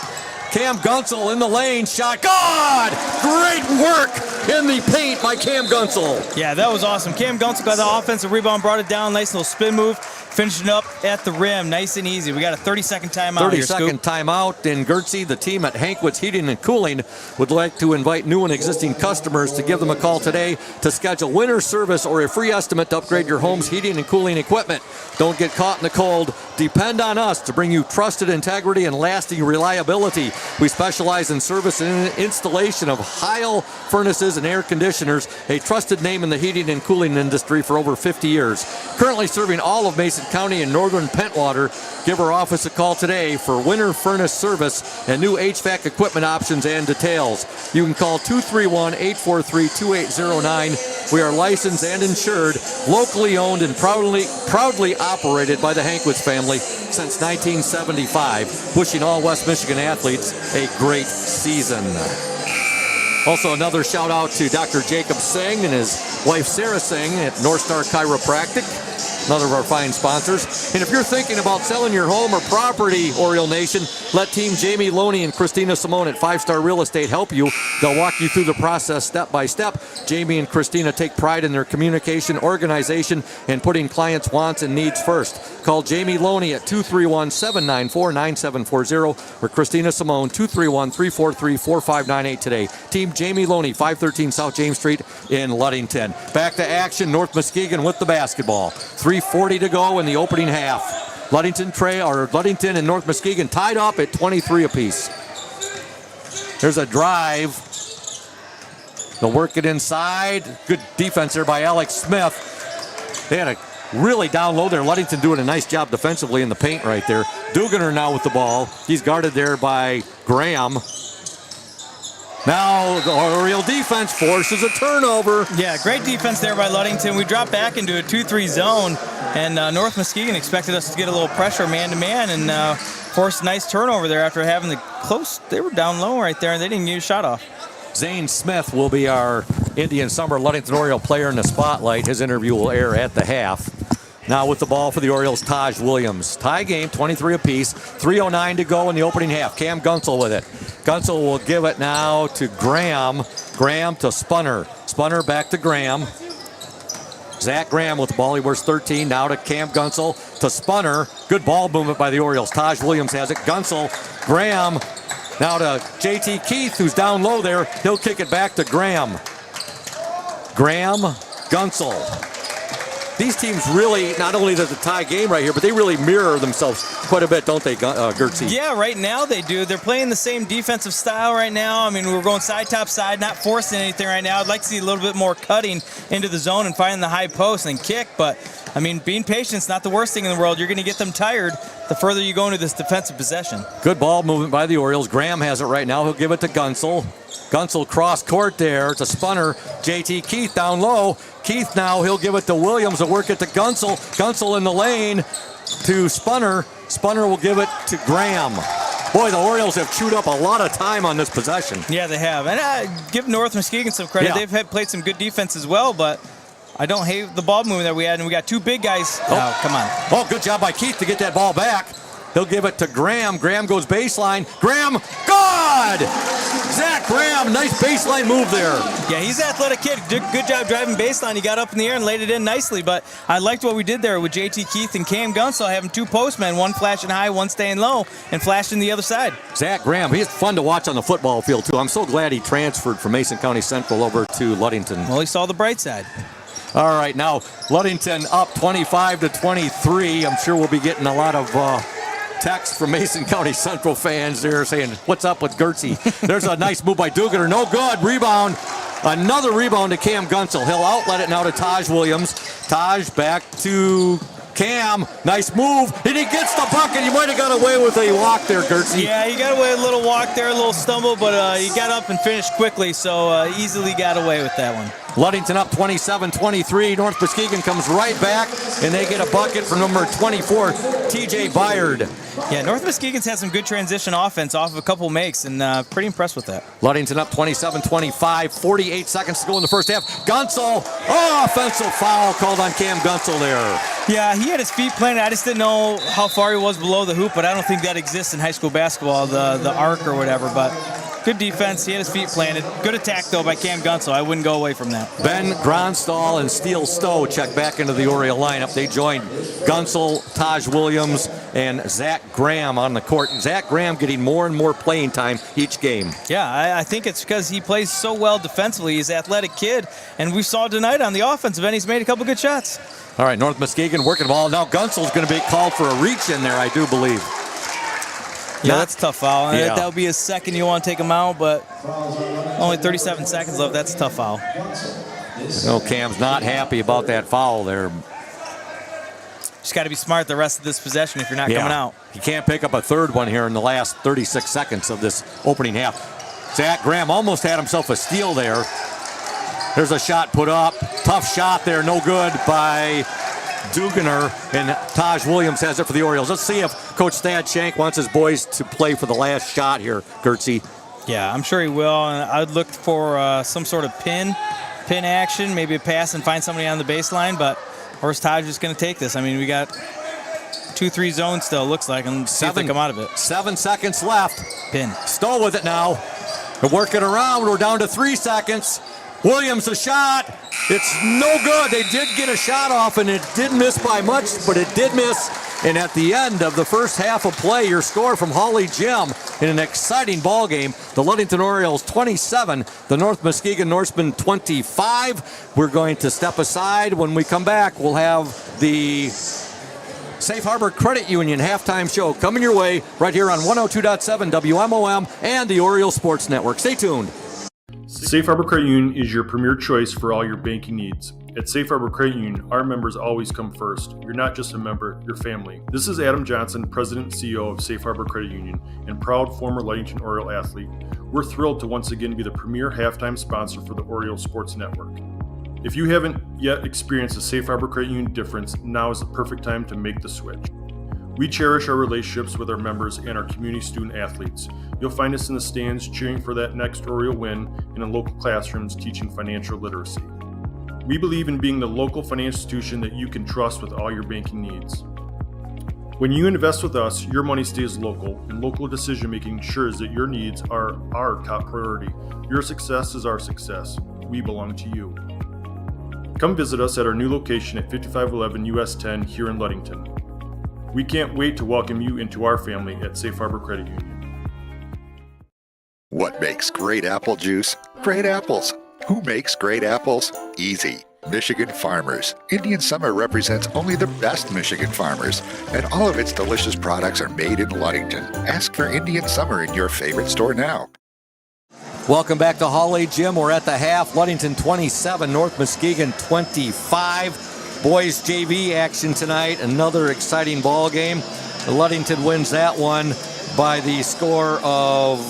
Cam Gunsel in the lane. Shot. God! Great work in the paint by Cam Gunsel. Yeah, that was awesome. Cam Gunsel got the offensive rebound, brought it down. Nice little spin move. Finishing up at the rim, nice and easy. We got a 30-second timeout here, Scoop. 30-second timeout. And Gertzie, the team at Hankwitz Heating and Cooling, would like to invite new and existing customers to give them a call today to schedule winter service or a free estimate to upgrade your home's heating and cooling equipment. Don't get caught in the cold. Depend on us to bring you trusted integrity and lasting reliability. We specialize in service and installation of Heil furnaces and air conditioners, a trusted name in the heating and cooling industry for over 50 years. Currently serving all of Mason County and northern Pentwater. Give our office a call today for winter furnace service and new HVAC equipment options and details. You can call 231-843-2809. We are licensed and insured, locally owned and proudly operated by the Hankwitz family since 1975, wishing all West Michigan athletes a great season. Also, another shout out to Dr. Jacob Singh and his wife Sarah Singh at North Star Chiropractic, another of our fine sponsors. And if you're thinking about selling your home or property, Oriole Nation, let Team Jamie Loney and Christina Simone at 5 Star Real Estate help you. They'll walk you through the process step by step. Jamie and Christina take pride in their communication, organization, and putting clients' wants and needs first. Call Jamie Loney at 231-794-9740 or Christina Simone 231-343-4598 today. Team Jamie Loney, 513 South James Street in Ludington. Back to action, North Muskegon with the basketball. 3:40 to go in the opening half. Ludington and North Muskegon tied up at 23 apiece. There's a drive. They'll work it inside. Good defense there by Alex Smith. They had a really down low there. Ludington doing a nice job defensively in the paint right there. Duganer now with the ball. He's guarded there by Graham. Now the Oriole defense forces a turnover. Yeah, great defense there by Ludington. We dropped back into a 2-3 zone, and North Muskegon expected us to get a little pressure man-to-man and forced a nice turnover there after having the close. They were down low right there, and they didn't get a shot off. Zane Smith will be our Indian Summer Ludington Oriole player in the spotlight. His interview will air at the half. Now with the ball for the Orioles, Taj Williams. Tie game, 23 apiece. 3:09 to go in the opening half. Cam Gunsel with it. Gunsel will give it now to Graham. Graham to Spunner. Spunner back to Graham. Zach Graham with the ball. He wears 13. Now to Cam Gunsel to Spunner. Good ball movement by the Orioles. Taj Williams has it. Gunsel. Graham. Now to JT Keith, who's down low there. He'll kick it back to Graham. Graham, Gunsel. These teams really, not only does it tie game right here, but they really mirror themselves quite a bit, don't they, Gertzy? Yeah, right now they do. They're playing the same defensive style right now. I mean, we're going side, top, side, not forcing anything right now. I'd like to see a little bit more cutting into the zone and finding the high post and kick. But, I mean, being patient is not the worst thing in the world. You're going to get them tired the further you go into this defensive possession. Good ball movement by the Orioles. Graham has it right now. He'll give it to Gunsel. Gunsel cross court there to Spunner. JT Keith down low. Keith now, he'll give it to Williams. He'll work it to Gunsel. Gunsel in the lane to Spunner. Spunner will give it to Graham. Boy, the Orioles have chewed up a lot of time on this possession. Yeah, they have. And give North Muskegon some credit. Yeah. They've played some good defense as well, but I don't hate the ball movement that we had. And we got two big guys. Oh, come on. Oh, good job by Keith to get that ball back. He'll give it to Graham. Graham goes baseline. Graham, good! Zach Graham, nice baseline move there. Yeah, he's an athletic kid. Good job driving baseline. He got up in the air and laid it in nicely. But I liked what we did there with JT Keith and Cam Gunsel having two postmen, one flashing high, one staying low, and flashing the other side. Zach Graham, he's fun to watch on the football field, too. I'm so glad he transferred from Mason County Central over to Ludington. Well, he saw the bright side. All right, now Ludington up 25-23. I'm sure we'll be getting a lot of text from Mason County Central fans there saying, what's up with Gertzy? There's a nice move by Duganer. No good. Rebound. Another rebound to Cam Gunsel. He'll outlet it now to Taj Williams. Taj back to Cam. Nice move. And he gets the bucket. He might have got away with a walk there, Gertzy. Yeah, he got away with a little walk there, a little stumble, but he got up and finished quickly, so easily got away with that one. Ludington up 27-23. North Muskegon comes right back, and they get a bucket from number 24, TJ Byard. Yeah, North Muskegon's had some good transition offense off of a couple makes, and pretty impressed with that. Ludington up 27-25. 48 seconds to go in the first half. Gunsel, offensive foul called on Cam Gunsel there. Yeah, he had his feet planted. I just didn't know how far he was below the hoop, but I don't think that exists in high school basketball, the arc or whatever, but good defense. He had his feet planted. Good attack, though, by Cam Gunsel. I wouldn't go away from that. Ben Gronstal and Steele Stowe check back into the Oriole lineup. They joined Gunsel, Taj Williams, and Zach Graham on the court. Zach Graham getting more and more playing time each game. Yeah, I think it's because he plays so well defensively. He's an athletic kid, and we saw tonight on the offensive end, he's made a couple good shots. All right, North Muskegon working the ball. Now Gunsel's going to be called for a reach in there, I do believe. Yeah, that's a tough foul. Yeah. That would be a second you want to take him out, but only 37 seconds left. That's a tough foul. No, Cam's not happy about that foul there. Just got to be smart the rest of this possession if you're not coming out. He can't pick up a third one here in the last 36 seconds of this opening half. Zach Graham almost had himself a steal there. There's a shot put up. Tough shot there, no good by Duganer, and Taj Williams has it for the Orioles. Let's see if Coach Thad Shank wants his boys to play for the last shot here, Gertzie. Yeah, I'm sure he will. And I would look for some sort of pin action, maybe a pass and find somebody on the baseline, but or is Taj just going to take this? I mean, we got 2-3 zones still, looks like, and see if they come out of it. 7 seconds left. Pin. Stowe with it now. They're working around. We're down to 3 seconds. Williams a shot. It's no good. They did get a shot off, and it did miss by much, but it did miss. And at the end of the first half of play, your score from Hawley Gym in an exciting ball game. The Ludington Orioles 27, the North Muskegon Norsemen 25. We're going to step aside. When we come back, we'll have the Safe Harbor Credit Union halftime show coming your way right here on 102.7 WMOM and the Oriole Sports Network. Stay tuned. Safe Harbor Credit Union is your premier choice for all your banking needs. At Safe Harbor Credit Union, our members always come first. You're not just a member, you're family. This is Adam Johnson, President and CEO of Safe Harbor Credit Union and proud former Ludington Oriole athlete. We're thrilled to once again be the premier halftime sponsor for the Oriole Sports Network. If you haven't yet experienced the Safe Harbor Credit Union difference, now is the perfect time to make the switch. We cherish our relationships with our members and our community student athletes. You'll find us in the stands cheering for that next Oriole win and in local classrooms teaching financial literacy. We believe in being the local financial institution that you can trust with all your banking needs. When you invest with us, your money stays local, and local decision-making ensures that your needs are our top priority. Your success is our success. We belong to you. Come visit us at our new location at 5511 US 10 here in Ludington. We can't wait to welcome you into our family at Safe Harbor Credit Union. What makes great apple juice? Great apples. Who makes great apples? Easy. Michigan Farmers. Indian Summer represents only the best Michigan farmers, and all of its delicious products are made in Ludington. Ask for Indian Summer in your favorite store now. Welcome back to Hawley Gym. We're at the half. Ludington 27, North Muskegon 25. Boys JV action tonight. Another exciting ball game. Ludington wins that one by the score of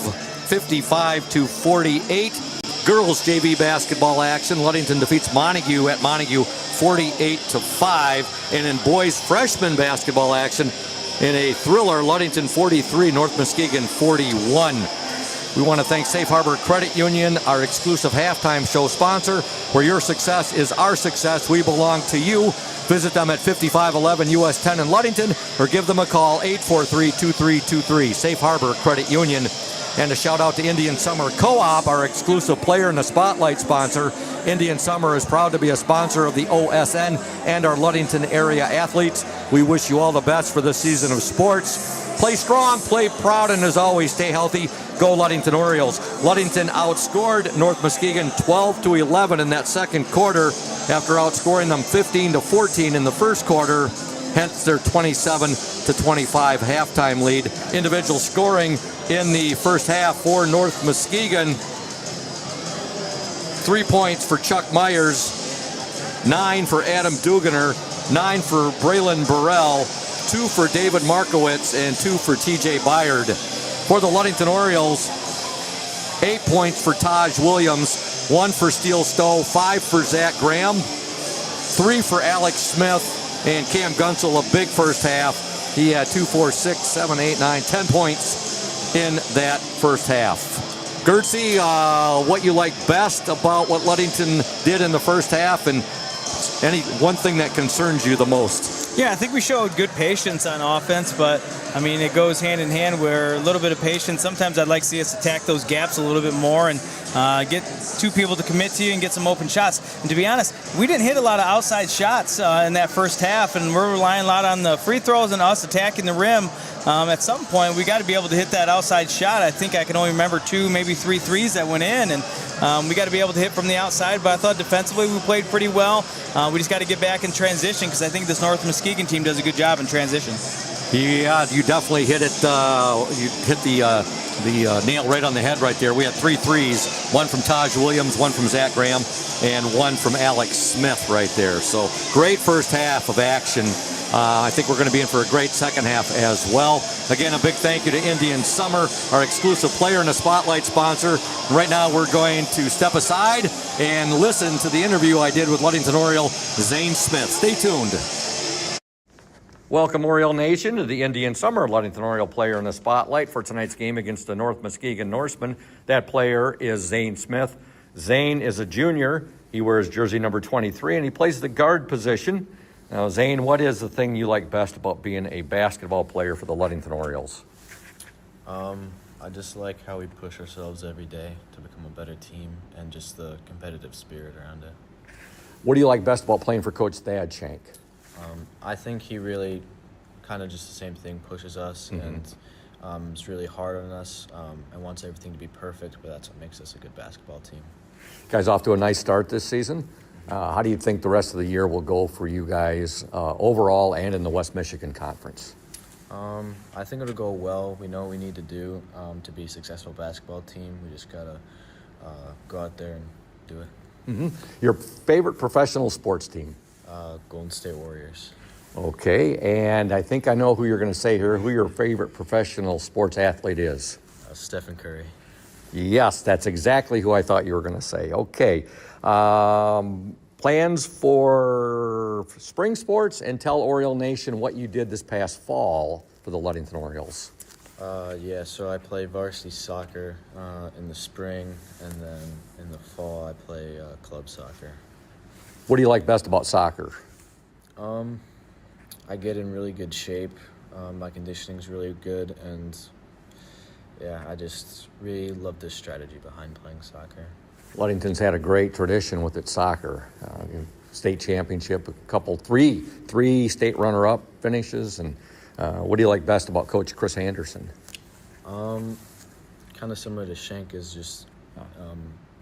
55-48. Girls JV basketball action. Ludington defeats Montague at Montague 48-5. And in boys freshman basketball action, in a thriller, Ludington 43, North Muskegon 41. We want to thank Safe Harbor Credit Union, our exclusive halftime show sponsor. Where your success is our success, we belong to you. Visit them at 5511 US 10 in Ludington or give them a call, 843-2323. Safe Harbor Credit Union. And a shout out to Indian Summer Co-op, our exclusive player in the spotlight sponsor. Indian Summer is proud to be a sponsor of the OSN and our Ludington area athletes. We wish you all the best for this season of sports. Play strong, play proud, and as always, stay healthy. Go Ludington Orioles. Ludington outscored North Muskegon 12-11 in that second quarter after outscoring them 15-14 in the first quarter. Hence their 27-25 halftime lead. Individual scoring in the first half for North Muskegon. 3 points for Chuck Myers, 9 for Adam Duganer, 9 for Braylon Burrell, 2 for David Markowitz, and 2 for TJ Byard. For the Ludington Orioles, 8 points for Taj Williams, 1 for Steele Stowe, 5 for Zach Graham, 3 for Alex Smith, and Cam Gunsel, a big first half. He had 2, 4, 6, 7, 8, 9, 10 points in that first half. Gertzie, what you like best about what Ludington did in the first half, and one thing that concerns you the most? Yeah, I think we showed good patience on offense, but I mean, it goes hand in hand where a little bit of patience. Sometimes I'd like to see us attack those gaps a little bit more and get two people to commit to you and get some open shots. And to be honest, we didn't hit a lot of outside shots in that first half, and we're relying a lot on the free throws and us attacking the rim. At some point, we got to be able to hit that outside shot. I think I can only remember 2, maybe 3 threes that went in, and we got to be able to hit from the outside. But I thought defensively we played pretty well. We just got to get back in transition because I think this North Muskegon team does a good job in transition. Yeah, you definitely hit it. You hit the nail right on the head right there. We had 3 threes, one from Taj Williams, one from Zach Graham, and one from Alex Smith right there. So great first half of action. I think we're going to be in for a great second half as well. Again, a big thank you to Indian Summer, our exclusive player and a spotlight sponsor. Right now we're going to step aside and listen to the interview I did with Ludington Oriole, Zane Smith. Stay tuned. Welcome, Oriole Nation, to the Indian Summer Ludington Oriole player in the spotlight for tonight's game against the North Muskegon Norsemen. That player is Zane Smith. Zane is a junior. He wears jersey number 23, and he plays the guard position. Now, Zane, what is the thing you like best about being a basketball player for the Ludington Orioles? I just like how we push ourselves every day to become a better team and just the competitive spirit around it. What do you like best about playing for Coach Thad Shank? I think he really kind of just the same thing, pushes us and is really hard on us and wants everything to be perfect, but that's what makes us a good basketball team. You guys off to a nice start this season. How do you think the rest of the year will go for you guys overall and in the West Michigan Conference? I think it'll go well. We know what we need to do to be a successful basketball team. We just got to go out there and do it. Your favorite professional sports team? Golden State Warriors. Okay, and I think I know who you're going to say here, who your favorite professional sports athlete is. Stephen Curry. Yes, that's exactly who I thought you were going to say. Okay. Plans for spring sports, and tell Oriole Nation what you did this past fall for the Ludington Orioles. Yeah, so I play varsity soccer in the spring, and then in the fall I play club soccer. What do you like best about soccer? I get in really good shape. My conditioning's really good, and yeah, I just really love the strategy behind playing soccer. Ludington's had a great tradition with its soccer. State championship, three state runner-up finishes. And what do you like best about Coach Chris Anderson? Kind of similar to Shank, is just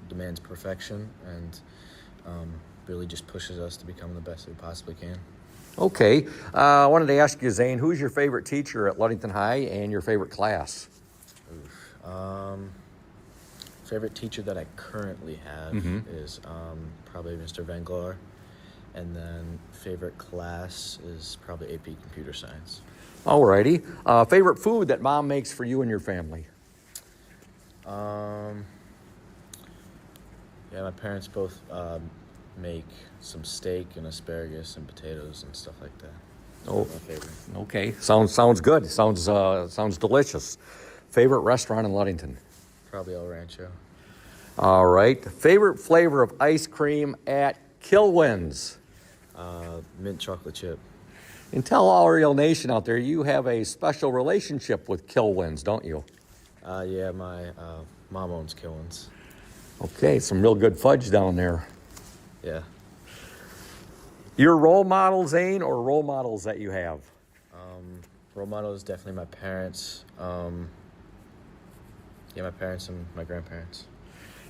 demands perfection and really just pushes us to become the best we possibly can. Okay. I wanted to ask you, Zane, who's your favorite teacher at Ludington High and your favorite class? Favorite teacher that I currently have is probably Mr. Vanglar, and then favorite class is probably AP Computer Science. Alrighty. Favorite food that Mom makes for you and your family? Yeah, my parents both make some steak and asparagus and potatoes and stuff like that. Oh, my favorite. Okay. Sounds good. Sounds delicious. Favorite restaurant in Ludington? Probably El Rancho. All right. Favorite flavor of ice cream at Kilwins? Mint chocolate chip. And tell all Oriole Nation out there, you have a special relationship with Kilwins, don't you? Yeah, my mom owns Kilwins. Okay, some real good fudge down there. Yeah. Your role model, Zane, or role models that you have? Role model is definitely my parents. Yeah, my parents and my grandparents.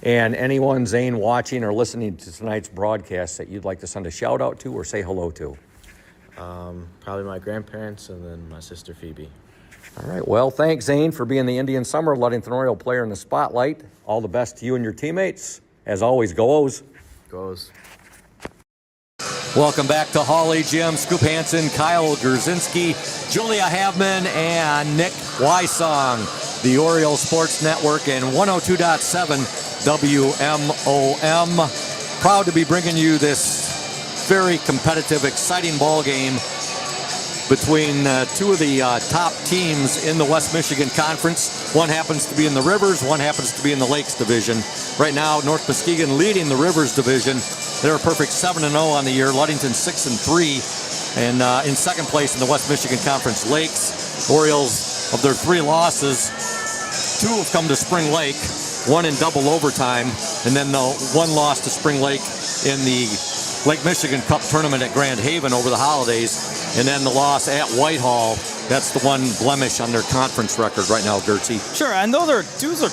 And anyone, Zane, watching or listening to tonight's broadcast that you'd like to send a shout out to or say hello to? Probably my grandparents and then my sister Phoebe. All right. Well, thanks, Zane, for being the Indian Summer Ludington Oriole player in the spotlight. All the best to you and your teammates. As always, go O's. Go O's. Welcome back to Hawley Gym. Scoop Hansen, Kyle Gerzinski, Julia Havman, and Nick Wysong. The Oriole Sports Network and 102.7 WMOM. Proud to be bringing you this very competitive, exciting ball game between two of the top teams in the West Michigan Conference. One happens to be in the Rivers, one happens to be in the Lakes Division. Right now, North Muskegon leading the Rivers Division. They're a perfect 7-0 on the year. Ludington 6-3, and in second place in the West Michigan Conference. Lakes, Orioles, of their 3 losses, 2 have come to Spring Lake, 1 in double overtime, and then the 1 loss to Spring Lake in the Lake Michigan Cup tournament at Grand Haven over the holidays, and then the loss at Whitehall. That's the one blemish on their conference record right now, Gertzy. Sure, and those are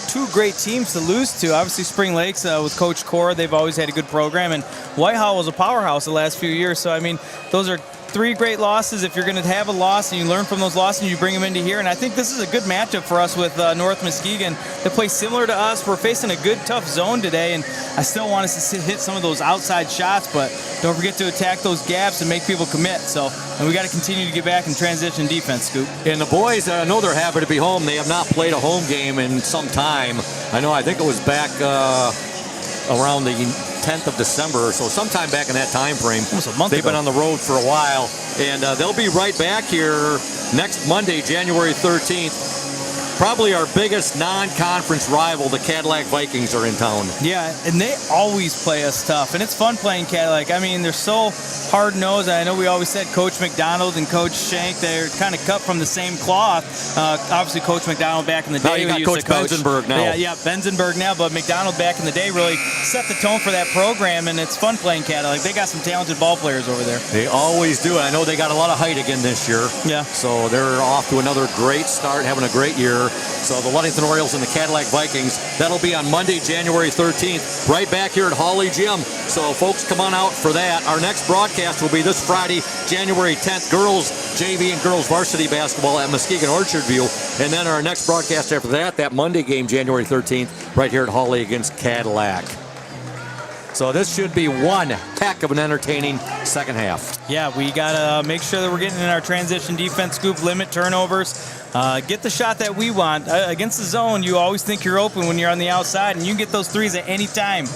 2 great teams to lose to. Obviously, Spring Lakes with Coach Core, they've always had a good program, and Whitehall was a powerhouse the last few years. So, I mean, those are 3 great losses. If you're going to have a loss and you learn from those losses, you bring them into here. And I think this is a good matchup for us with North Muskegon. They play similar to us. We're facing a good, tough zone today, and I still want us to hit some of those outside shots, but don't forget to attack those gaps and make people commit. And we got to continue to get back in transition defense, Scoop. And the boys, I know they're happy to be home. They have not played a home game in some time. I think it was back around the 10th of December, so sometime back in that time frame. Almost a month They've ago. been on the road for a while, and they'll be right back here next Monday, January 13th. Probably our biggest non-conference rival, the Cadillac Vikings, are in town. Yeah, and they always play us tough, and it's fun playing Cadillac. I mean, they're so hard-nosed. I know we always said Coach McDonald and Coach Shank, they're kind of cut from the same cloth. Obviously, Coach McDonald back in the day. Now you got Coach Benzenberg now. Yeah, Benzenberg now, but McDonald back in the day really set the tone for that program, and it's fun playing Cadillac. They got some talented ball players over there. They always do. I know they got a lot of height again this year. Yeah. So they're off to another great start, having a great year. So the Ludington Orioles and the Cadillac Vikings, that'll be on Monday, January 13th, right back here at Hawley Gym. So folks, come on out for that. Our next broadcast will be this Friday, January 10th, girls JV and girls varsity basketball at Muskegon Orchard View. And then our next broadcast after that Monday game, January 13th, right here at Hawley against Cadillac. So this should be one heck of an entertaining second half. Yeah, we got to make sure that we're getting in our transition defense, Scoop, limit turnovers, get the shot that we want. Against the zone, you always think you're open when you're on the outside, and you can get those threes at any time.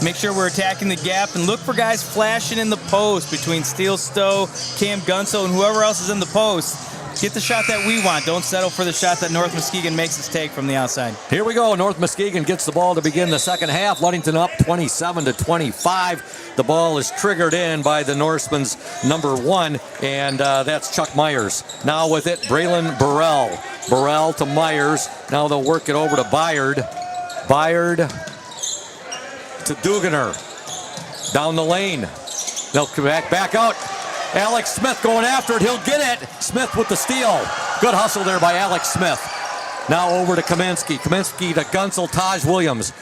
Make sure we're attacking the gap and look for guys flashing in the post between Steele Stowe, Cam Gunso, and whoever else is in the post. Get the shot that we want. Don't settle for the shot that North Muskegon makes us take from the outside. Here we go. North Muskegon gets the ball to begin the second half. Ludington up 27-25. The ball is triggered in by the Norseman's number 1, and that's Chuck Myers. Now with it, Braylon Burrell. Burrell to Myers. Now they'll work it over to Byard. Byard to Duganer. Down the lane. They'll come back out. Alex Smith going after it. He'll get it. Smith with the steal. Good hustle there by Alex Smith. Now over to Kaminsky. Kaminsky to Gunsel. Taj Williams.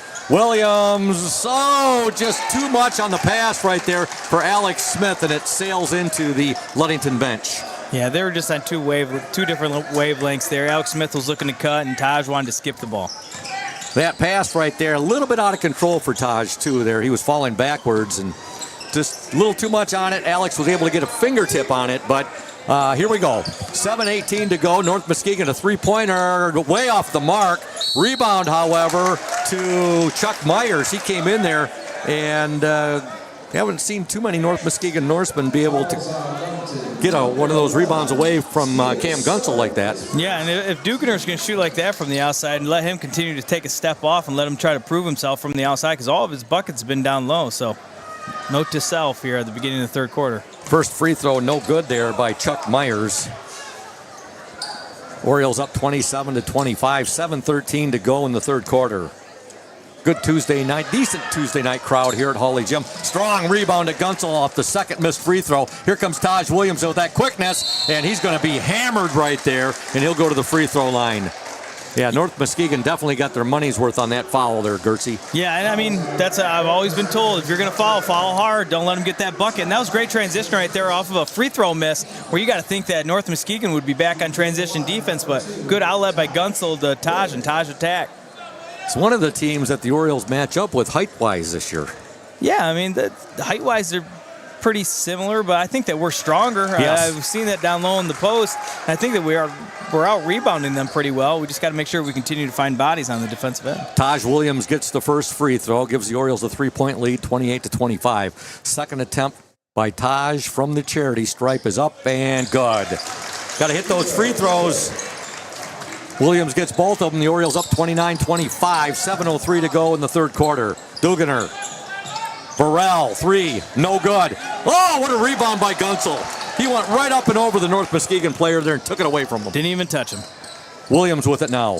Just too much on the pass right there for Alex Smith, and it sails into the Ludington bench. Yeah, they were just on two different wavelengths there. Alex Smith was looking to cut, and Taj wanted to skip the ball. That pass right there, a little bit out of control for Taj, too, there. He was falling backwards and just a little too much on it. Alex was able to get a fingertip on it, but here we go. 7:18 to go. North Muskegon, a three-pointer, way off the mark. Rebound, however, to Chuck Myers. He came in there, and haven't seen too many North Muskegon Norsemen be able to get one of those rebounds away from Cam Gunsel like that. Yeah, and if Dukener's going to shoot like that from the outside and let him continue to take a step off and let him try to prove himself from the outside, because all of his buckets have been down low, so note to self here at the beginning of the third quarter. First free throw, no good there by Chuck Myers. Orioles up 27-25, 7:13 to go in the third quarter. Good Tuesday night, decent Tuesday night crowd here at Hawley Gym. Strong rebound to Gunsel off the second missed free throw. Here comes Taj Williams with that quickness, and he's going to be hammered right there, and he'll go to the free throw line. Yeah, North Muskegon definitely got their money's worth on that foul there, Gertzy. Yeah, and I mean, I've always been told, if you're going to foul hard. Don't let them get that bucket. And that was great transition right there off of a free throw miss, where you got to think that North Muskegon would be back on transition defense, but good outlet by Gunsel to Taj, and Taj attack. It's one of the teams that the Orioles match up with height-wise this year. Yeah, I mean, the height-wise, they're pretty similar, but I think that we're stronger. Yes. I've seen that down low in the post. I think that we're out rebounding them pretty well. We just got to make sure we continue to find bodies on the defensive end. Taj Williams gets the first free throw, gives the Orioles a 3-point lead, 28-25. Second attempt by Taj from the charity stripe is up and good. Got to hit those free throws. Williams gets both of them. The Orioles up 29-25, 7:03 to go in the third quarter. Duganer. Burrell, three, no good. Oh, what a rebound by Gunsel. He went right up and over the North Muskegon player there and took it away from him. Didn't even touch him. Williams with it now.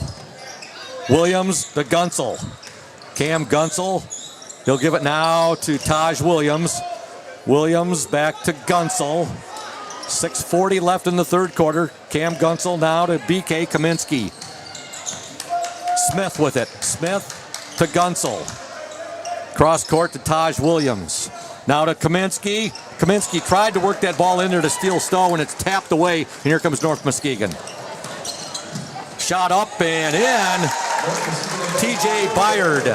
Williams to Gunsel. Cam Gunsel. He'll give it now to Taj Williams. Williams back to Gunsel. 6:40 left in the third quarter. Cam Gunsel now to BK Kaminsky. Smith with it. Smith to Gunsel. Cross court to Taj Williams. Now to Kaminsky. Kaminsky tried to work that ball in there to steal Stowe, and it's tapped away, and here comes North Muskegon. Shot up and in. TJ Byard.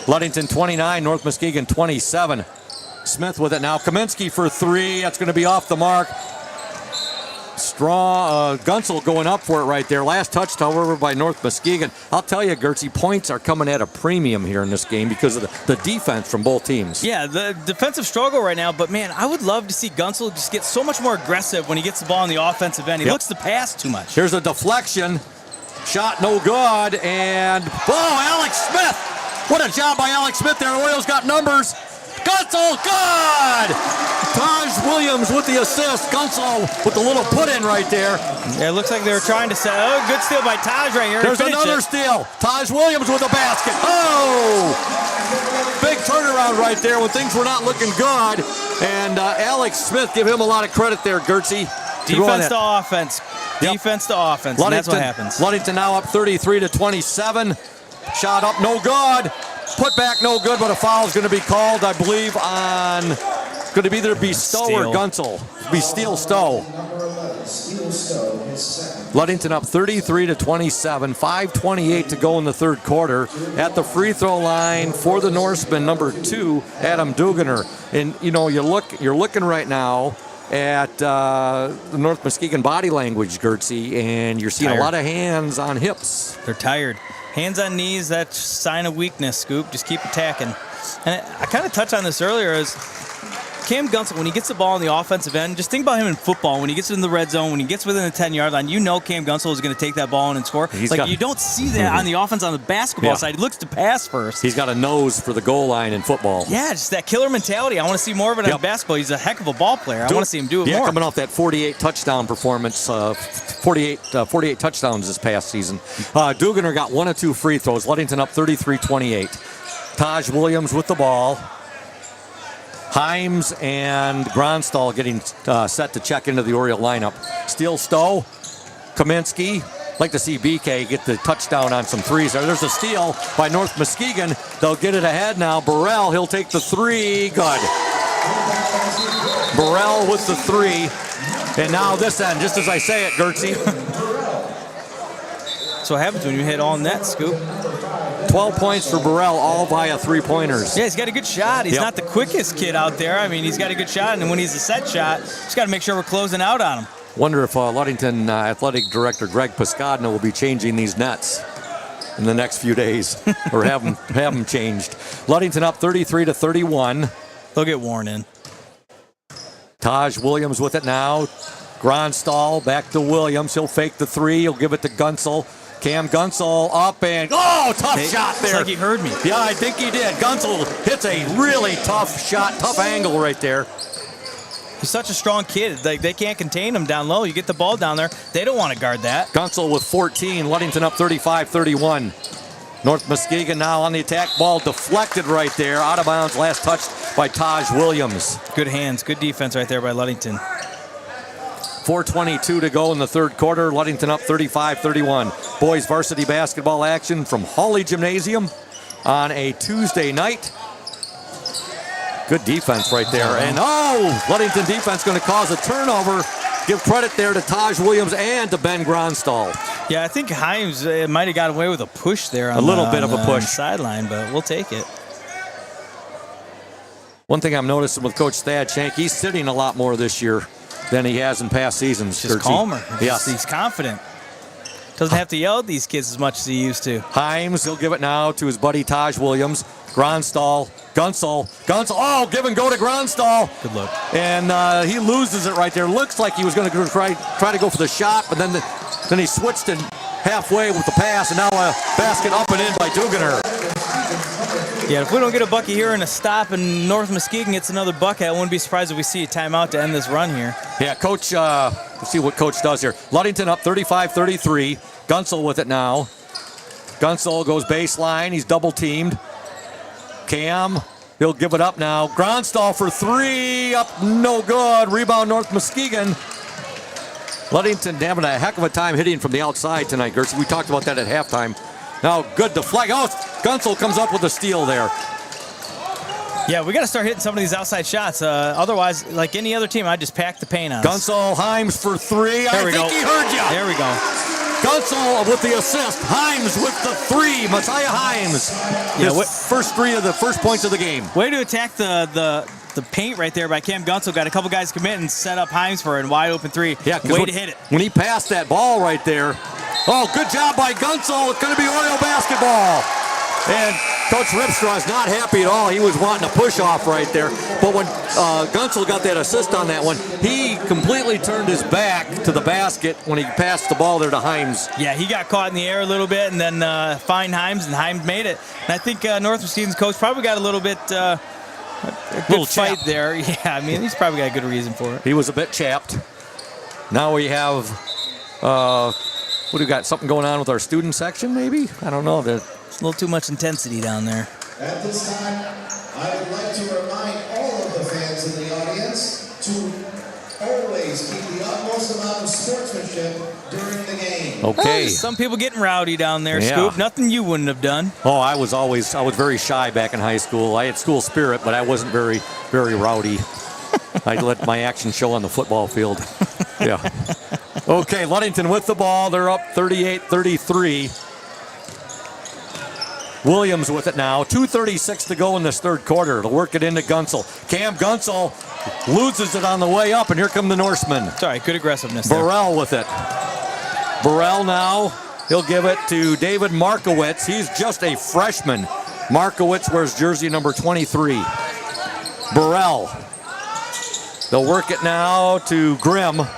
Ludington 29, North Muskegon 27. Smith with it now. Kaminsky for three. That's going to be off the mark. Strong. Gunsel going up for it right there. Last touch, however, by North Muskegon. I'll tell you, Gertzie, points are coming at a premium here in this game because of the defense from both teams. Yeah, the defensive struggle right now, but man, I would love to see Gunsel just get so much more aggressive when he gets the ball on the offensive end. He looks to pass too much. Here's a deflection. Shot no good, and Alex Smith. What a job by Alex Smith there. Orioles got numbers. Gunsel, good! Taj Williams with the assist. Gunsel with the little put-in right there. Yeah, it looks like they were trying to set. Oh, good steal by Taj right here. There's another steal. Taj Williams with a basket. Oh! Big turnaround right there when things were not looking good. And Alex Smith, give him a lot of credit there, Gertzie. Defense to offense. Yep. Defense to offense, and that's what happens. Ludington now up 33-27. Shot up, no good. Put back, no good, but a foul is going to be called, I believe, on going to either be Stowe or Gunsel. Be Steele Stowe. Ludington up 33-27. 5:28 to go in the third quarter. At the free throw line for the Norseman, number 2, Adam Dugener. And you know, you're looking right now at the North Muskegon body language, Gertzie, and you're seeing a lot of hands on hips. They're tired. Hands on knees, that's a sign of weakness, Scoop. Just keep attacking. And I kind of touched on this earlier, is Cam Gunsel, when he gets the ball on the offensive end, just think about him in football. When he gets in the red zone, when he gets within the 10-yard line, you know Cam Gunsel is going to take that ball in and score. You don't see that on the offense on the basketball side. He looks to pass first. He's got a nose for the goal line in football. Yeah, just that killer mentality. I want to see more of it on basketball. He's a heck of a ball player. I want to see him do it more. Coming off that 48 touchdown performance, 48 touchdowns this past season. Dugener got 1 of 2 free throws. Ludington up 33-28. Taj Williams with the ball. Himes and Gronstal getting set to check into the Oriole lineup. Steele Stowe, Kaminsky. Like to see BK get the touchdown on some threes there. There's a steal by North Muskegon. They'll get it ahead now. Burrell, he'll take the three. Good. Burrell with the three. And now this end, just as I say it, Gertzie. That's what happens when you hit all net, Scoop. 12 points for Burrell, all via three-pointers. Yeah, he's got a good shot. He's not the quickest kid out there. I mean, he's got a good shot, and when he's a set shot, just got to make sure we're closing out on him. Wonder if Ludington Athletic Director Greg Poscadno will be changing these nets in the next few days, or have them changed. Ludington up 33-31. They'll get worn in. Taj Williams with it now. Gronstal back to Williams. He'll fake the three. He'll give it to Gunsel. Cam Gunsel up and tough shot there. It's like he heard me. Yeah, I think he did. Gunsel hits a really tough shot, tough angle right there. He's such a strong kid. They can't contain him down low. You get the ball down there, they don't want to guard that. Gunsel with 14. Ludington up 35-31. North Muskegon now on the attack. Ball deflected right there. Out of bounds. Last touched by Taj Williams. Good hands. Good defense right there by Ludington. 4:22 to go in the third quarter. Ludington up 35-31. Boys varsity basketball action from Hawley Gymnasium on a Tuesday night. Good defense right there. And Ludington defense going to cause a turnover. Give credit there to Taj Williams and to Ben Gronstal. Yeah, I think Himes might have got away with a push there on a little bit of a push sideline, but we'll take it. One thing I'm noticing with Coach Thad Shank, he's sitting a lot more this year than he has in past seasons. Just calmer. Yes. He's confident. Doesn't have to yell at these kids as much as he used to. Himes, he'll give it now to his buddy Taj Williams. Gronstal, Gunsel, give and go to Gronstal. Good look. And he loses it right there. Looks like he was going to try to go for the shot, but then he switched it halfway with the pass, and now a basket up and in by Dugener. Yeah, if we don't get a bucket here and a stop and North Muskegon gets another bucket, I wouldn't be surprised if we see a timeout to end this run here. Yeah, Coach, let's see what Coach does here. Ludington up 35-33. Gunsel with it now. Gunsel goes baseline. He's double teamed. Cam, he'll give it up now. Gronstal for three. Up, no good. Rebound North Muskegon. Ludington having a heck of a time hitting from the outside tonight, Gertzie. We talked about that at halftime. Now, good deflect. Gunsel comes up with a steal there. Yeah, we got to start hitting some of these outside shots. Otherwise, like any other team, I'd just pack the paint on. Gunsel, Himes for three. I think he heard you. There we go. Gunsel with the assist. Himes with the three. Messiah Himes. First points of the game. Way to attack the paint right there by Cam Gunsel. Got a couple guys commit and set up Himes for a wide open three. Yeah, way to hit it. When he passed that ball right there. Oh, good job by Gunsel. It's going to be Oriole basketball. And Coach Ripstraw is not happy at all. He was wanting a push-off right there. But when Gunsel got that assist on that one, he completely turned his back to the basket when he passed the ball there to Himes. Yeah, he got caught in the air a little bit and then find Himes, and Himes made it. And I think North Muskegon's coach probably got a little bit a good fight there. Yeah, I mean, he's probably got a good reason for it. He was a bit chapped. Now we have, what do we got, something going on with our student section maybe? I don't know. It's a little too much intensity down there. At this time, I would like to remind all of the fans in the audience to always keep the utmost amount of sportsmanship during the game. Okay. Some people getting rowdy down there, Yeah. Scoop. Nothing you wouldn't have done. Oh, I was very shy back in high school. I had school spirit, but I wasn't very, very rowdy. I let my action show on the football field. Yeah. Okay, Ludington with the ball. They're up 38-33. Williams with it now. 2:36 to go in this third quarter. They'll work it into Gunsel. Cam Gunsel loses it on the way up, and here come the Norsemen. Sorry, good aggressiveness Burrell with it. Burrell now, he'll give it to David Markowitz. He's just a freshman. Markowitz wears jersey number 23. Burrell. They'll work it now to Grimm.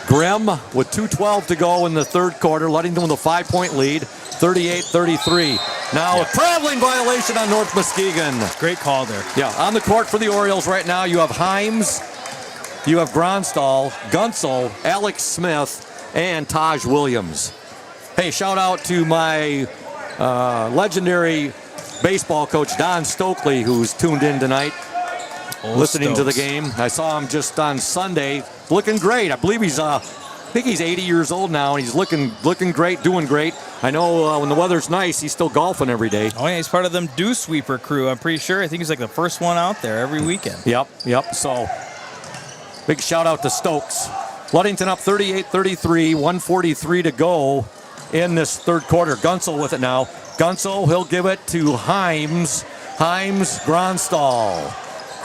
Grimm with 2:12 to go in the third quarter. Ludington with a 5-point lead. 38-33. Now a traveling violation on North Muskegon. Great call there. Yeah, on the court for the Orioles right now, you have Himes, you have Gronstal, Gunsel, Alex Smith, and Taj Williams. Hey, shout out to my legendary baseball coach, Don Stokely, who's tuned in tonight, listening to the game. I saw him just on Sunday, looking great. I believe I think he's 80 years old now, and he's looking great, doing great. I know when the weather's nice, he's still golfing every day. Oh, yeah, he's part of them dew sweeper crew, I'm pretty sure. I think he's like the first one out there every weekend. Yep. So, big shout out to Stokes. Ludington up 38-33, 1:43 to go in this third quarter. Gunsel with it now. Gunsel, he'll give it to Himes. Himes, Gronstal.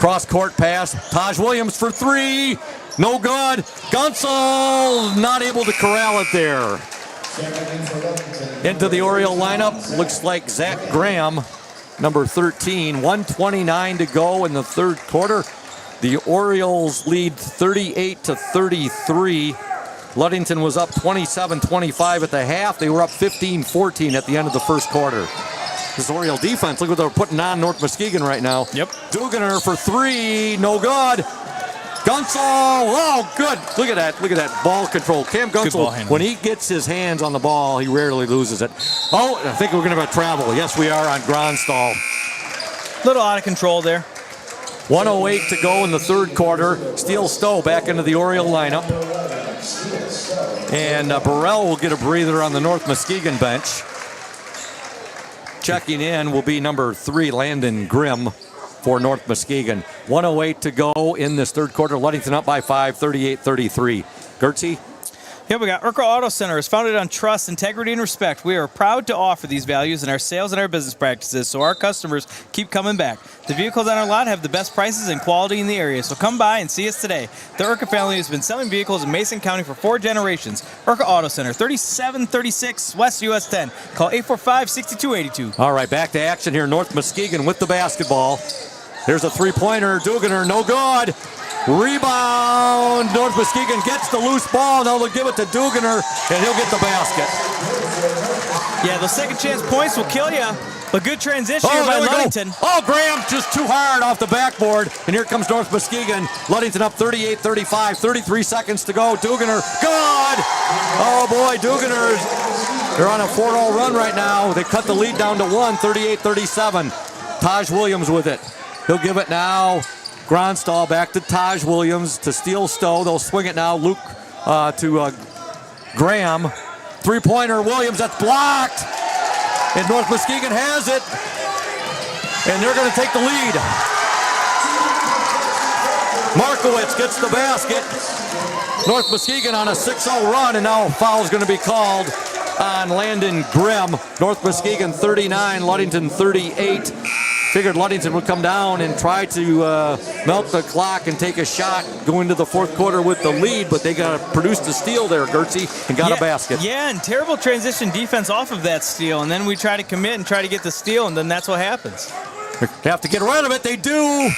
Cross-court pass. Taj Williams for three. No good. Gunsel not able to corral it there. Into the Oriole lineup. Looks like Zach Graham, number 13. 1:29 to go in the third quarter. The Orioles lead 38-33. Ludington was up 27-25 at the half. They were up 15-14 at the end of the first quarter. This Oriole defense, look what they're putting on North Muskegon right now. Yep. Duganer for three. No good. Gunsel, oh, good. Look at that ball control. Cam Gunsel, when he gets his hands on the ball, he rarely loses it. Oh, I think we're going to have travel. Yes, we are on Gronstal. Little out of control there. 1:08 to go in the third quarter. Steele Stowe back into the Oriole lineup. And Burrell will get a breather on the North Muskegon bench. Checking in will be number 3, Landon Grimm, for North Muskegon. 1:08 to go in this third quarter. Ludington up by 5, 38-33. Gertzie? Here we got Urkel Auto Center is founded on trust, integrity, and respect. We are proud to offer these values in our sales and our business practices so our customers keep coming back. The vehicles on our lot have the best prices and quality in the area, so come by and see us today. The Urkel family has been selling vehicles in Mason County for 4 generations. Urkel Auto Center, 3736 West US 10. Call 845-6282. All right, back to action here. North Muskegon with the basketball. Here's a three-pointer. Duganer, no good. Rebound. North Muskegon gets the loose ball. Now they'll give it to Duganer, and he'll get the basket. Yeah, those second chance points will kill you. But good transition here by Ludington. Oh, Graham just too hard off the backboard. And here comes North Muskegon. Ludington up 38-35. 33 seconds to go. Duganer, good. Oh, boy, Duganer. They're on a 4-0 run right now. They cut the lead down to 1, 38-37. Taj Williams with it. He'll give it now. Gronstal back to Taj Williams to Steele Stowe. They'll swing it now. Luke to Graham. Three-pointer, Williams, that's blocked. And North Muskegon has it. and they're going to take the lead. Markowitz gets the basket. North Muskegon on a 6-0 run, and now a foul is going to be called on Landon Grimm. North Muskegon 39, Ludington 38. Figured Ludington would come down and try to milk the clock and take a shot going into the fourth quarter with the lead, but they got produced a steal there, Gertzie, and got a basket. Yeah, and terrible transition defense off of that steal, and then we try to commit and try to get the steal, and then that's what happens. They have to get rid of it. They do.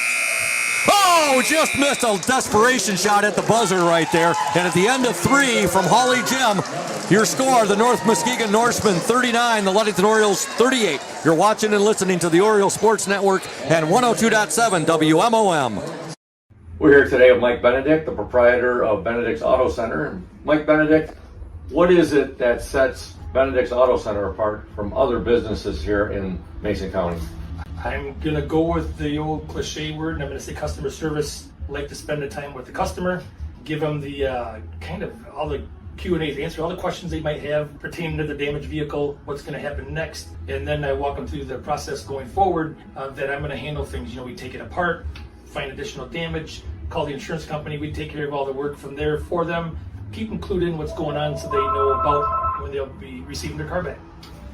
Oh, just missed a desperation shot at the buzzer right there. And at the end of 3 from Hawley Gym, your score, the North Muskegon Norsemen 39, the Ludington Orioles 38. You're watching and listening to the Orioles Sports Network and 102.7 WMOM. We're here today with Mike Benedict, the proprietor of Benedict's Auto Center. Mike Benedict, what is it that sets Benedict's Auto Center apart from other businesses here in Mason County? I'm going to go with the old cliche word, and I'm going to say customer service. Like to spend the time with the customer, give them the kind of all the Q&As, answer all the questions they might have pertaining to the damaged vehicle, what's going to happen next, and then I walk them through the process going forward that I'm going to handle things. You know, we take it apart, find additional damage, call the insurance company, we take care of all the work from there for them, keep them clued in what's going on so they know about when they'll be receiving their car back.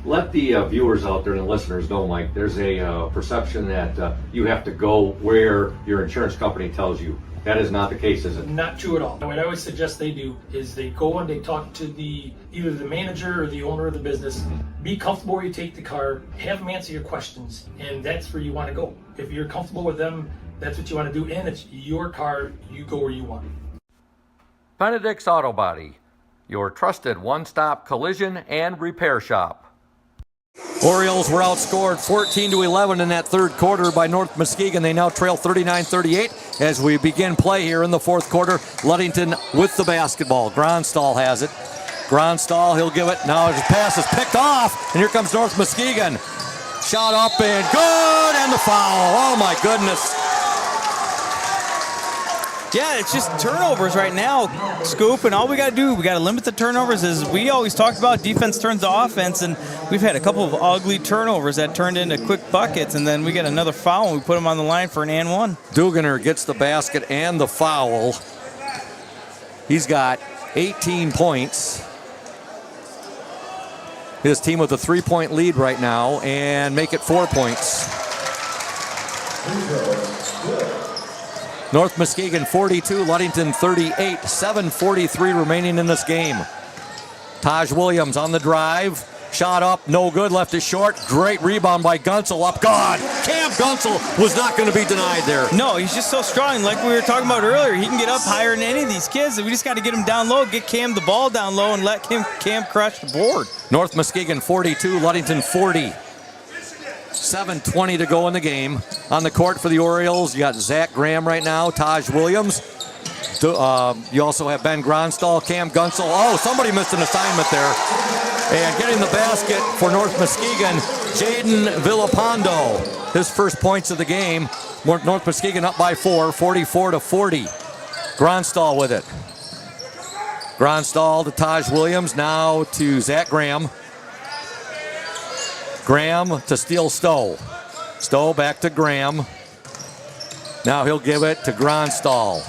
Let the viewers out there and the listeners know, Mike, there's a perception that you have to go where your insurance company tells you. That is not the case, is it? Not true at all. What I always suggest they do is they go and they talk to either the manager or the owner of the business. Be comfortable where you take the car, have them answer your questions, and that's where you want to go. If you're comfortable with them, that's what you want to do, and it's your car, you go where you want. Benedict's Auto Body, your trusted one-stop collision and repair shop. Orioles were outscored 14-11 in that third quarter by North Muskegon. They now trail 39-38 as we begin play here in the fourth quarter. Ludington with the basketball. Gronstal has it. Gronstal, he'll give it. Now his pass is picked off, and here comes North Muskegon. Shot up and good, and the foul. Oh my goodness. Yeah, it's just turnovers right now, Scoop, and all we got to do, we got to limit the turnovers. As we always talked about, defense turns to offense, and we've had a couple of ugly turnovers that turned into quick buckets, and then we get another foul, and we put them on the line for an and one. Dugener gets the basket and the foul. He's got 18 points. His team with a 3-point lead right now, and make it 4 points. North Muskegon 42, Ludington 38, 7:43 remaining in this game. Taj Williams on the drive, shot up, no good, left it short. Great rebound by Gunsel, up, God! Cam Gunsel was not going to be denied there. No, he's just so strong. Like we were talking about earlier, he can get up higher than any of these kids. We just got to get him down low, get Cam the ball down low, and let Cam crush the board. North Muskegon 42, Ludington 40. 7:20 to go in the game. On the court for the Orioles, you got Zach Graham right now, Taj Williams. You also have Ben Gronstal, Cam Gunsel. Oh, somebody missed an assignment there. And getting the basket for North Muskegon, Jaden Villapando. His first points of the game. North Muskegon up by 4, 44-40. Gronstal with it. Gronstal to Taj Williams, now to Zach Graham. Graham to steal Stowe. Stowe back to Graham. Now he'll give it to Gronstal.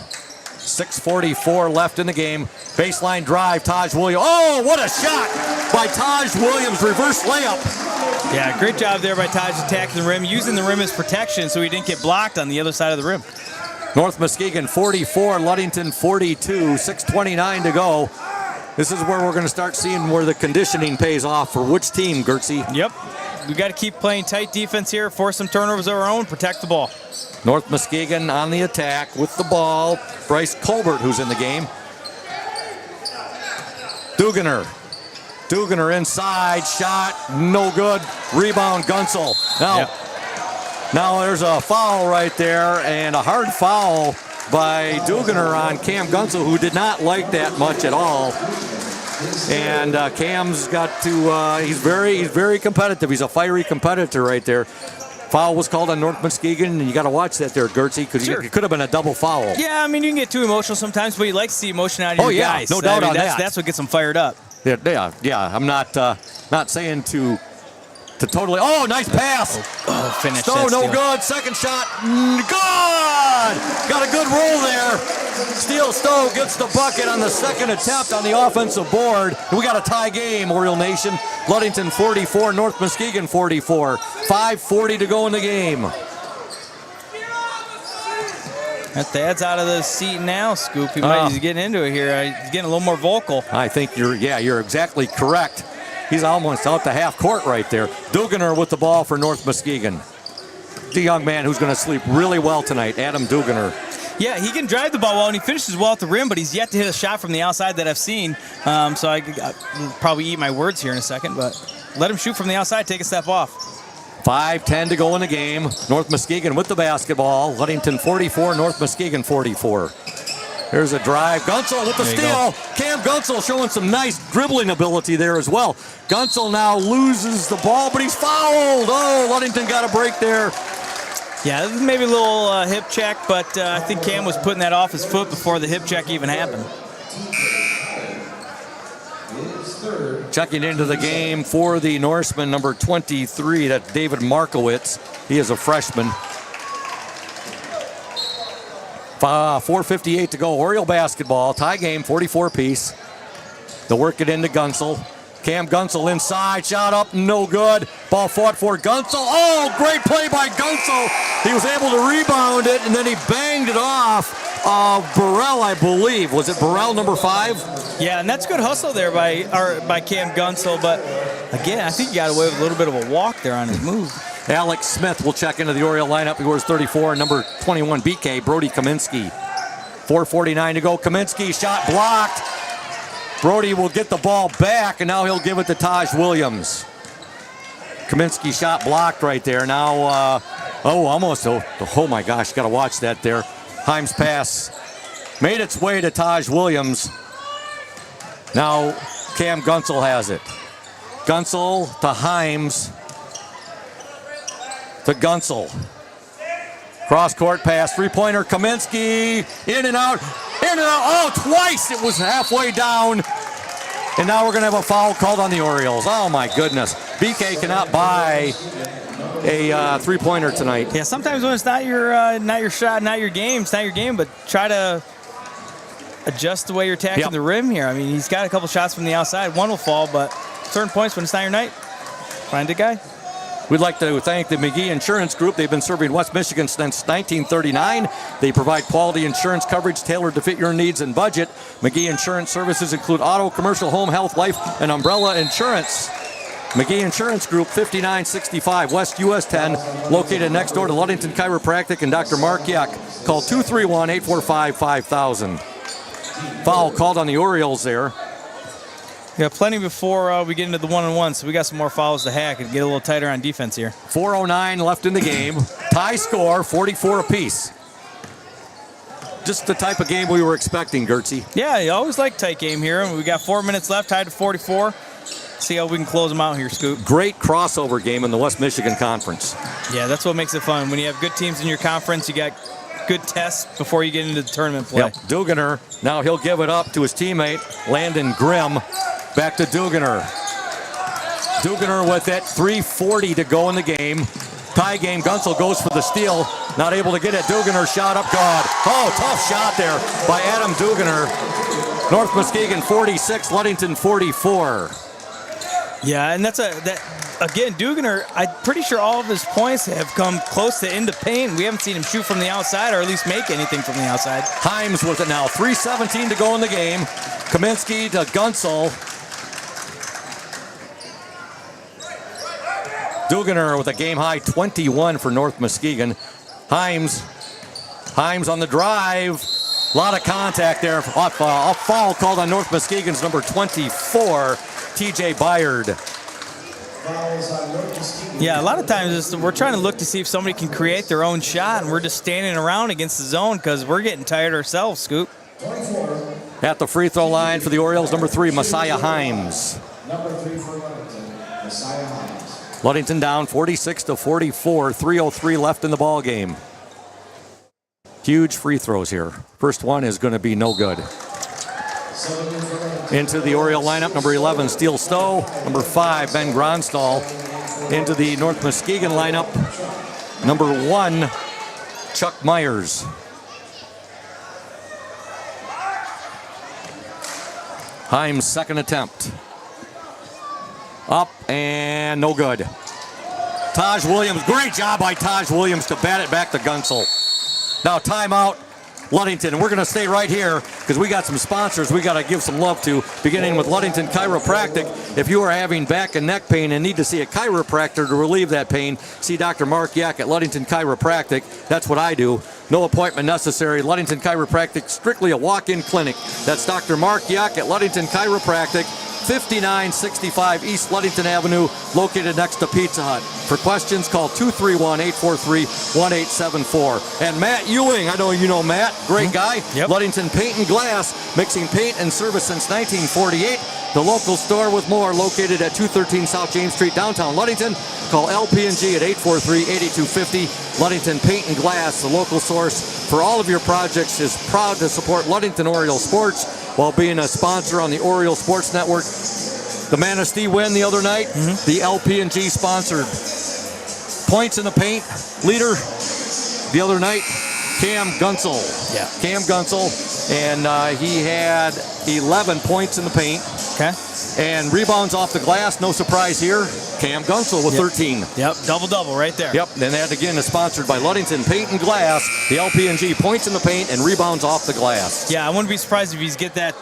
6:44 left in the game. Baseline drive, Taj Williams. Oh, what a shot by Taj Williams. Reverse layup. Yeah, great job there by Taj attacking the rim, using the rim as protection so he didn't get blocked on the other side of the rim. North Muskegon 44, Ludington 42, 6:29 to go. This is where we're going to start seeing where the conditioning pays off for which team, Gertzie. Yep. We got to keep playing tight defense here, force some turnovers of our own, protect the ball. North Muskegon on the attack with the ball. Bryce Colbert, who's in the game. Dugener. Dugener inside, shot, no good. Rebound, Gunsel. Now there's a foul right there, and a hard foul by Dugener on Cam Gunsel, who did not like that much at all. And Cam's got to, he's very competitive. He's a fiery competitor right there. Foul was called on North Muskegon, and you got to watch that there, Gertzie, because it could have been a double foul. Yeah, I mean, you can get too emotional sometimes, but you like to see emotion out of your guys. No doubt on that. That's what gets them fired up. Yeah. I'm not saying to to totally. Oh, nice pass. Oh, finish. Stowe, no good. Second shot, good. Got a good roll there. Steele Stowe gets the bucket on the second attempt on the offensive board. We got a tie game, Oriole Nation. Ludington 44, North Muskegon 44. 5:40 to go in the game. That Thad's out of the seat now, Scoop. He's getting into it here. He's getting a little more vocal. I think you're exactly correct. He's almost out to half court right there. Duganer with the ball for North Muskegon. The young man who's going to sleep really well tonight, Adam Duganer. Yeah, he can drive the ball well, and he finishes well at the rim, but he's yet to hit a shot from the outside that I've seen. So I'll probably eat my words here in a second, but let him shoot from the outside, take a step off. 5:10 to go in the game. North Muskegon with the basketball. Ludington 44, North Muskegon 44. There's a drive. Gunsel with the steal. Cam Gunsel showing some nice dribbling ability there as well. Gunsel now loses the ball, but he's fouled. Oh, Ludington got a break there. Yeah, this is maybe a little hip check, but I think Cam was putting that off his foot before the hip check even happened. Checking into the game for the Norseman, number 23, that's David Markowitz. He is a freshman. 4:58 to go. Oriole basketball, tie game, 44 apiece. They'll work it into Gunsel. Cam Gunsel inside, shot up, no good. Ball fought for Gunsel. Oh, great play by Gunsel. He was able to rebound it, and then he banged it off Burrell, I believe. Was it Burrell, number 5? Yeah, and that's good hustle there by Cam Gunsel, but again, I think he got away with a little bit of a walk there on his move. Alex Smith will check into the Oriole lineup. He wears 34, number 21, BK, Brody Kaminsky. 4:49 to go. Kaminsky, shot blocked. Brody will get the ball back, and now he'll give it to Taj Williams. Kaminsky shot blocked right there. Now, oh my gosh, got to watch that there. Himes pass made its way to Taj Williams. Now Cam Gunsel has it. Gunsel to Himes. To Gunsel. Cross-court pass, three-pointer, Kaminsky, in and out. Oh, twice it was halfway down. And now we're going to have a foul called on the Orioles. Oh, my goodness. BK cannot buy a three-pointer tonight. Yeah, sometimes when it's not your shot, not your game, it's not your game, but try to adjust the way you're attacking the rim here. I mean, he's got a couple shots from the outside. One will fall, but certain points when it's not your night, find a guy. We'd like to thank the McGee Insurance Group. They've been serving West Michigan since 1939. They provide quality insurance coverage tailored to fit your needs and budget. McGee Insurance services include auto, commercial, home, health, life, and umbrella insurance. McGee Insurance Group, 5965 West US 10, located next door to Ludington Chiropractic and Dr. Mark Yuck. Call 231-845-5000. Foul called on the Orioles there. Yeah, plenty before we get into the one-on-one, so we got some more fouls to hack and get a little tighter on defense here. 4:09 left in the game. Tie score, 44 apiece. Just the type of game we were expecting, Gertzy. Yeah, you always like tight game here. We got 4 minutes left, tied to 44. See how we can close them out here, Scoop. Great crossover game in the West Michigan Conference. Yeah, that's what makes it fun. When you have good teams in your conference, you got good tests before you get into the tournament play. Yep. Duganer, now he'll give it up to his teammate, Landon Grimm. Back to Duganer. Duganer with it, 3:40 to go in the game. Tie game, Gunsel goes for the steal. Not able to get it. Duganer shot up, God. Oh, tough shot there by Adam Duganer. North Muskegon 46, Ludington 44. Yeah, and again, Duganer, I'm pretty sure all of his points have come close to into paint. We haven't seen him shoot from the outside or at least make anything from the outside. Himes with it now, 3:17 to go in the game. Kaminsky to Gunsel. Duganer with a game-high 21 for North Muskegon. Himes on the drive. A lot of contact there. A foul called on North Muskegon's number 24, TJ Byard. Yeah, a lot of times we're trying to look to see if somebody can create their own shot, and we're just standing around against the zone because we're getting tired ourselves, Scoop. At the free throw line for the Orioles, number 3, Messiah Himes. Number 3 for Ludington, Messiah Himes. Ludington down 46-44, 3:03 left in the ball game. Huge free throws here. First one is going to be no good. Into the Oriole lineup, number 11, Steele Stowe. Number 5, Ben Gronstal. into the North Muskegon lineup. Number 1, Chuck Myers. Himes' second attempt. Up and no good. Taj Williams, great job by Taj Williams to bat it back to Gunsel. Now timeout, Ludington. And we're going to stay right here because we got some sponsors we got to give some love to, beginning with Ludington Chiropractic. If you are having back and neck pain and need to see a chiropractor to relieve that pain, see Dr. Mark Yak at Ludington Chiropractic. That's what I do. No appointment necessary. Ludington Chiropractic, strictly a walk-in clinic. That's Dr. Mark Yak at Ludington Chiropractic, 5965 East Ludington Avenue, located next to Pizza Hut. For questions, call 231-843-1874. And Matt Ewing, I know you know Matt, great guy. Yep. Ludington Paint and Glass, mixing paint and service since 1948. The local store with more, located at 213 South James Street, downtown Ludington. Call LP&G at 843-8250. Ludington Paint and Glass, the local source for all of your projects, is proud to support Ludington Oriole Sports while being a sponsor on the Oriole Sports Network. The Manistee win the other night, the LP&G sponsored. Points in the paint leader the other night, Cam Gunsel. Yeah. Cam Gunsel, and he had 11 points in the paint. Okay. And rebounds off the glass, no surprise here. Cam Gunsel with 13. Yep, double-double right there. Yep, and that again is sponsored by Ludington Paint and Glass, the LP&G points in the paint and rebounds off the glass. Yeah, I wouldn't be surprised if he's get that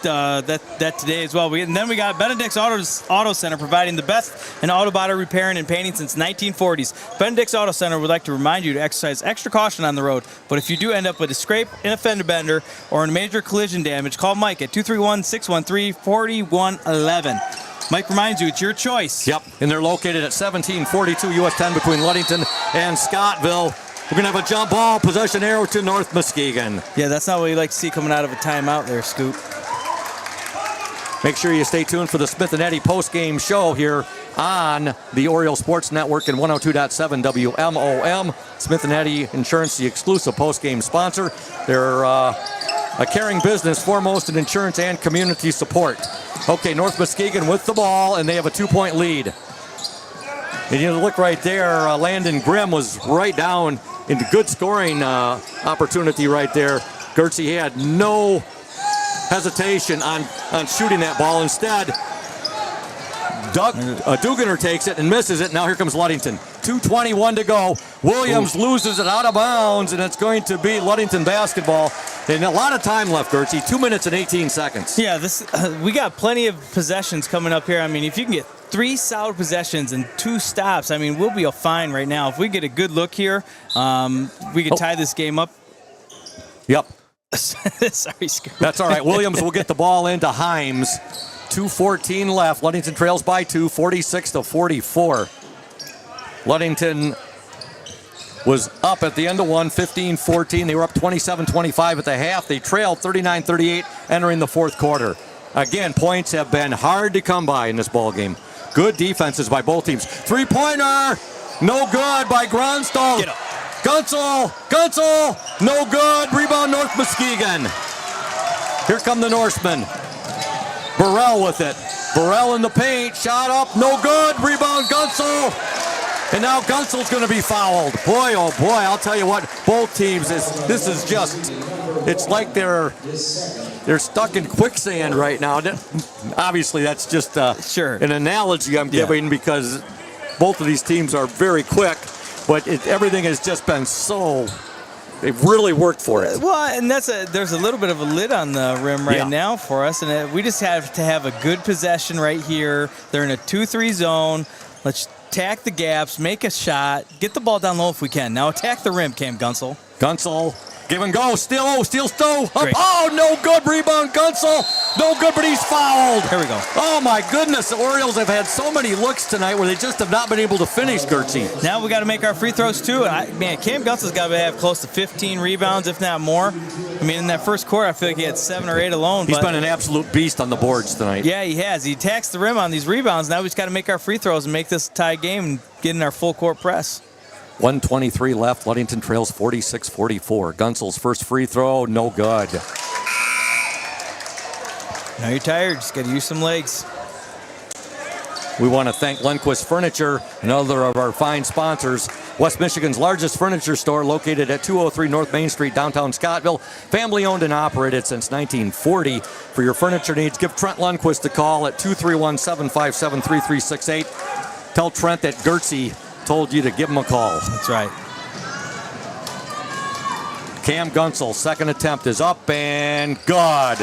today as well. And then we got Benedict's Auto Center, providing the best in auto body repairing and painting since 1940s. Benedict's Auto Center would like to remind you to exercise extra caution on the road. But if you do end up with a scrape, in a fender bender, or a major collision damage, call Mike at 231-613-4111. Mike reminds you, it's your choice. Yep, and they're located at 1742 US 10 between Ludington and Scottville. We're going to have a jump ball, possession arrow to North Muskegon. Yeah, that's not what you like to see coming out of a timeout there, Scoop. Make sure you stay tuned for the Smith & Eddy post-game show here on the Oriole Sports Network and 102.7 WMOM. Smith & Eddy Insurance, the exclusive post-game sponsor. They're a caring business, foremost in insurance and community support. Okay, North Muskegon with the ball, and they have a 2-point lead. And you look right there, Landon Grimm was right down into good scoring opportunity right there. Gertzie had no hesitation on shooting that ball. Instead, Duganer takes it and misses it. Now here comes Ludington. 2:21 to go. Williams loses it out of bounds, and it's going to be Ludington basketball. And a lot of time left, Gertzie. 2 minutes and 18 seconds. Yeah, we got plenty of possessions coming up here. I mean, if you can get 3 solid possessions and 2 stops, I mean, we'll be fine right now. If we get a good look here, we can tie this game up. Yep. Sorry, Scoop. That's all right. Williams will get the ball into Himes. 2:14 left. Ludington trails by 2, 46-44. Ludington was up at the end of 1, 15-14. They were up 27-25 at the half. They trailed 39-38 entering the fourth quarter. Again, points have been hard to come by in this ball game. Good defenses by both teams. Three-pointer, no good by Gronstal. Get up. Gunsel, no good. Rebound North Muskegon. Here come the Norsemen. Burrell with it. Burrell in the paint, shot up, no good. Rebound Gunsel. And now Gunsel's going to be fouled. Boy, oh boy, I'll tell you what, both teams, this is just, it's like they're stuck in quicksand right now. Obviously, that's just an analogy I'm giving because both of these teams are very quick, but everything has just been so, they've really worked for it. Well, and there's a little bit of a lid on the rim right now for us, and we just have to have a good possession right here. They're in a 2-3 zone. Let's attack the gaps, make a shot, get the ball down low if we can. Now attack the rim, Cam Gunsel. Gunsel, give and go, steal Stowe, up, oh, no good, rebound Gunsel, no good, but he's fouled. Here we go. Oh my goodness, the Orioles have had so many looks tonight where they just have not been able to finish, Gertzie. Now we got to make our free throws too. Man, Cam Gunsel's got to have close to 15 rebounds, if not more. I mean, in that first quarter, I feel like he had 7 or 8 alone. He's been an absolute beast on the boards tonight. Yeah, he has. He attacks the rim on these rebounds. Now we just got to make our free throws and make this a tie game and get in our full court press. 1:23 left. Ludington trails 46-44. Gunsel's first free throw, no good. Now you're tired. Just got to use some legs. We want to thank Lundquist Furniture, another of our fine sponsors. West Michigan's largest furniture store, located at 203 North Main Street, downtown Scottville. Family owned and operated since 1940. For your furniture needs, give Trent Lundquist a call at 231-757-3368. Tell Trent that Gertzie told you to give him a call. That's right. Cam Gunsel, second attempt is up and good.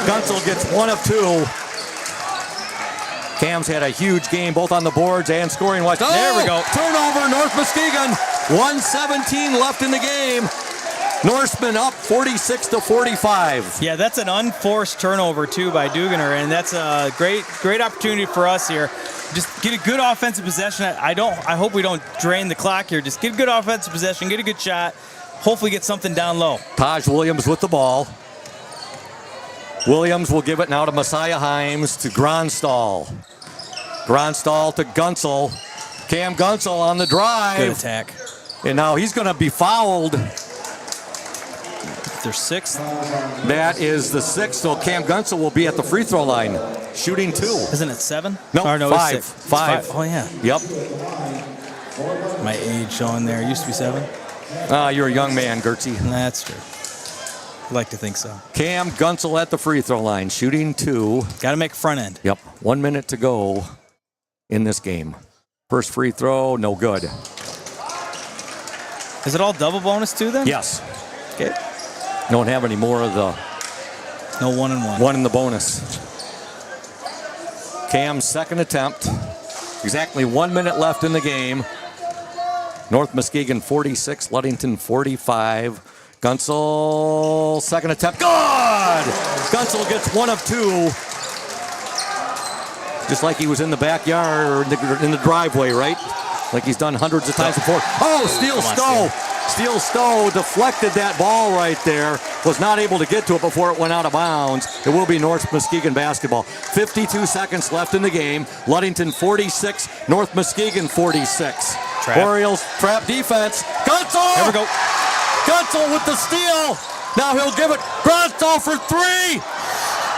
Gunsel gets 1 of 2. Cam's had a huge game both on the boards and scoring-wise. Oh, there we go. Turnover, North Muskegon. 1:17 left in the game. Norseman up 46-45. Yeah, that's an unforced turnover, too, by Duganer, and that's a great opportunity for us here. Just get a good offensive possession. I hope we don't drain the clock here. Just get a good offensive possession, get a good shot, hopefully get something down low. Taj Williams with the ball. Williams will give it now to Messiah Himes to Gronstall. Gronstall to Gunsel. Cam Gunsel on the drive. Good attack. And now he's going to be fouled. Their 6th. That is the 6th, so Cam Gunsel will be at the free throw line, shooting 2. Isn't it 7? No, no 5. It's 6. 5. Oh, yeah. Yep. My age showing there. It used to be 7. You're a young man, Gertzie. That's true. I'd like to think so. Cam Gunsel at the free throw line, shooting 2. Got to make front end. Yep. 1 minute to go in this game. First free throw, no good. Is it all double bonus too then? Yes. Okay. Don't have any more of the... No 1 and 1. 1 in the bonus. Cam's second attempt. Exactly 1 minute left in the game. North Muskegon 46, Ludington 45. Gunsel, second attempt, good! Gunsel gets 1 of 2. Just like he was in the backyard or in the driveway, right? Like he's done hundreds of times before. Oh, Steele Stowe! Steele Stowe deflected that ball right there. Was not able to get to it before it went out of bounds. It will be North Muskegon basketball. 52 seconds left in the game. Ludington 46, North Muskegon 46. Trap. Orioles trap defense. Gunsel! There we go. Gunsel with the steal. Now he'll give it. Gronstall for 3.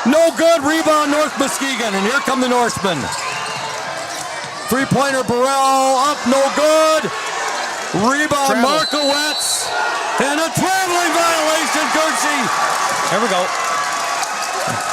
No good. Rebound North Muskegon. And here come the Norsemen. Three-pointer Burrell up. No good. Rebound Markowitz. And a traveling violation, Gertzie. There we go.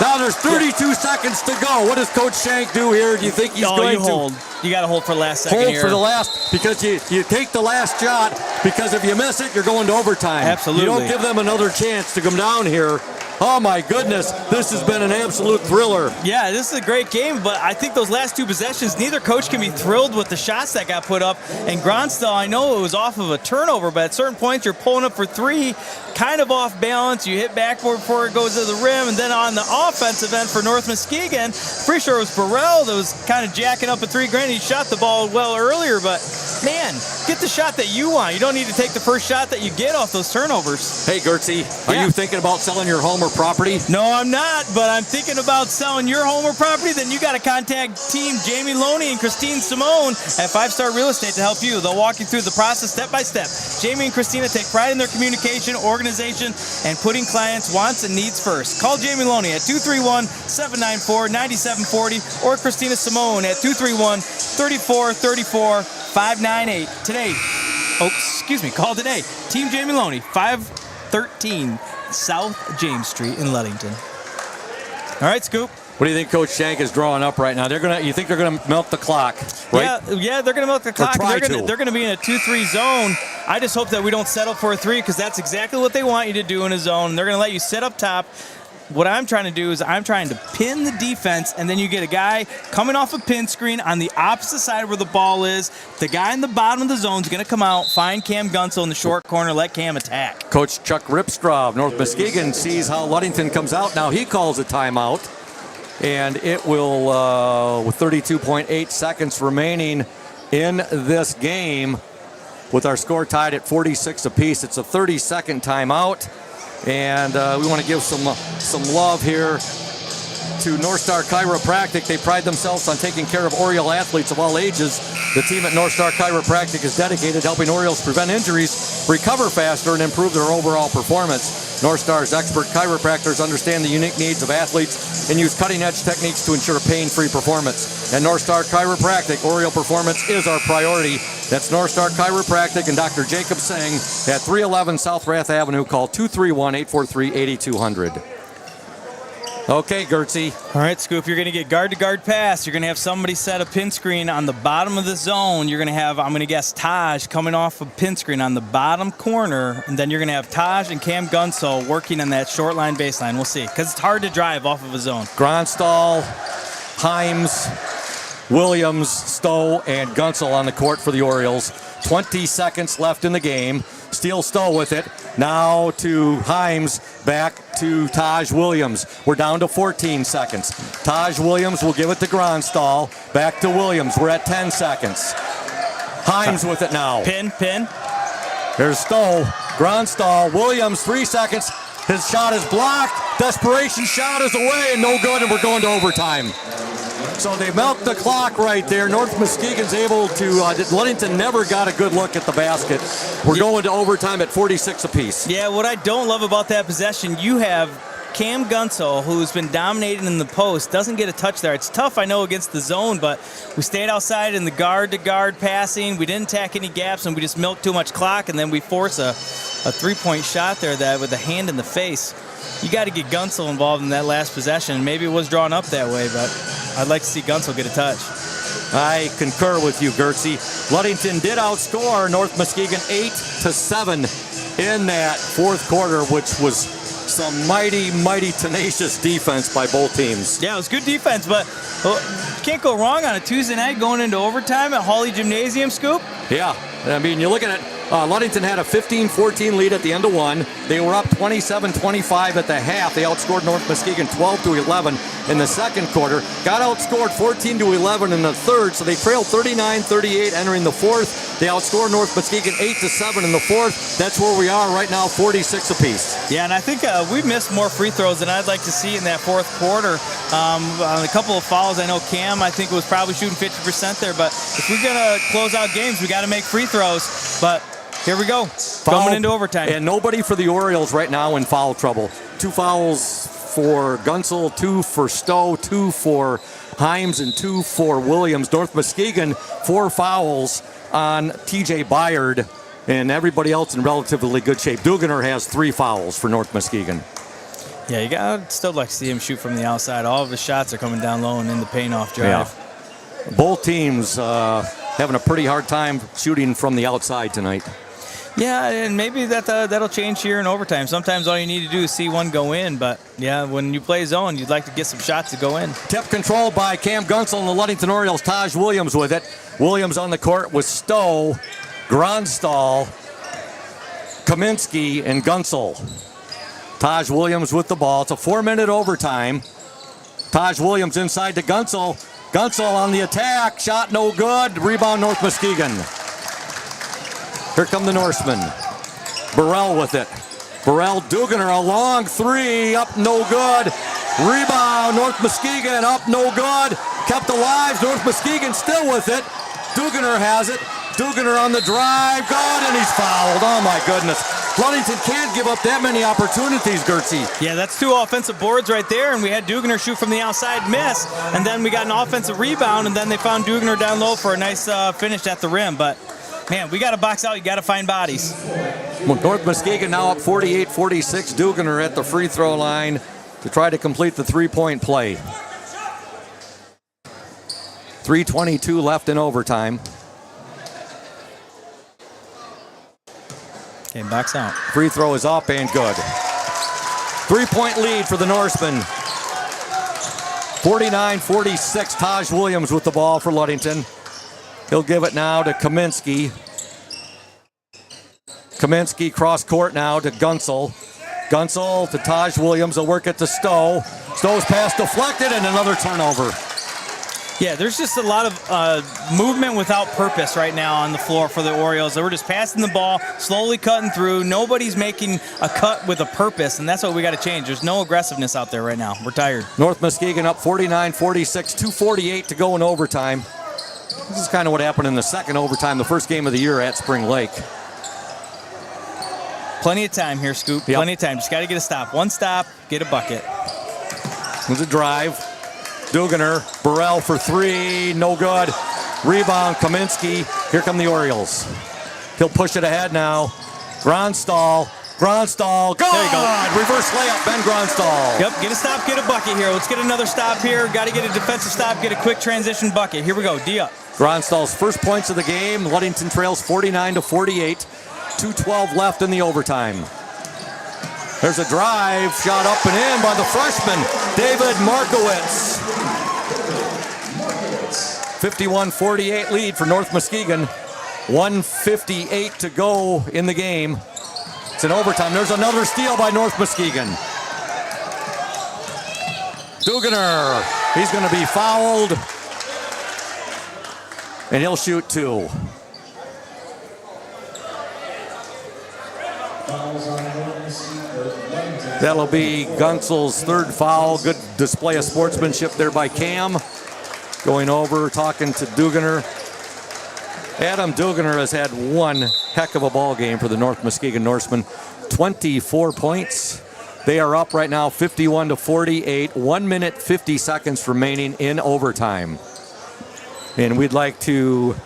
Now there's 32 seconds to go. What does Coach Shank do here? Do you think he's going to hold? You got to hold for the last second hold here. for the last, because you take the last shot, because if you miss it, you're going to overtime. Absolutely. You don't give them another chance to come down here. Oh my goodness, this has been an absolute thriller. Yeah, this is a great game, but I think those last 2 possessions, neither coach can be thrilled with the shots that got put up. And Gronstall, I know it was off of a turnover, but at certain points you're pulling up for 3, kind of off balance. You hit backboard before it goes to the rim, and then on the offensive end for North Muskegon, pretty sure it was Burrell that was kind of jacking up a 3. Granted, he shot the ball well earlier, but man, get the shot that you want. You don't need to take the first shot that you get off those turnovers. Hey, Gertzie, are you thinking about selling your home or property? No, I'm not, but I'm thinking about selling your home or property. Then you got to contact team Jamie Loney and Christine Simone at 5 Star Real Estate to help you. They'll walk you through the process step by step. Jamie and Christina take pride in their communication, organization, and putting clients' wants and needs first. Call Jamie Loney at 231-794-9740 or Christina Simone at 231-3434-598. Today, call today. Team Jamie Loney, 513 South James Street in Ludington. All right, Scoop. What do you think Coach Shank is drawing up right now? You think they're gonna milk the clock, right? Yeah, they're gonna milk the clock. They're gonna be in a 2-3 zone. I just hope that we don't settle for a 3, because that's exactly what they want you to do in a zone. They're gonna let you sit up top. What I'm trying to do is I'm trying to pin the defense, and then you get a guy coming off a pin screen on the opposite side where the ball is. The guy in the bottom of the zone is going to come out, find Cam Gunsel in the short corner, let Cam attack. Coach Chuck Ripstraw of North Muskegon sees how Ludington comes out. Now he calls a timeout, and it will, with 32.8 seconds remaining in this game, with our score tied at 46 apiece. It's a 30-second timeout. And we want to give some love here to North Star Chiropractic. They pride themselves on taking care of Oriole athletes of all ages. The team at North Star Chiropractic is dedicated to helping Orioles prevent injuries, recover faster, and improve their overall performance. North Star's expert chiropractors understand the unique needs of athletes and use cutting-edge techniques to ensure pain-free performance. At North Star Chiropractic, Oriole performance is our priority. That's North Star Chiropractic and Dr. Jacob Singh at 311 South Rath Avenue. Call 231-843-8200. Okay, Gertzy. All right, Scoop, you're going to get guard-to-guard pass. You're going to have somebody set a pin screen on the bottom of the zone. You're going to have, I'm going to guess, Taj coming off a pin screen on the bottom corner. And then you're going to have Taj and Cam Gunsel working on that short line baseline. We'll see, because it's hard to drive off of a zone. Gronstal, Himes, Williams, Stowe, and Gunsel on the court for the Orioles. 20 seconds left in the game. Steele Stowe with it. Now to Himes, back to Taj Williams. We're down to 14 seconds. Taj Williams will give it to Gronstal. Back to Williams. We're at 10 seconds. Himes with it now. Pin. There's Stowe. Gronstal. Williams, 3 seconds. His shot is blocked. Desperation shot is away and no good, and we're going to overtime. So they milked the clock right there. North Muskegon's able to, Ludington never got a good look at the basket. We're going to overtime at 46 apiece. Yeah, what I don't love about that possession, you have Cam Gunsel, who's been dominating in the post, doesn't get a touch there. It's tough, I know, against the zone, but we stayed outside in the guard-to-guard passing. We didn't tack any gaps, and we just milked too much clock, and then we force a three-point shot there that with a hand in the face. You got to get Gunsel involved in that last possession. Maybe it was drawn up that way, but I'd like to see Gunsel get a touch. I concur with you, Gertzy. Ludington did outscore North Muskegon 8-7 in that fourth quarter, which was some mighty, mighty tenacious defense by both teams. Yeah, it was good defense, but can't go wrong on a Tuesday night going into overtime at Hawley Gymnasium, Scoop. Yeah, I mean, you're looking at Ludington had a 15-14 lead at the end of one. They were up 27-25 at the half. They outscored North Muskegon 12-11 in the second quarter. Got outscored 14-11 in the third, so they trailed 39-38 entering the fourth. They outscored North Muskegon 8-7 in the fourth. That's where we are right now, 46 apiece. Yeah, and I think we missed more free throws than I'd like to see in that fourth quarter. On a couple of fouls, I know Cam, I think, was probably shooting 50% there, but if we're going to close out games, we got to make free throws. But here we go, going into overtime. And nobody for the Orioles right now in foul trouble. 2 fouls for Gunsel, 2 for Stowe, 2 for Himes, and 2 for Williams. North Muskegon, 4 fouls on TJ Byard, and everybody else in relatively good shape. Duganer has 3 fouls for North Muskegon. Yeah, you got still like to see him shoot from the outside. All of his shots are coming down low and in the paint off drive. Yeah. Both teams having a pretty hard time shooting from the outside tonight. Yeah, and maybe that'll change here in overtime. Sometimes all you need to do is see one go in, but yeah, when you play zone, you'd like to get some shots to go in. Tip controlled by Cam Gunsel and the Ludington Orioles. Taj Williams with it. Williams on the court with Stowe, Gronstal, Kaminsky, and Gunsel. Taj Williams with the ball. It's a 4-minute overtime. Taj Williams inside to Gunsel. Gunsel on the attack. Shot no good. Rebound North Muskegon. Here come the Norsemen. Burrell with it. Burrell, Duganer, a long 3, up no good. Rebound, North Muskegon, up no good. Kept alive, North Muskegon still with it. Duganer has it. Duganer on the drive, good, and he's fouled. Oh my goodness. Ludington can't give up that many opportunities, Gertzy. Yeah, that's 2 offensive boards right there, and we had Duganer shoot from the outside, miss, and then we got an offensive rebound, and then they found Duganer down low for a nice finish at the rim. But man, we got to box out. You got to find bodies. North Muskegon now up 48-46. Duganer at the free throw line to try to complete the 3-point play. 3:22 left in overtime. Okay, box out. Free throw is up and good. 3-point lead for the Norsemen. 49-46. Taj Williams with the ball for Ludington. He'll give it now to Kaminsky. Kaminsky cross court now to Gunsel. Gunsel to Taj Williams. They'll work it to Stowe. Stowe's pass deflected and another turnover. Yeah, there's just a lot of movement without purpose right now on the floor for the Orioles. They were just passing the ball, slowly cutting through. Nobody's making a cut with a purpose, and that's what we got to change. There's no aggressiveness out there right now. We're tired. North Muskegon up 49-46, 2:48 to go in overtime. This is kind of what happened in the second overtime, the first game of the year at Spring Lake. Plenty of time here, Scoop. Yep. Plenty of time. Just got to get a stop. One stop, get a bucket. There's a drive. Duganer, Burrell for three, no good. Rebound, Kaminsky. Here come the Orioles. He'll push it ahead now. Gronstal, good! There you go. Reverse layup, Ben Gronstal. Yep, get a stop, get a bucket here. Let's get another stop here. Got to get a defensive stop, get a quick transition bucket. Here we go, D up. Gronstal's first points of the game. Ludington trails 49-48. 2:12 left in the overtime. There's a drive, shot up and in by the freshman, David Markowitz. 51-48 lead for North Muskegon. 1:58 to go in the game. It's in overtime. There's another steal by North Muskegon. Duganer, he's going to be fouled. And he'll shoot two. That'll be Gunsel's third foul. Good display of sportsmanship there by Cam. Going over, talking to Duganer. Adam Duganer has had one heck of a ball game for the North Muskegon Norsemen. 24 points. They are up right now 51-48. 1 minute, 50 seconds remaining in overtime. And we'd like to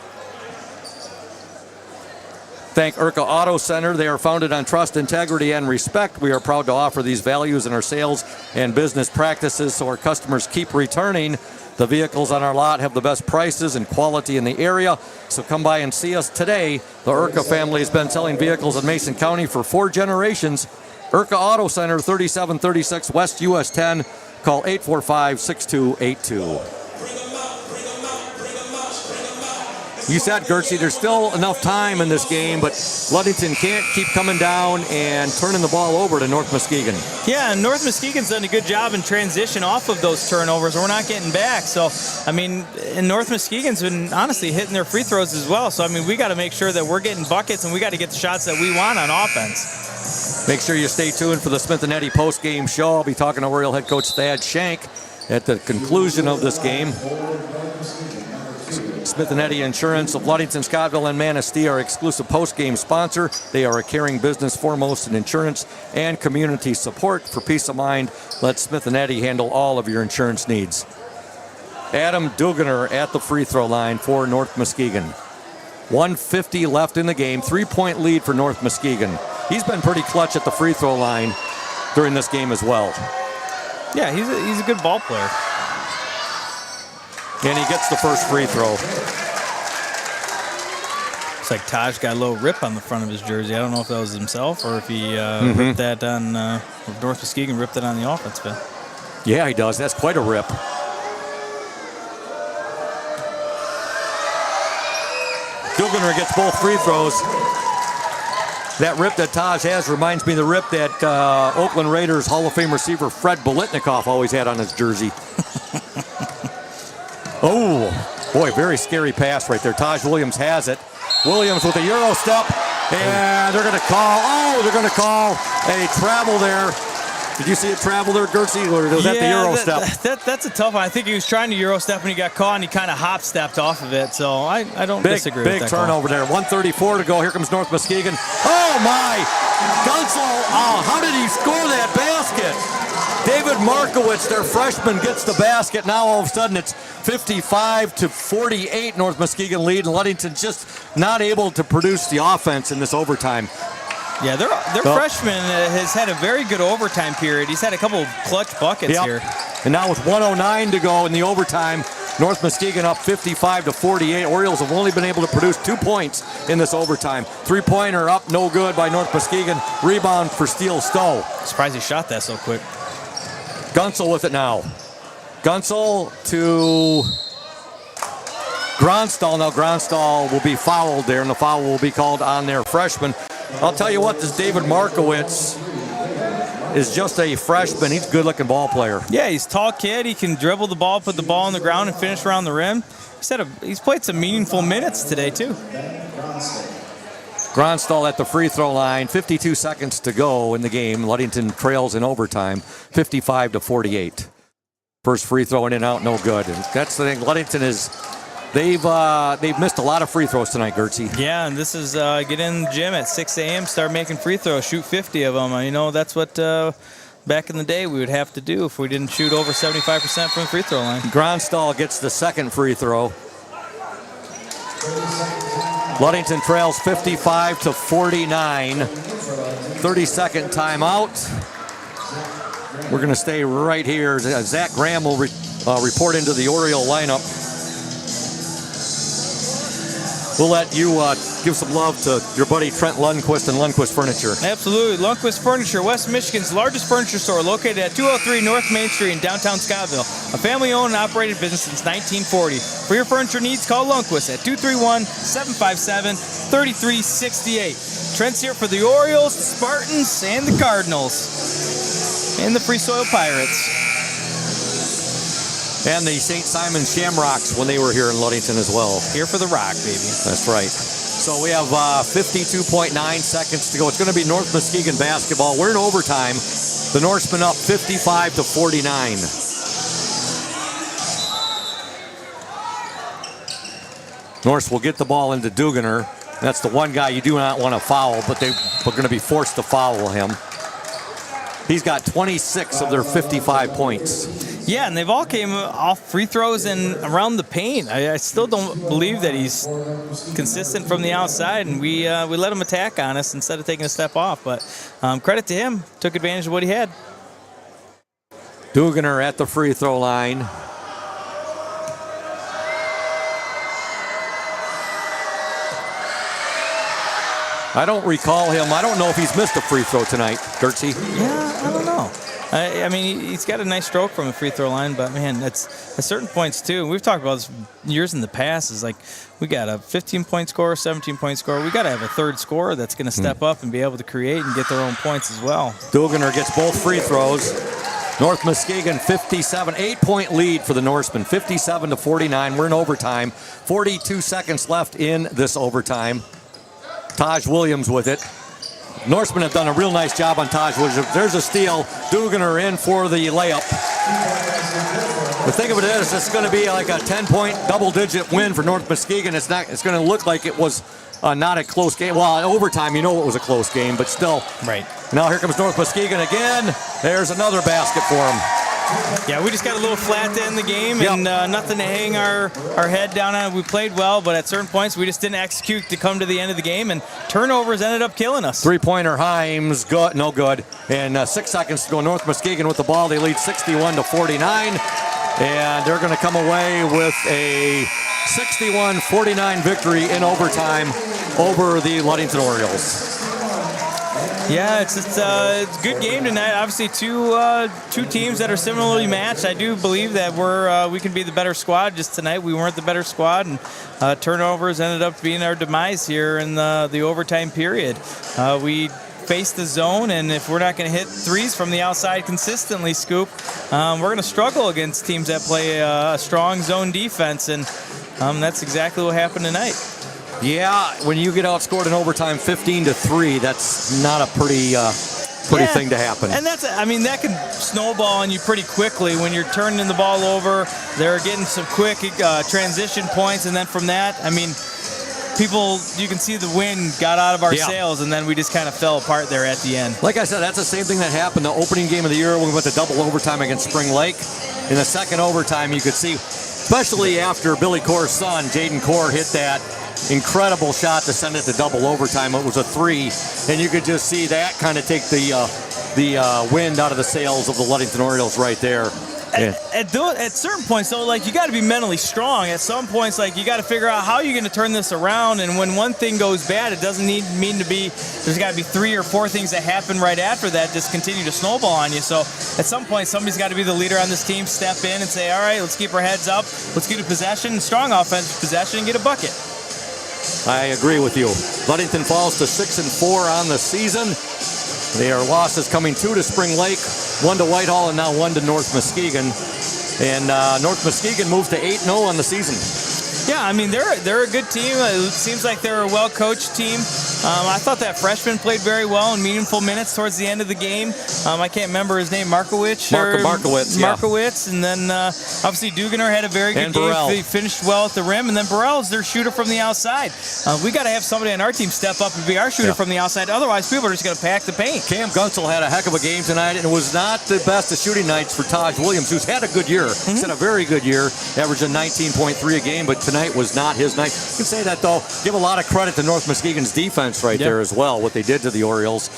thank Urca Auto Center. They are founded on trust, integrity, and respect. We are proud to offer these values in our sales and business practices so our customers keep returning. The vehicles on our lot have the best prices and quality in the area, so come by and see us today. The Urca family has been selling vehicles in Mason County for 4 generations. Urca Auto Center, 3736 West US 10. Call 845-6282. You said, Gertzie, there's still enough time in this game, but Ludington can't keep coming down and turning the ball over to North Muskegon. Yeah, and North Muskegon's done a good job in transition off of those turnovers. We're not getting back. So, I mean, and North Muskegon's been honestly hitting their free throws as well. So, I mean, we got to make sure that we're getting buckets and we got to get the shots that we want on offense. Make sure you stay tuned for the Smith & Eddy post-game show. I'll be talking to Oriole head coach Thad Shank at the conclusion of this game. Smith & Eddy Insurance of Ludington, Scottville, and Manistee are exclusive post-game sponsor. They are a caring business foremost in insurance and community support. For peace of mind, let Smith & Eddy handle all of your insurance needs. Adam Duganer at the free throw line for North Muskegon. 1:50 left in the game. 3-point lead for North Muskegon. He's been pretty clutch at the free throw line during this game as well. Yeah, he's a good ball player. And he gets the first free throw. Looks like Taj got a little rip on the front of his jersey. I don't know if that was himself or if he ripped that on, if North Muskegon ripped it on the offensive end. Yeah, he does. That's quite a rip. Duganer gets both free throws. That rip that Taj has reminds me of the rip that Oakland Raiders Hall of Fame receiver Fred Bolitnikoff always had on his jersey. Oh, boy, very scary pass right there. Taj Williams has it. Williams with a Euro step, and they're going to call a travel there. Did you see a travel there, Gertzie, or was that the Euro step? That's a tough one. I think he was trying to Euro step when he got caught, and he kind of hop stepped off of it. So I don't disagree with that. Big turnover there. 1:34 to go. Here comes North Muskegon. Oh my! Gunsel, how did he score that basket? David Markowitz, their freshman, gets the basket. Now all of a sudden it's 55-48 North Muskegon lead, and Ludington just not able to produce the offense in this overtime. Yeah, their freshman has had a very good overtime period. He's had a couple of clutch buckets here. And now with 1:09 to go in the overtime, North Muskegon up 55-48. Orioles have only been able to produce 2 points in this overtime. 3-pointer up, no good by North Muskegon. Rebound for Steele Stowe. Surprised he shot that so quick. Gunsel with it now. Gunsel to Gronstal. Now Gronstal will be fouled there, and the foul will be called on their freshman. I'll tell you what, this David Markowitz is just a freshman. He's a good-looking ball player. Yeah, he's a tall kid. He can dribble the ball, put the ball on the ground, and finish around the rim. He's played some meaningful minutes today, too. Gronstal at the free throw line. 52 seconds to go in the game. Ludington trails in overtime, 55-48. First free throw in and out, no good. And that's the thing. Ludington is They've missed a lot of free throws tonight, Gertzie. Yeah, and this is get in the gym at 6 a.m., start making free throws, shoot 50 of them. You know, that's what back in the day we would have to do if we didn't shoot over 75% from the free throw line. Gronstal gets the second free throw. Ludington trails 55-49. 30-second timeout. We're going to stay right here. Zach Graham will report into the Oriole lineup. We'll let you give some love to your buddy Trent Lundquist and Lundquist Furniture. Absolutely. Lundquist Furniture, West Michigan's largest furniture store, located at 203 North Main Street in downtown Scottsville. A family-owned and operated business since 1940. For your furniture needs, call Lundquist at 231-757-3368. Trent's here for the Orioles, the Spartans, and the Cardinals. And the Free Soil Pirates. And the St. Simon Shamrocks when they were here in Ludington as well. Here for the Rock, baby. That's right. So we have 52.9 seconds to go. It's going to be North Muskegon basketball. We're in overtime. The Norsemen up 55-49. Norse will get the ball into Duganer. That's the one guy you do not want to foul, but they're going to be forced to foul him. He's got 26 of their 55 points. Yeah, and they've all came off free throws and around the paint. I still don't believe that he's consistent from the outside, and we let him attack on us instead of taking a step off. But credit to him, took advantage of what he had. Duganer at the free throw line. I don't recall him. I don't know if he's missed a free throw tonight, Gertzie. Yeah, I don't know. I mean, he's got a nice stroke from the free throw line, but man, that's at certain points too. We've talked about this years in the past. Is like we got a 15-point scorer, 17-point scorer. We got to have a third scorer that's going to step up and be able to create and get their own points as well. Duganer gets both free throws. North Muskegon 57, 8-point lead for the Norsemen, 57-49. We're in overtime. 42 seconds left in this overtime. Taj Williams with it. Norsemen have done a real nice job on Taj Williams. There's a steal. Duganer in for the layup. The thing of it is, it's going to be like a 10-point double-digit win for North Muskegon. It's not. It's going to look like it was not a close game. Well, in overtime, you know it was a close game, but still. Right. Now here comes North Muskegon again. There's another basket for him. Yeah, we just got a little flat to end the game, and nothing to hang our head down on. We played well, but at certain points we just didn't execute to come to the end of the game, and turnovers ended up killing us. Three-pointer Himes, good, no good. And 6 seconds to go. North Muskegon with the ball. They lead 61-49, and they're going to come away with a 61-49 victory in overtime over the Ludington Orioles. Yeah, it's a good game tonight. Obviously, two teams that are similarly matched. I do believe that we can be the better squad. Just tonight, we weren't the better squad, and turnovers ended up being our demise here in the overtime period. We faced the zone, and if we're not going to hit threes from the outside consistently, Scoop, we're going to struggle against teams that play a strong zone defense, and that's exactly what happened tonight. Yeah, when you get outscored in overtime 15-3, that's not a pretty thing to happen. And that can snowball on you pretty quickly when you're turning the ball over. They're getting some quick transition points, and then from that, I mean, you can see the wind got out of our sails, and then we just kind of fell apart there at the end. Like I said, that's the same thing that happened the opening game of the year when we went to double overtime against Spring Lake. In the second overtime, you could see, especially after Billy Corr's son, Jaden Corr, hit that incredible shot to send it to double overtime. It was a three, and you could just see that kind of take the wind out of the sails of the Ludington Orioles right there. At certain points, though, like, you got to be mentally strong. At some points, like, you got to figure out how you're going to turn this around. And when one thing goes bad, it doesn't mean to be. There's got to be 3 or 4 things that happen right after that just continue to snowball on you. So at some point, somebody's got to be the leader on this team, step in and say, all right, let's keep our heads up, let's get a possession, strong offensive possession, and get a bucket. I agree with you. Ludington falls to 6-4 on the season. Their losses coming 2 to Spring Lake, 1 to Whitehall, and now 1 to North Muskegon. And North Muskegon moves to 8-0 on the season. Yeah, I mean, they're a good team. It seems like they're a well-coached team. I thought that freshman played very well in meaningful minutes towards the end of the game. I can't remember his name, Markowitz. Markowitz, and then obviously Duganer had a very good game. He finished well at the rim, and then Burrell is their shooter from the outside. We got to have somebody on our team step up and be our shooter from the outside. Otherwise, people are just going to pack the paint. Cam Gunsel had a heck of a game tonight, and it was not the best of shooting nights for Taj Williams, who's had a good year. He's had a very good year, averaging 19.3 a game, but tonight was not his night. You can say that, though. Give a lot of credit to North Muskegon's defense there as well, what they did to the Orioles.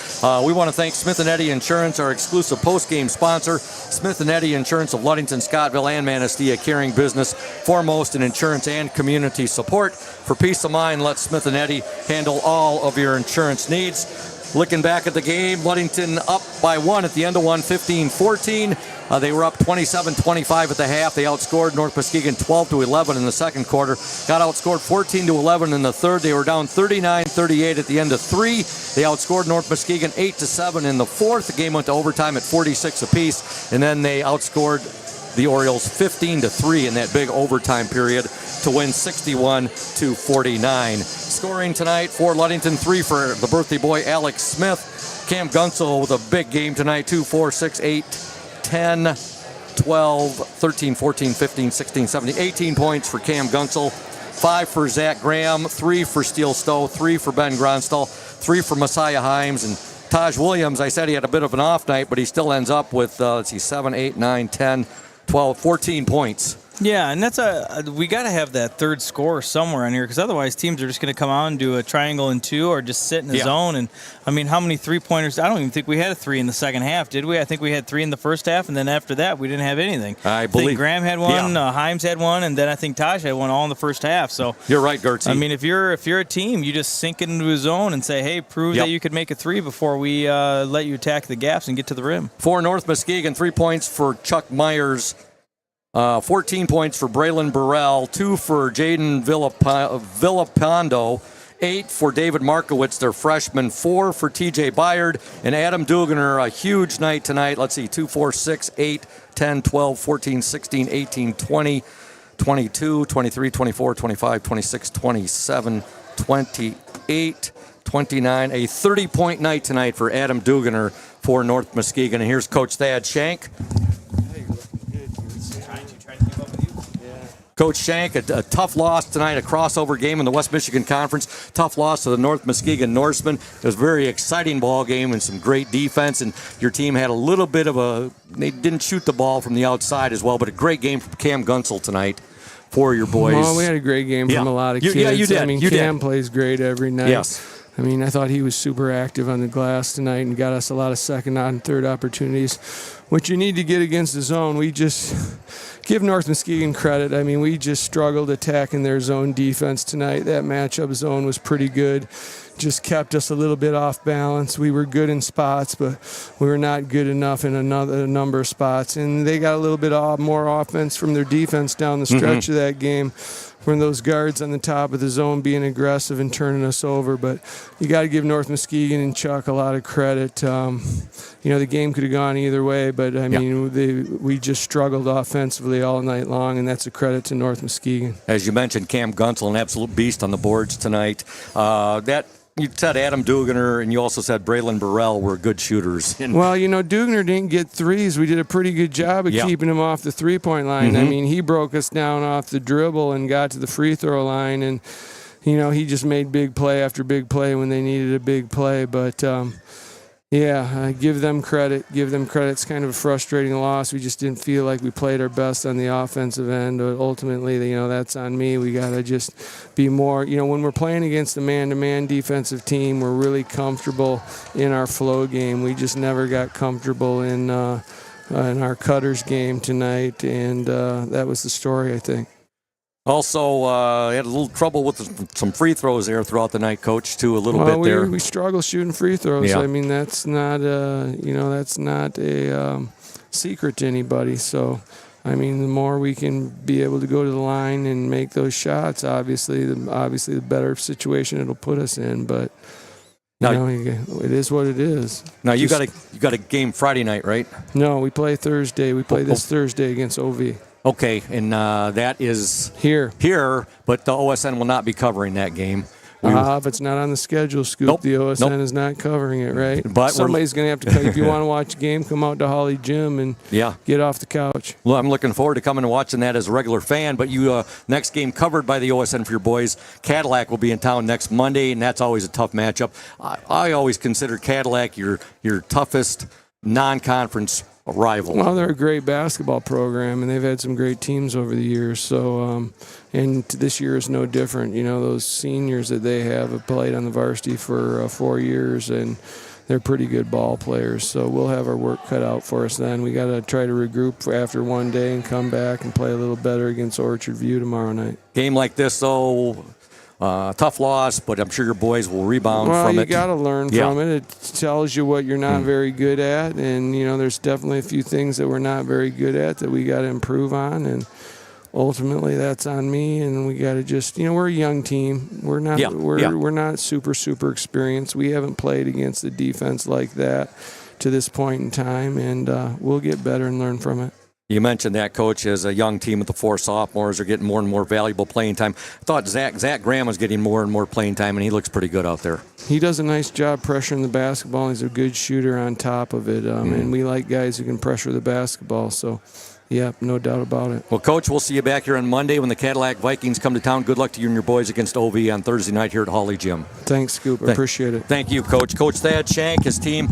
We want to thank Smith & Eddy Insurance, our exclusive post-game sponsor. Smith & Eddy Insurance of Ludington, Scottville, and Manistee, caring business foremost in insurance and community support. For peace of mind, let Smith & Eddy handle all of your insurance needs. Looking back at the game, Ludington up by 1 at the end of one, 15-14. They were up 27-25 at the half. They outscored North Muskegon 12-11 in the second quarter. Got outscored 14-11 in the third. They were down 39-38 at the end of 3. They outscored North Muskegon 8-7 in the fourth. The game went to overtime at 46 apiece, and then they outscored the Orioles 15-3 in that big overtime period to win 61-49. Scoring tonight for Ludington, 3 for the birthday boy Alex Smith. Cam Gunsel with a big game tonight, 2, 4, 6, 8, 10, 12, 13, 14, 15, 16, 17, 18 points for Cam Gunsel. 5 for Zach Graham, 3 for Steele Stowe, 3 for Ben Gronstal, 3 for Messiah Himes, and Taj Williams, I said he had a bit of an off night, but he still ends up with, 7, 8, 9, 10, 12, 14 points. Yeah, and that's we got to have that third scorer somewhere on here, because otherwise teams are just going to come out and do a triangle and 2 or just sit in the zone. And I mean, how many 3-pointers? I don't even think we had a 3 in the second half, did we? I think we had 3 in the first half, and then after that we didn't have anything. I think Graham had one, Himes had one, and then I think Taj had one all in the first half. So you're right, Gertzy. I mean, if you're a team, you just sink into a zone and say, hey, prove that you could make a 3 before we let you attack the gaps and get to the rim. For North Muskegon, 3 points for Chuck Myers. 14 points for Braylon Burrell, 2 for Jaden Villapando, 8 for David Markowitz, their freshman, 4 for TJ Byard, and Adam Duganer, a huge night tonight. Let's see, 2, 4, 6, 8, 10, 12, 14, 16, 18, 20, 22, 23, 24, 25, 26, 27, 28, 29. A 30-point night tonight for Adam Duganer for North Muskegon. And here's Coach Thad Shank. Coach Shank, a tough loss tonight, a crossover game in the West Michigan Conference. Tough loss to the North Muskegon Norsemen. It was a very exciting ball game and some great defense, and your team had a little bit of they didn't shoot the ball from the outside as well, but a great game from Cam Gunsel tonight for your boys. Well, we had a great game from a lot of kids. You did. I mean, Cam plays great every night. Yes. I mean, I thought he was super active on the glass tonight and got us a lot of second and third opportunities, which you need to get against the zone. We just give North Muskegon credit. I mean, we just struggled attacking their zone defense tonight. That matchup zone was pretty good. Just kept us a little bit off balance. We were good in spots, but we were not good enough in a number of spots. And they got a little bit more offense from their defense down the stretch of that game, from those guards on the top of the zone being aggressive and turning us over. But you got to give North Muskegon and Chuck a lot of credit. The game could have gone either way, but I mean, we just struggled offensively all night long, and that's a credit to North Muskegon. As you mentioned, Cam Gunsel, an absolute beast on the boards tonight. You said Adam Duganer, and you also said Braylon Burrell were good shooters. Well, Duganer didn't get threes. We did a pretty good job of keeping him off the three-point line. I mean, he broke us down off the dribble and got to the free throw line, and, he just made big play after big play when they needed a big play. But, give them credit. It's kind of a frustrating loss. We just didn't feel like we played our best on the offensive end. But ultimately, that's on me. We got to just be more, when we're playing against a man-to-man defensive team, we're really comfortable in our flow game. We just never got comfortable in our cutters game tonight, and that was the story, I think. Also, had a little trouble with some free throws there throughout the night, Coach, too, a little bit there. We struggle shooting free throws. Yeah. I mean, that's not a secret to anybody. So, I mean, the more we can be able to go to the line and make those shots, obviously the better situation it'll put us in. But it is what it is. Now you got a game Friday night, right? No, we play Thursday. We play this Thursday against OV. Okay, and that is Here, but the OSN will not be covering that game. if it's not on the schedule, Scoop, Nope. the OSN Nope. is not covering it, right? But somebody's going to have to come. If you want to watch a game, come out to Hawley Gym and get off the couch. Well, I'm looking forward to coming and watching that as a regular fan. But you next game covered by the OSN for your boys. Cadillac will be in town next Monday, and that's always a tough matchup. I always consider Cadillac your toughest non-conference rival. Well, they're a great basketball program, and they've had some great teams over the years. So, and this year is no different. You know, those seniors that they have played on the varsity for 4 years, and they're pretty good ball players. So we'll have our work cut out for us then. We got to try to regroup after one day and come back and play a little better against Orchard View tomorrow night. Game like this, though. Tough loss, but I'm sure your boys will rebound from it. Well, you got to learn from it. It tells you what you're not very good at, and you know there's definitely a few things that we're not very good at that we got to improve on, and ultimately that's on me. And we got to just, you know, we're a young team. We're not we're not super experienced. We haven't played against a defense like that to this point in time, and we'll get better and learn from it. You mentioned that, Coach, as a young team with the 4 sophomores are getting more and more valuable playing time. I thought Zach Graham was getting more and more playing time, and he looks pretty good out there. He does a nice job pressuring the basketball. He's a good shooter on top of it, and we like guys who can pressure the basketball. So, yeah, no doubt about it. Well, Coach, we'll see you back here on Monday when the Cadillac Vikings come to town. Good luck to you and your boys against OV on Thursday night here at Hawley Gym. Thanks, Scoop. I appreciate it. Thank you, Coach. Coach Thad Shank, his team,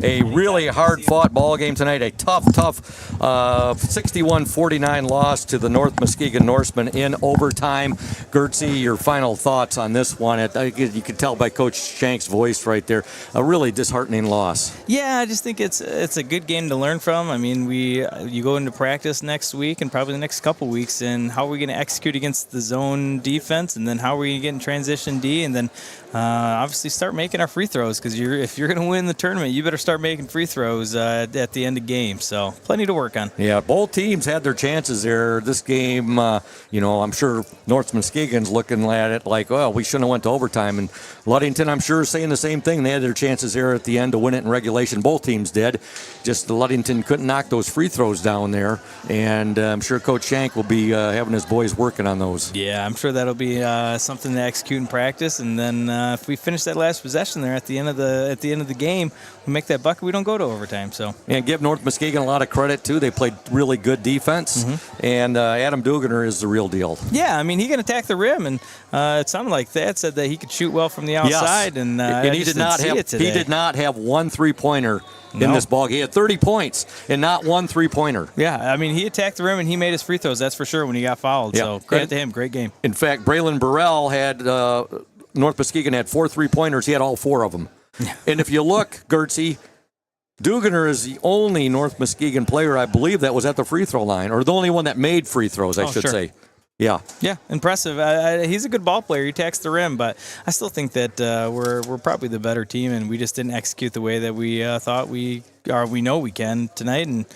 a really hard-fought ball game tonight. A tough 61-49 loss to the North Muskegon Norsemen in overtime. Gertzie, your final thoughts on this one? You can tell by Coach Shank's voice right there. A really disheartening loss. Yeah, I just think it's a good game to learn from. I mean, you go into practice next week and probably the next couple weeks, and how are we going to execute against the zone defense, and then how are we going to get in transition D, and then obviously start making our free throws, because if you're going to win the tournament, you better start making free throws at the end of games. So plenty to work on. Yeah, both teams had their chances there. This game, I'm sure North Muskegon's looking at it like, well, we shouldn't have went to overtime. And Ludington, I'm sure, is saying the same thing. They had their chances there at the end to win it in regulation. Both teams did. Just the Ludington couldn't knock those free throws down there. And I'm sure Coach Shank will be having his boys working on those. Yeah, I'm sure that'll be something to execute in practice. And then if we finish that last possession there at the end of the game, we make that bucket, we don't go to overtime. So, and give North Muskegon a lot of credit too. They played really good defense, and Adam Duganer is the real deal. Yeah, I mean, he can attack the rim, and it sounded like Thad said that he could shoot well from the outside. Yes. And he did not have one 3-pointer in this ball game. He had 30 points and not one 3-pointer. Yeah, I mean, he attacked the rim and he made his free throws. That's for sure when he got fouled. Yeah. So credit to him. Great game. In fact, Braylon Burrell had North Muskegon had 4 3-pointers. He had all 4 of them. And if you look, Gertzie, Duganer is the only North Muskegon player, I believe, that was at the free throw line, or the only one that made free throws, I should say. Yeah. Yeah, impressive. He's a good ball player. He attacks the rim, but I still think that we're probably the better team, and we just didn't execute the way that we thought we know we can tonight, and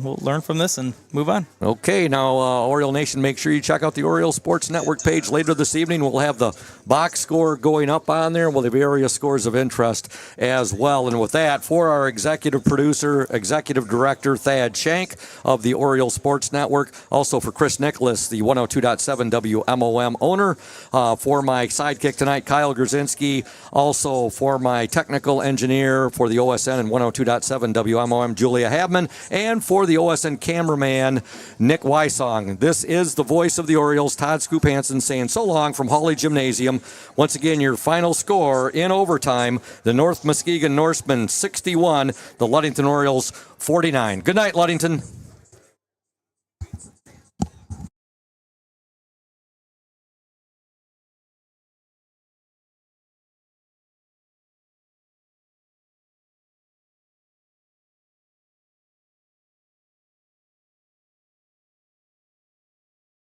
we'll learn from this and move on. Okay, now, Oriole Nation, make sure you check out the Oriole Sports Network page later this evening. We'll have the box score going up on there. We'll have area scores of interest as well. And with that, for our executive producer, executive director, Thad Shank of the Oriole Sports Network, also for Chris Nicholas, the 102.7 WMOM owner, for my sidekick tonight, Kyle Grzinski, also for my technical engineer for the OSN and 102.7 WMOM, Julia Habman, and for the OSN cameraman, Nick Wysong. This is the voice of the Orioles, Todd Scoop Hansen, saying so long from Hawley Gymnasium. Once again, your final score in overtime, the North Muskegon Norsemen 61, the Ludington Orioles 49. Good night, Ludington.